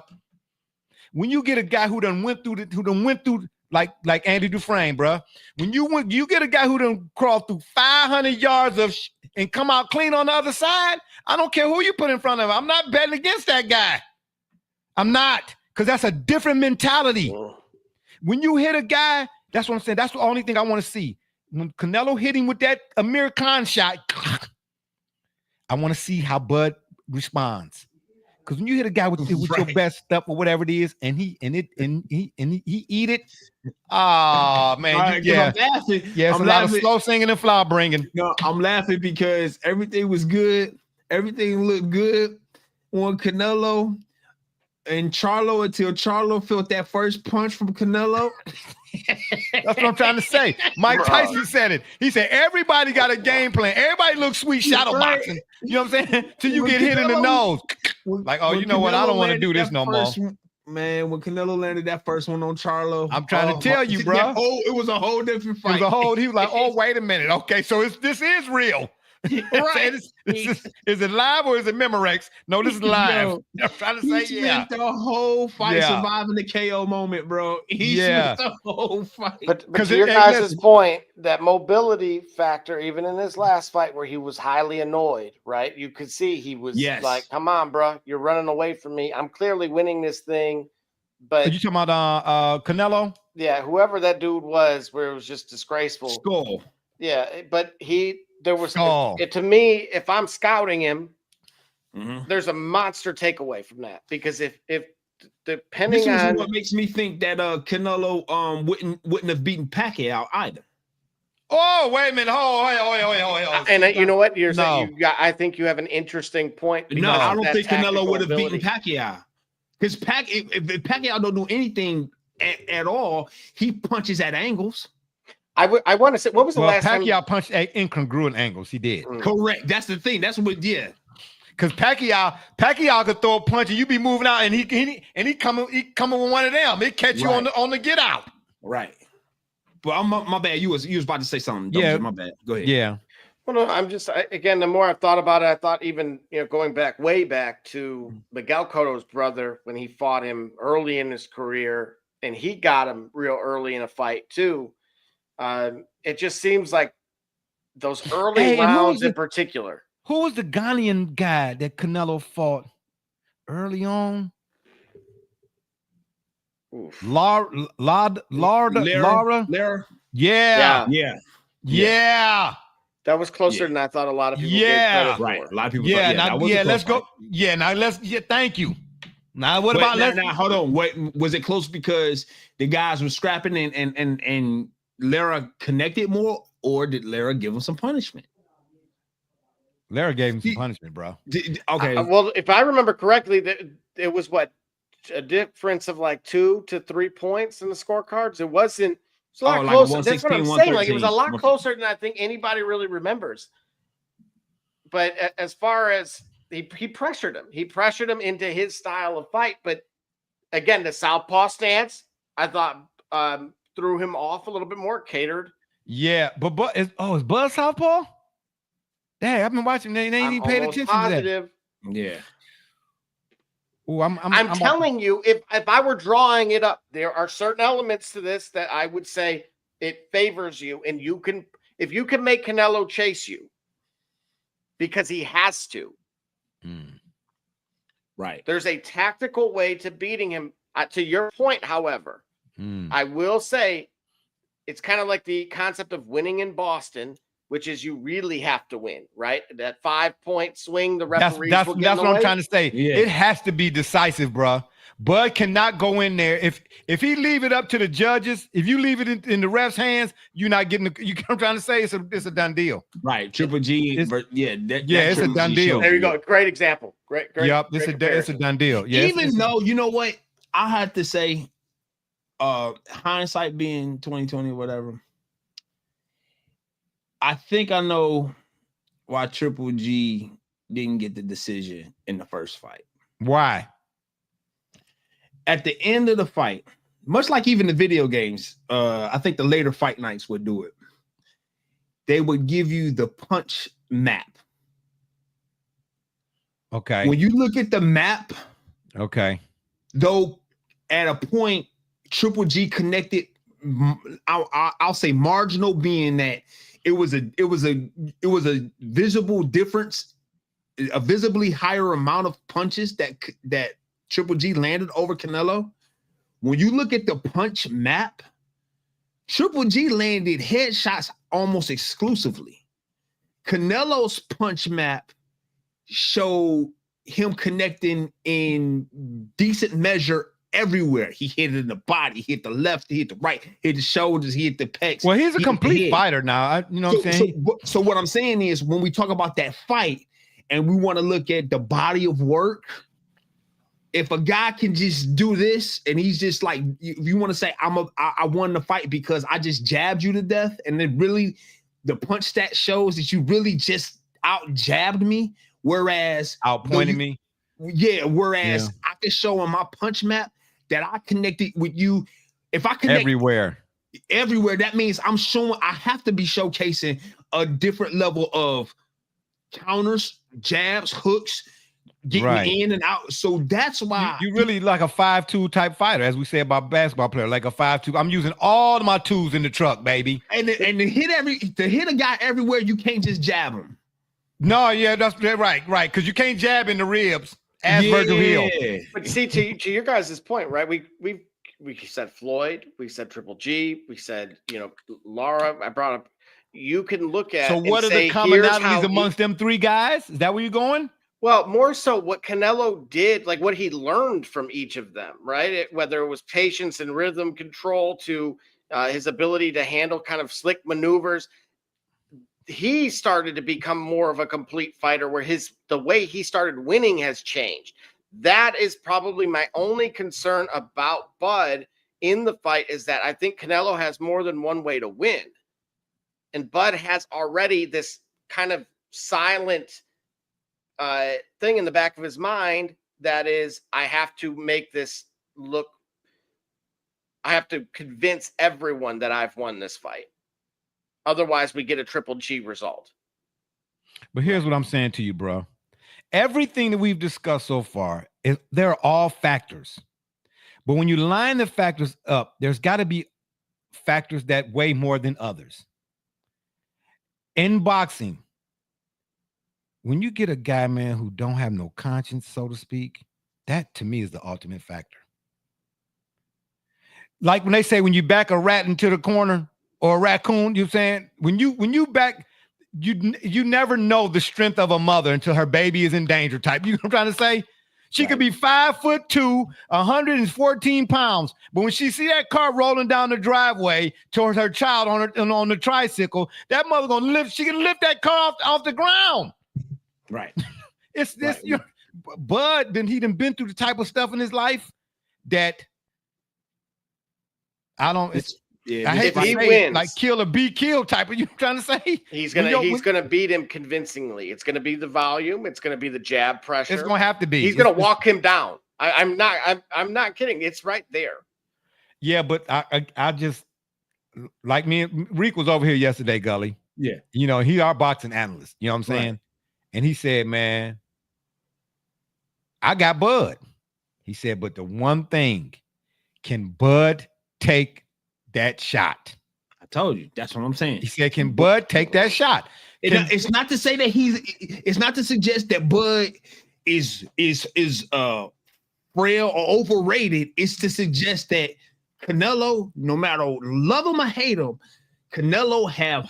When you get a guy who went through like Andy Dufresne, bro. When you get a guy who done crawled through 500 yards of and come out clean on the other side, I don't care who you put in front of him. I'm not betting against that guy. I'm not, because that's a different mentality. When you hit a guy, that's what I'm saying. That's the only thing I want to see. When Canelo hit him with that Amir Khan shot, I want to see how Bud responds. Because when you hit a guy with your best stuff or whatever it is, and he eat it, oh man, right, yeah, I'm laughing. Yeah, it's a lot of slow singing and flower bringing. No, I'm laughing because everything was good, everything looked good on Canelo and Charlo until Charlo felt that first punch from Canelo. That's what I'm trying to say. Mike Tyson said it. He said everybody got a game plan. Everybody looks sweet shadow boxing. You know what I'm saying? Till you get hit in the nose. Like, oh, you know what? I don't want to do this no more. Man, when Canelo landed that first one on Charlo, I'm trying to tell you, bro. It was a whole different fight. He was like, oh, wait a minute. Okay, so this is real. Right. Is it live or is it Memorex? No, this is live. I'm trying to say, he spent the whole fight surviving the KO moment, bro. He spent the whole fight. But to your guys' point, that mobility factor, even in his last fight where he was highly annoyed, right? You could see he was like, come on, bro, you're running away from me. I'm clearly winning this thing. But are you talking about Canelo? Yeah, whoever that dude was, where it was just disgraceful. Skull. Yeah, but there was to me, if I'm scouting him, there's a monster takeaway from that, because if depending this on what makes me think that Canelo wouldn't have beaten Pacquiao either. Oh, wait a minute. Oh. And you know what? You're No. saying I think you have an interesting point. No, I don't that think Canelo tactical would have beaten ability. Pacquiao. Because if Pacquiao don't do anything at all, he punches at angles. I want to say, what was the last Pacquiao time? punched at incongruent angles. He did. Correct. That's the thing. That's what. Yeah. Because Pacquiao could throw a punch and you be moving out and he coming with one of them. It catch you on the get out. Right. But my bad. You was about to say something. Yeah. My bad. Go ahead. Yeah. Well, no, I'm just again. The more I've thought about it, I thought even going way back to Miguel Cotto's brother when he fought him early in his career, and he got him real early in a fight too. It just seems like those early rounds in particular. Who was the Ghanaian guy that Canelo fought early on? Lara. Yeah. That was closer than I thought a lot of people gave credit for. Right. A lot of people Let's go. Yeah, now thank you. Now what about now hold on. Was it close because the guys were scrapping and Lara connected more, or did Lara give him some punishment? Lara gave him some punishment, bro. Okay. Well, if I remember correctly, it was a difference of like 2 to 3 points in the scorecards. It wasn't. It's a lot closer. That's what I'm saying. Like it was a lot closer than I think anybody really remembers. But as far as he pressured him into his style of fight. But again, the southpaw stance, I thought threw him off a little bit more. Catered. Yeah, but is Bud southpaw? Dang, I've been watching. They ain't even paid attention positive. to that. Yeah. Ooh, I'm telling you, if I were drawing it up, there are certain elements to this that I would say it favors you, and if you can make Canelo chase you, because he has to. Right. There's a tactical way to beating him. To your point, however, I will say it's kind of like the concept of winning in Boston, which is you really have to win, right? That 5-point swing, the referees that's will get what I'm trying to say. Yeah. It has to be decisive, bro. Bud cannot go in there. If he leave it up to the judges, if you leave it in the ref's hands, you're not getting I'm trying to say it's a done deal. Right. Triple G. It's a done deal. There you go. Great example. Great. Yep. It's a done deal. Yeah, Even though, you know what? I had to say, hindsight being 2020 or whatever, I think I know why Triple G didn't get the decision in the first fight. Why? At the end of the fight, much like even the video games, I think the later fight nights would do it. They would give you the punch map. Okay. When you look at the map, okay, though, at a point, Triple G connected. I'll say marginal, being that it was a visible difference, a visibly higher amount of punches that Triple G landed over Canelo. When you look at the punch map, Triple G landed headshots almost exclusively. Canelo's punch map showed him connecting in decent measure everywhere. He hit it in the body, he hit the left, he hit the right, he hit the shoulders, he hit the pecs. Well, he's a complete fighter now. You know what I'm saying? So what I'm saying is, when we talk about that fight and we want to look at the body of work, if a guy can just do this and he's just like, if you want to say I won the fight because I just jabbed you to death, and then really the punch stat shows that you really just out jabbed me, whereas outpointed me. Yeah, whereas I can show on my punch map that I connected with you. If I connect everywhere, that means I'm showing, I have to be showcasing a different level of counters, jabs, hooks, getting in and out. So that's why you really like a 5-2 type fighter, as we say about basketball player, like a 5-2. I'm using all my tools in the truck, baby. And to hit a guy everywhere, you can't just jab him. No, yeah, that's right, because you can't jab in the ribs. As Virgil Hill. But see, to your guys' point, right? We said Floyd, we said Triple G, we said, Lara. I brought up. You can look at. So what are the commonalities amongst them three guys? Is that where you're going? Well, more so what Canelo did, like what he learned from each of them, right? Whether it was patience and rhythm control to his ability to handle kind of slick maneuvers. He started to become more of a complete fighter where the way he started winning has changed. That is probably my only concern about Bud in the fight, is that I think Canelo has more than one way to win. And Bud has already this kind of silent thing in the back of his mind that is, I have to make this look, I have to convince everyone that I've won this fight. Otherwise, we get a Triple G result. But here's what I'm saying to you, bro. Everything that we've discussed so far, they're all factors. But when you line the factors up, there's got to be factors that weigh more than others. In boxing, when you get a guy, man, who don't have no conscience, so to speak, that to me is the ultimate factor. Like when they say when you back a rat into the corner or a raccoon, you're saying when you back, you never know the strength of a mother until her baby is in danger type. You know what I'm trying to say? She could be 5'2", 114 pounds, but when she see that car rolling down the driveway towards her child on the tricycle, that mother gonna lift. She can lift that car off the ground. Right. It's this. Right. Bud, he done been through the type of stuff in his life that I don't. I hate to say like kill or be killed type of. You trying to say he's gonna beat him convincingly. It's gonna be the volume. It's gonna be the jab pressure. It's gonna have to be. He's gonna walk him down. I'm not kidding. It's right there. Yeah, but I just like me and Reek was over here yesterday, Gully. Yeah, he's our boxing analyst. You know what I'm saying? Right. And he said, "Man, I got Bud." He said, "But the one thing, can Bud take that shot?" I told you. That's what I'm saying. He said, "Can Bud take that shot?" It's not to say that it's not to suggest that Bud is frail or overrated. It's to suggest that Canelo, no matter love him or hate him, Canelo have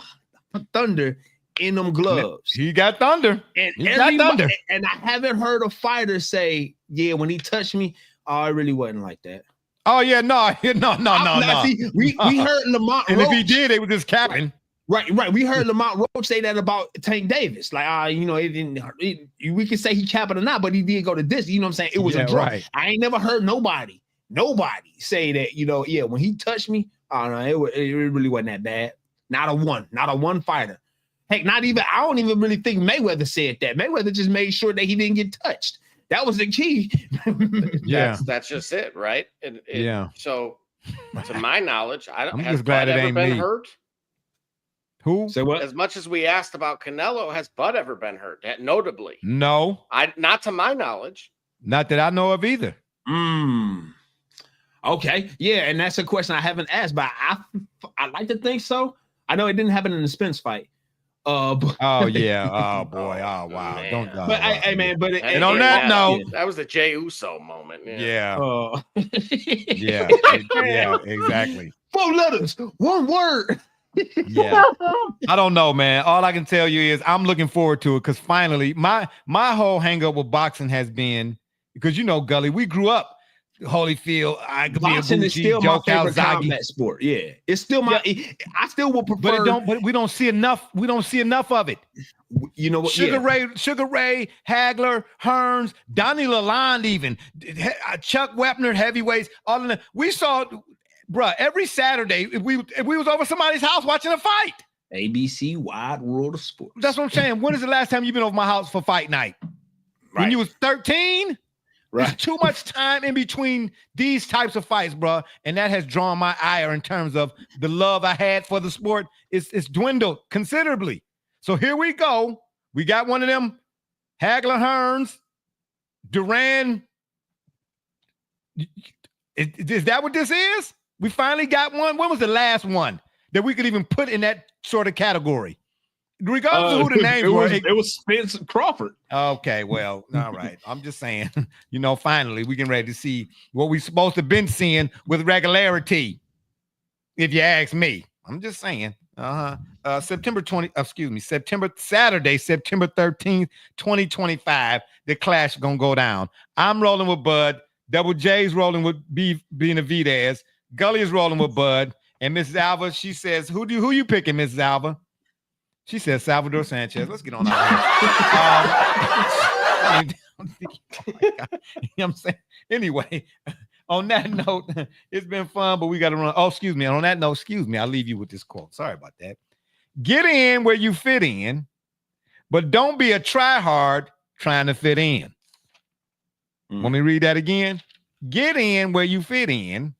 thunder in them gloves. He got thunder. And I haven't heard a fighter say, "Yeah, when he touched me, it really wasn't like that." Oh yeah, no. See, we heard Lamont and Roach, if he did, they were just capping. Right. We heard Lamont Roach say that about Tank Davis. Like, it didn't. We can say he capping or not, but he did go to this. You know what I'm saying? It was a draw. Right. I ain't never heard nobody say that. Yeah, when he touched me, it really wasn't that bad. Not a one fighter. Heck, not even. I don't even really think Mayweather said that. Mayweather just made sure that he didn't get touched. That was the key. That's just it, right? Yeah. So, to my knowledge, I'm just glad it ain't been me. Hurt? Who? Say what? As much as we asked about Canelo, has Bud ever been hurt? Notably, no. Not to my knowledge. Not that I know of either. Okay. Yeah, and that's a question I haven't asked, but I like to think so. I know it didn't happen in the Spence fight. Oh yeah. Oh boy. Oh wow. Man. Don't. But hey, man. But and on that note, that was the Jey Uso moment. Yeah. Yeah. Yeah. Exactly. 4 letters, 1 word. Yeah. I don't know, man. All I can tell you is I'm looking forward to it because finally, my whole hang up with boxing has been because Gully, we grew up. Holyfield, boxing is still my favorite combat sport. Yeah, it's still my. Yeah. I still would prefer. But we don't see enough. We don't see enough of it. You know what? Sugar Ray, Hagler, Hearns, Donnie Lalonde, even Chuck Wepner, heavyweights. All of them. We saw, bruh, every Saturday if we was over somebody's house watching a fight. ABC Wide World of Sports. That's what I'm saying. When is the last time you've been over my house for fight night? Right. When you was 13. Right. There's too much time in between these types of fights, bro, and that has drawn my ire in terms of the love I had for the sport. It's dwindled considerably. So here we go. We got one of them Hagler Hearns, Duran. Is that what this is? We finally got one. When was the last one that we could even put in that sort of category? Regardless of who the names were. It was Spence Crawford. Okay, well, all right. I'm just saying, finally we getting ready to see what we supposed to have been seeing with regularity, if you ask me. I'm just saying. Saturday, September 13th, 2025, the clash is gonna go down. I'm rolling with Bud, Double J's rolling with Benavidez, Gully is rolling with Bud, And Mrs. Alva, she says, who you picking, Mrs. Alva? She says Salvador Sanchez. Let's get on out here. Oh you know what I'm saying? Anyway, on that note, it's been fun, but we got to run. Oh, excuse me. On that note, I'll leave you with this quote. Sorry about that. Get in where you fit in, but don't be a try-hard trying to fit in. Want me to read that again? Get in where you fit in,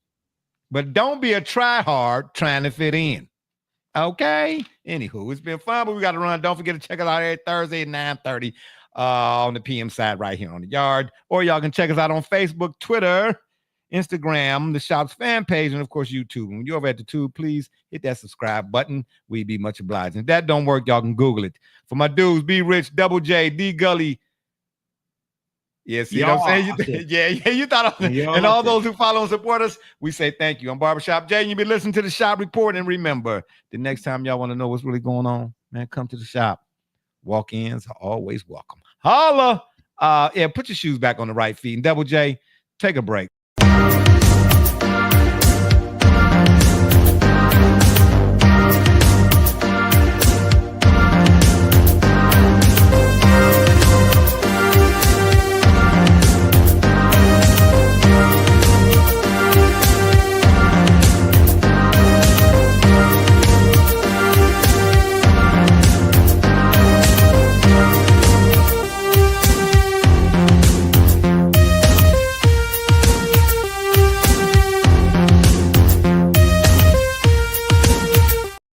but don't be a try-hard trying to fit in. Okay? Anywho, it's been fun, but we got to run. Don't forget to check us out every Thursday at 9:30 on the PM side right here on the Yard. Or y'all can check us out on Facebook, Twitter, Instagram, the shop's fan page, and of course YouTube. When you're over at the tube, please hit that subscribe button. We'd be much obliged. If that don't work, y'all can Google it. For my dudes, Be Rich, Double J, D Gully. Yes, you know what I'm saying? Yeah, you thought and all those who follow and support us, we say thank you. I'm Barbershop Jay, and you've been listening to the Shop Report. And remember, the next time y'all want to know what's really going on, man, come to the shop. Walk-ins are always welcome. Holla! Yeah, put your shoes back on the right feet. And Double J, take a break.